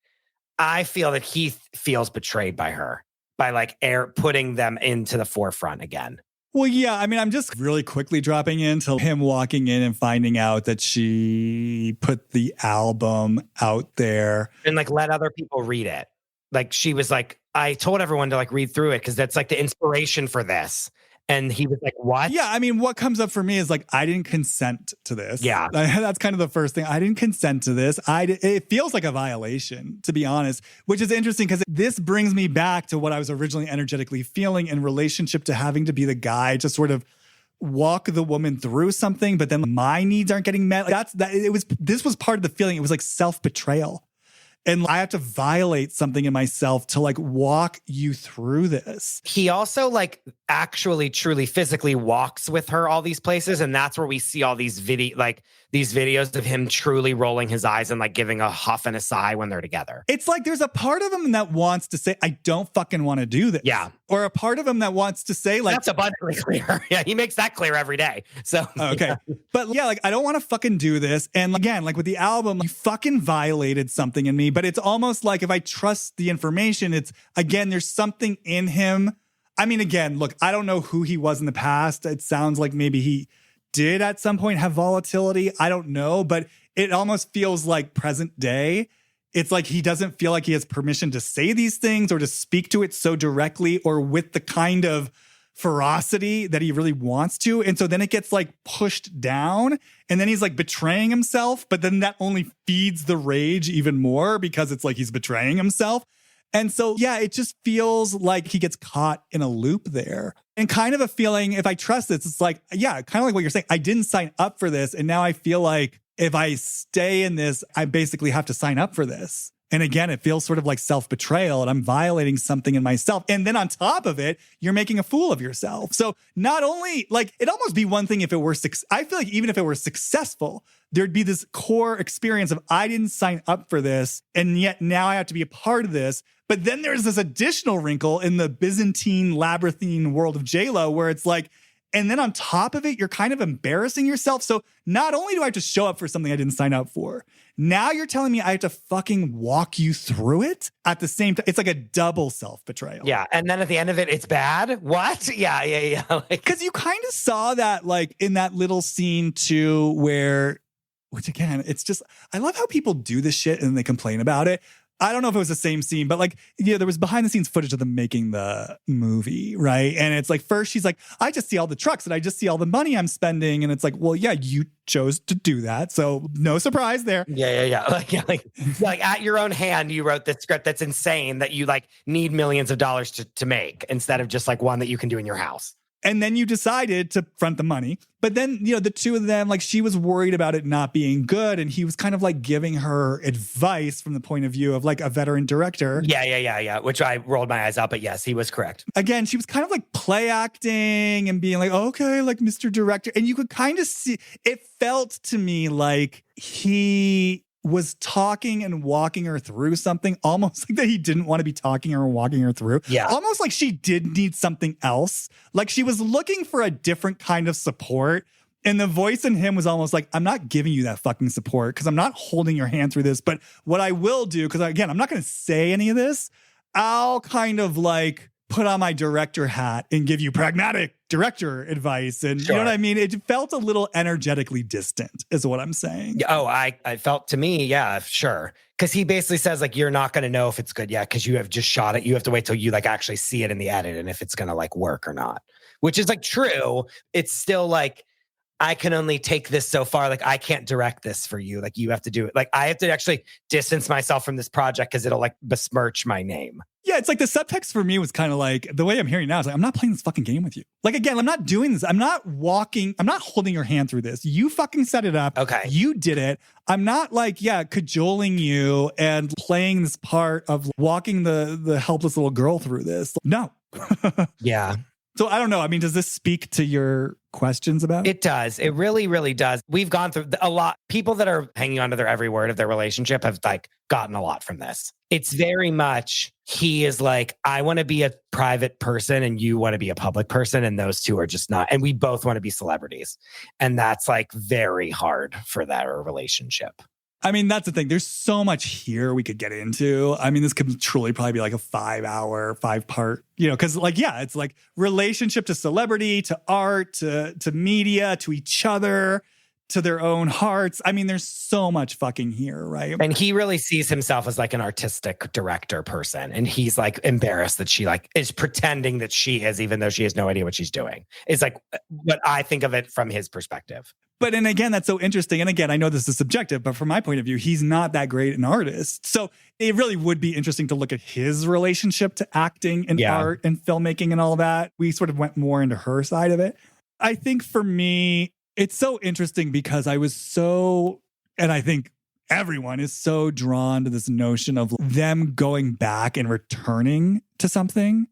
I feel that he feels betrayed by her by like putting them into the forefront again. Well, yeah. I mean, I'm just really quickly dropping into him walking in and finding out that she put the album out there. And like let other people read it. Like she was like, I told everyone to like read through it because that's like the inspiration for this. And he was like, what? Yeah, I mean, what comes up for me is like, I didn't consent to this. Yeah. That's kind of the first thing. I didn't consent to this. It feels like a violation, to be honest, which is interesting because this brings me back to what I was originally energetically feeling in relationship to having to be the guy to sort of walk the woman through something, but then my needs aren't getting met. This was part of the feeling. It was like self-betrayal. And I have to violate something in myself to like walk you through this. He also like actually truly physically walks with her all these places. And that's where we see all these videos of him truly rolling his eyes and like giving a huff and a sigh when they're together. It's like there's a part of him that wants to say, I don't fucking want to do this. Yeah. Or a part of him that wants to say like... That's abundantly clear. Yeah, he makes that clear every day. So... Okay. Yeah. But yeah, like I don't want to fucking do this. And again, like with the album, you fucking violated something in me. But it's almost like if I trust the information, it's, again, there's something in him. I mean, again, look, I don't know who he was in the past. It sounds like maybe he did at some point have volatility. I don't know, but it almost feels like present day. It's like he doesn't feel like he has permission to say these things or to speak to it so directly or with the kind of ferocity that he really wants to. And so then it gets like pushed down and then he's like betraying himself, but then that only feeds the rage even more because it's like he's betraying himself. And so, yeah, it just feels like he gets caught in a loop there. And kind of a feeling, if I trust this, it's like, yeah, kind of like what you're saying. I didn't sign up for this. And now I feel like if I stay in this, I basically have to sign up for this. And again, it feels sort of like self-betrayal and I'm violating something in myself. And then on top of it, you're making a fool of yourself. So not only like it'd almost be one thing if it were, I feel like even if it were successful, there'd be this core experience of I didn't sign up for this. And yet now I have to be a part of this. But then there's this additional wrinkle in the Byzantine labyrinthine world of JLo where it's like, and then on top of it, you're kind of embarrassing yourself. So not only do I have to show up for something I didn't sign up for, now you're telling me I have to fucking walk you through it at the same time. It's like a double self-betrayal. Yeah. And then at the end of it, it's bad. What? Yeah. Because you kind of saw that like in that little scene too, where, which again, it's just, I love how people do this shit and they complain about it. I don't know if it was the same scene, but like, there was behind the scenes footage of them making the movie, right? And it's like, first she's like, I just see all the trucks and I just see all the money I'm spending. And it's like, well, yeah, you chose to do that. So no surprise there. Yeah. Like at your own hand, you wrote this script that's insane that you like need millions of dollars to make instead of just like one that you can do in your house. And then you decided to front the money. But then, the two of them, like she was worried about it not being good. And he was kind of like giving her advice from the point of view of like a veteran director. Yeah. Which I rolled my eyes out, but yes, he was correct. Again, she was kind of like play acting and being like, okay, like Mr. Director. And you could kind of see, it felt to me like he was talking and walking her through something, almost like that he didn't want to be talking or walking her through. Yeah. Almost like she did need something else. Like she was looking for a different kind of support. And the voice in him was almost like, I'm not giving you that fucking support because I'm not holding your hand through this. But what I will do, because again, I'm not going to say any of this, I'll kind of like put on my director hat and give you pragmatic director advice. And sure. You know what I mean? It felt a little energetically distant is what I'm saying. Oh, I felt to me, yeah, sure. Because he basically says like, you're not going to know if it's good yet because you have just shot it. You have to wait till you like actually see it in the edit and if it's going to like work or not, which is like true. It's still like, I can only take this so far. Like, I can't direct this for you. Like, you have to do it. Like, I have to actually distance myself from this project because it'll like besmirch my name. Yeah, it's like the subtext for me was kind of like, the way I'm hearing now is like, I'm not playing this fucking game with you. Like, again, I'm not doing this. I'm not holding your hand through this. You fucking set it up. Okay. You did it. I'm not like, cajoling you and playing this part of walking the helpless little girl through this. No. Yeah. So I don't know. I mean, does this speak to your questions about it? It does. It really, really does. We've gone through a lot. People that are hanging on to their every word of their relationship have like gotten a lot from this. It's very much, he is like, I want to be a private person and you want to be a public person. And those two are just not. And we both want to be celebrities. And that's like very hard for that relationship. I mean, that's the thing. There's so much here we could get into. I mean, this could truly probably be like a 5-part, because like, it's like relationship to celebrity, to art, to media, to each other, to their own hearts. I mean, there's so much fucking here, right? And he really sees himself as like an artistic director person. And he's like embarrassed that she like is pretending that she is, even though she has no idea what she's doing. It's like what I think of it from his perspective. But and again, that's so interesting. And again, I know this is subjective, but from my point of view, he's not that great an artist. So it really would be interesting to look at his relationship to acting and art and filmmaking and all that. We sort of went more into her side of it. I think for me, it's so interesting because and I think everyone is so drawn to this notion of them going back and returning to something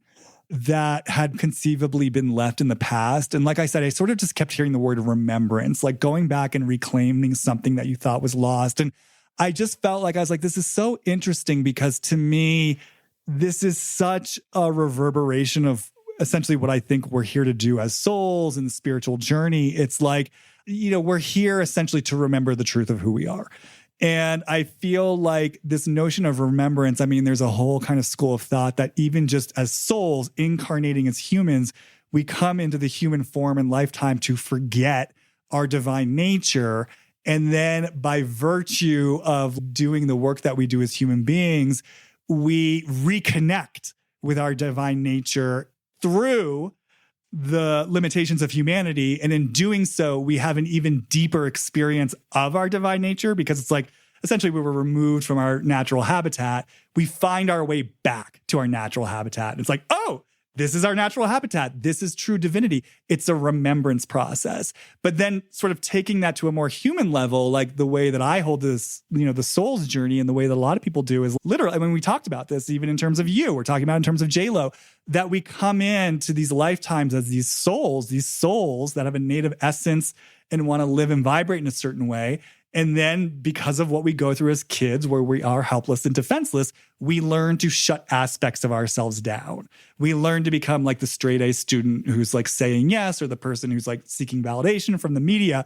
that had conceivably been left in the past. And like I said, I sort of just kept hearing the word remembrance, like going back and reclaiming something that you thought was lost. And I just felt like, I was like, this is so interesting because to me, this is such a reverberation of essentially what I think we're here to do as souls in the spiritual journey. It's like, we're here essentially to remember the truth of who we are. And I feel like this notion of remembrance, I mean, there's a whole kind of school of thought that even just as souls incarnating as humans, we come into the human form and lifetime to forget our divine nature. And then by virtue of doing the work that we do as human beings, we reconnect with our divine nature through the limitations of humanity. And in doing so, we have an even deeper experience of our divine nature, because it's like, essentially we were removed from our natural habitat. We find our way back to our natural habitat. It's like, oh, this is our natural habitat. This is true divinity. It's a remembrance process. But then sort of taking that to a more human level, like the way that I hold this, the soul's journey, and the way that a lot of people do is literally, I mean, we talked about this even in terms of you. We're talking about in terms of JLo, that we come into these lifetimes as these souls that have a native essence and want to live and vibrate in a certain way. And then because of what we go through as kids, where we are helpless and defenseless, we learn to shut aspects of ourselves down. We learn to become like the straight A student who's like saying yes, or the person who's like seeking validation from the media.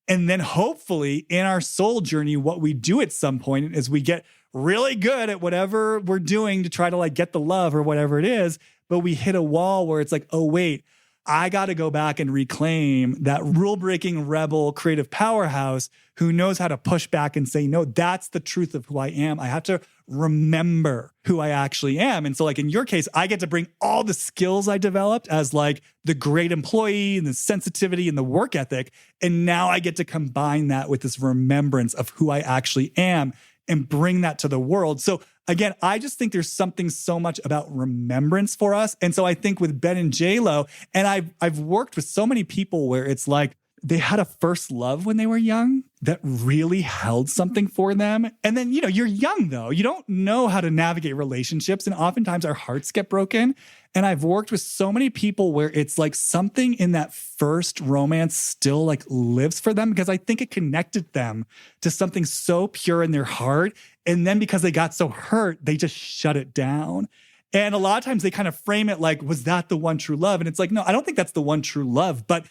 And then hopefully in our soul journey, what we do at some point is we get really good at whatever we're doing to try to like get the love or whatever it is. But we hit a wall where it's like, oh, wait, I got to go back and reclaim that rule-breaking rebel creative powerhouse who knows how to push back and say, no, that's the truth of who I am. I have to remember who I actually am. And so like in your case, I get to bring all the skills I developed as like the great employee and the sensitivity and the work ethic. And now I get to combine that with this remembrance of who I actually am and bring that to the world. So again, I just think there's something so much about remembrance for us. And so I think with Ben and JLo, and I've worked with so many people where it's like they had a first love when they were young that really held something for them. And then, you're young though. You don't know how to navigate relationships. And oftentimes our hearts get broken. And I've worked with so many people where it's like something in that first romance still like lives for them, because I think it connected them to something so pure in their heart. And then because they got so hurt, they just shut it down. And a lot of times they kind of frame it like, was that the one true love? And it's like, no, I don't think that's the one true love, but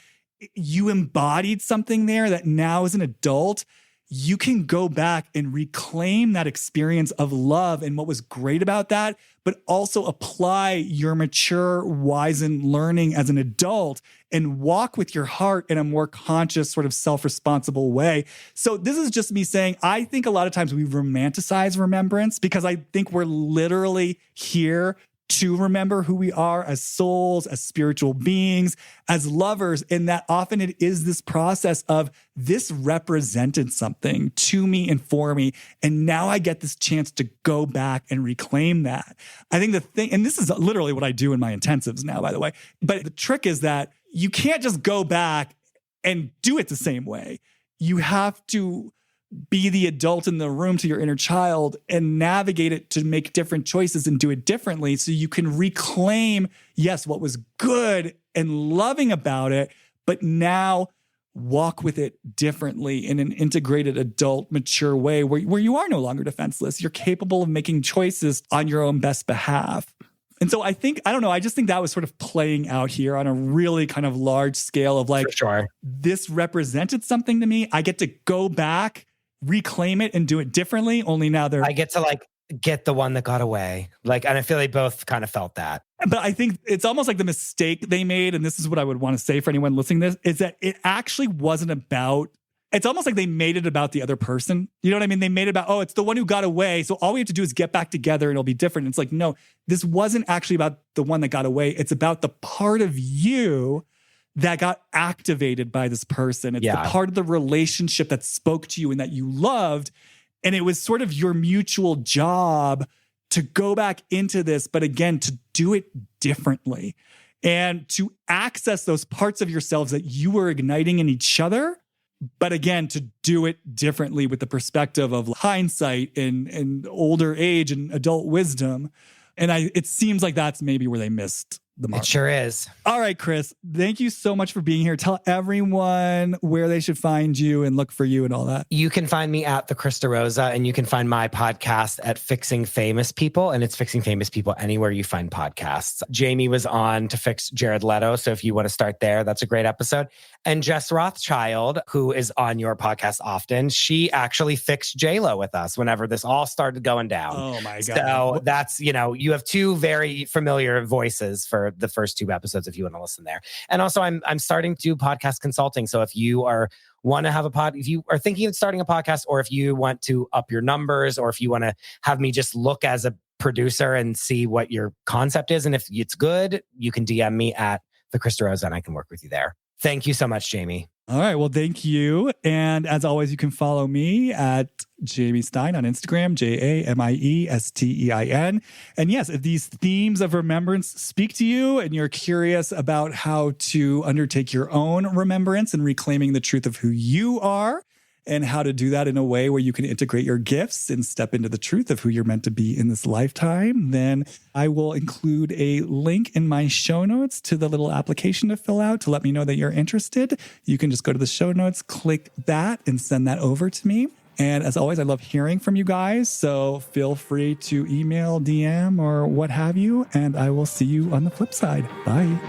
you embodied something there that now as an adult, you can go back and reclaim that experience of love and what was great about that, but also apply your mature, wizened learning as an adult and walk with your heart in a more conscious, sort of self-responsible way. So this is just me saying, I think a lot of times we romanticize remembrance because I think we're literally here to remember who we are as souls, as spiritual beings, as lovers, and that often it is this process of this represented something to me and for me, and now I get this chance to go back and reclaim that. I think the thing, and this is literally what I do in my intensives now, by the way, but the trick is that you can't just go back and do it the same way. You have to be the adult in the room to your inner child and navigate it to make different choices and do it differently so you can reclaim, yes, what was good and loving about it, but now walk with it differently in an integrated adult, mature way where you are no longer defenseless. You're capable of making choices on your own best behalf. And so I just think that was sort of playing out here on a really kind of large scale of like, sure, this represented something to me. I get to go back, reclaim it and do it differently. Only now I get to like get the one that got away. Like, and I feel they both kind of felt that. But I think it's almost like the mistake they made, and this is what I would want to say for anyone listening to this, is that it actually wasn't about, it's almost like they made it about the other person. You know what I mean? They made it about, oh, it's the one who got away, so all we have to do is get back together and it'll be different. And it's like, no, this wasn't actually about the one that got away. It's about the part of you that got activated by this person. It's the part of the relationship that spoke to you and that you loved. And it was sort of your mutual job to go back into this, but again, to do it differently and to access those parts of yourselves that you were igniting in each other. But again, to do it differently with the perspective of hindsight and older age and adult wisdom. And it seems like that's maybe where they missed the mark. It sure is. All right, Chris, thank you so much for being here. Tell everyone where they should find you and look for you and all that. You can find me at the Chris DeRosa, and you can find my podcast at Fixing Famous People, and it's Fixing Famous People anywhere you find podcasts. Jamie was on to fix Jared Leto, so if you want to start there, that's a great episode. And Jess Rothschild, who is on your podcast often, she actually fixed JLo with us whenever this all started going down. Oh my God. So that's, you have two very familiar voices for the first two episodes if you want to listen there. And also I'm starting to do podcast consulting. So if you want to have if you are thinking of starting a podcast, or if you want to up your numbers, or if you want to have me just look as a producer and see what your concept is, and if it's good, you can DM me at the Chris DeRosa, and I can work with you there. Thank you so much, Jamie. All right. Well, thank you. And as always, you can follow me at Jamie Stein on Instagram, JAMIESTEIN. And yes, if these themes of remembrance speak to you and you're curious about how to undertake your own remembrance and reclaiming the truth of who you are, and how to do that in a way where you can integrate your gifts and step into the truth of who you're meant to be in this lifetime, then I will include a link in my show notes to the little application to fill out to let me know that you're interested. You can just go to the show notes, click that, and send that over to me. And as always, I love hearing from you guys. So feel free to email, DM, or what have you. And I will see you on the flip side. Bye.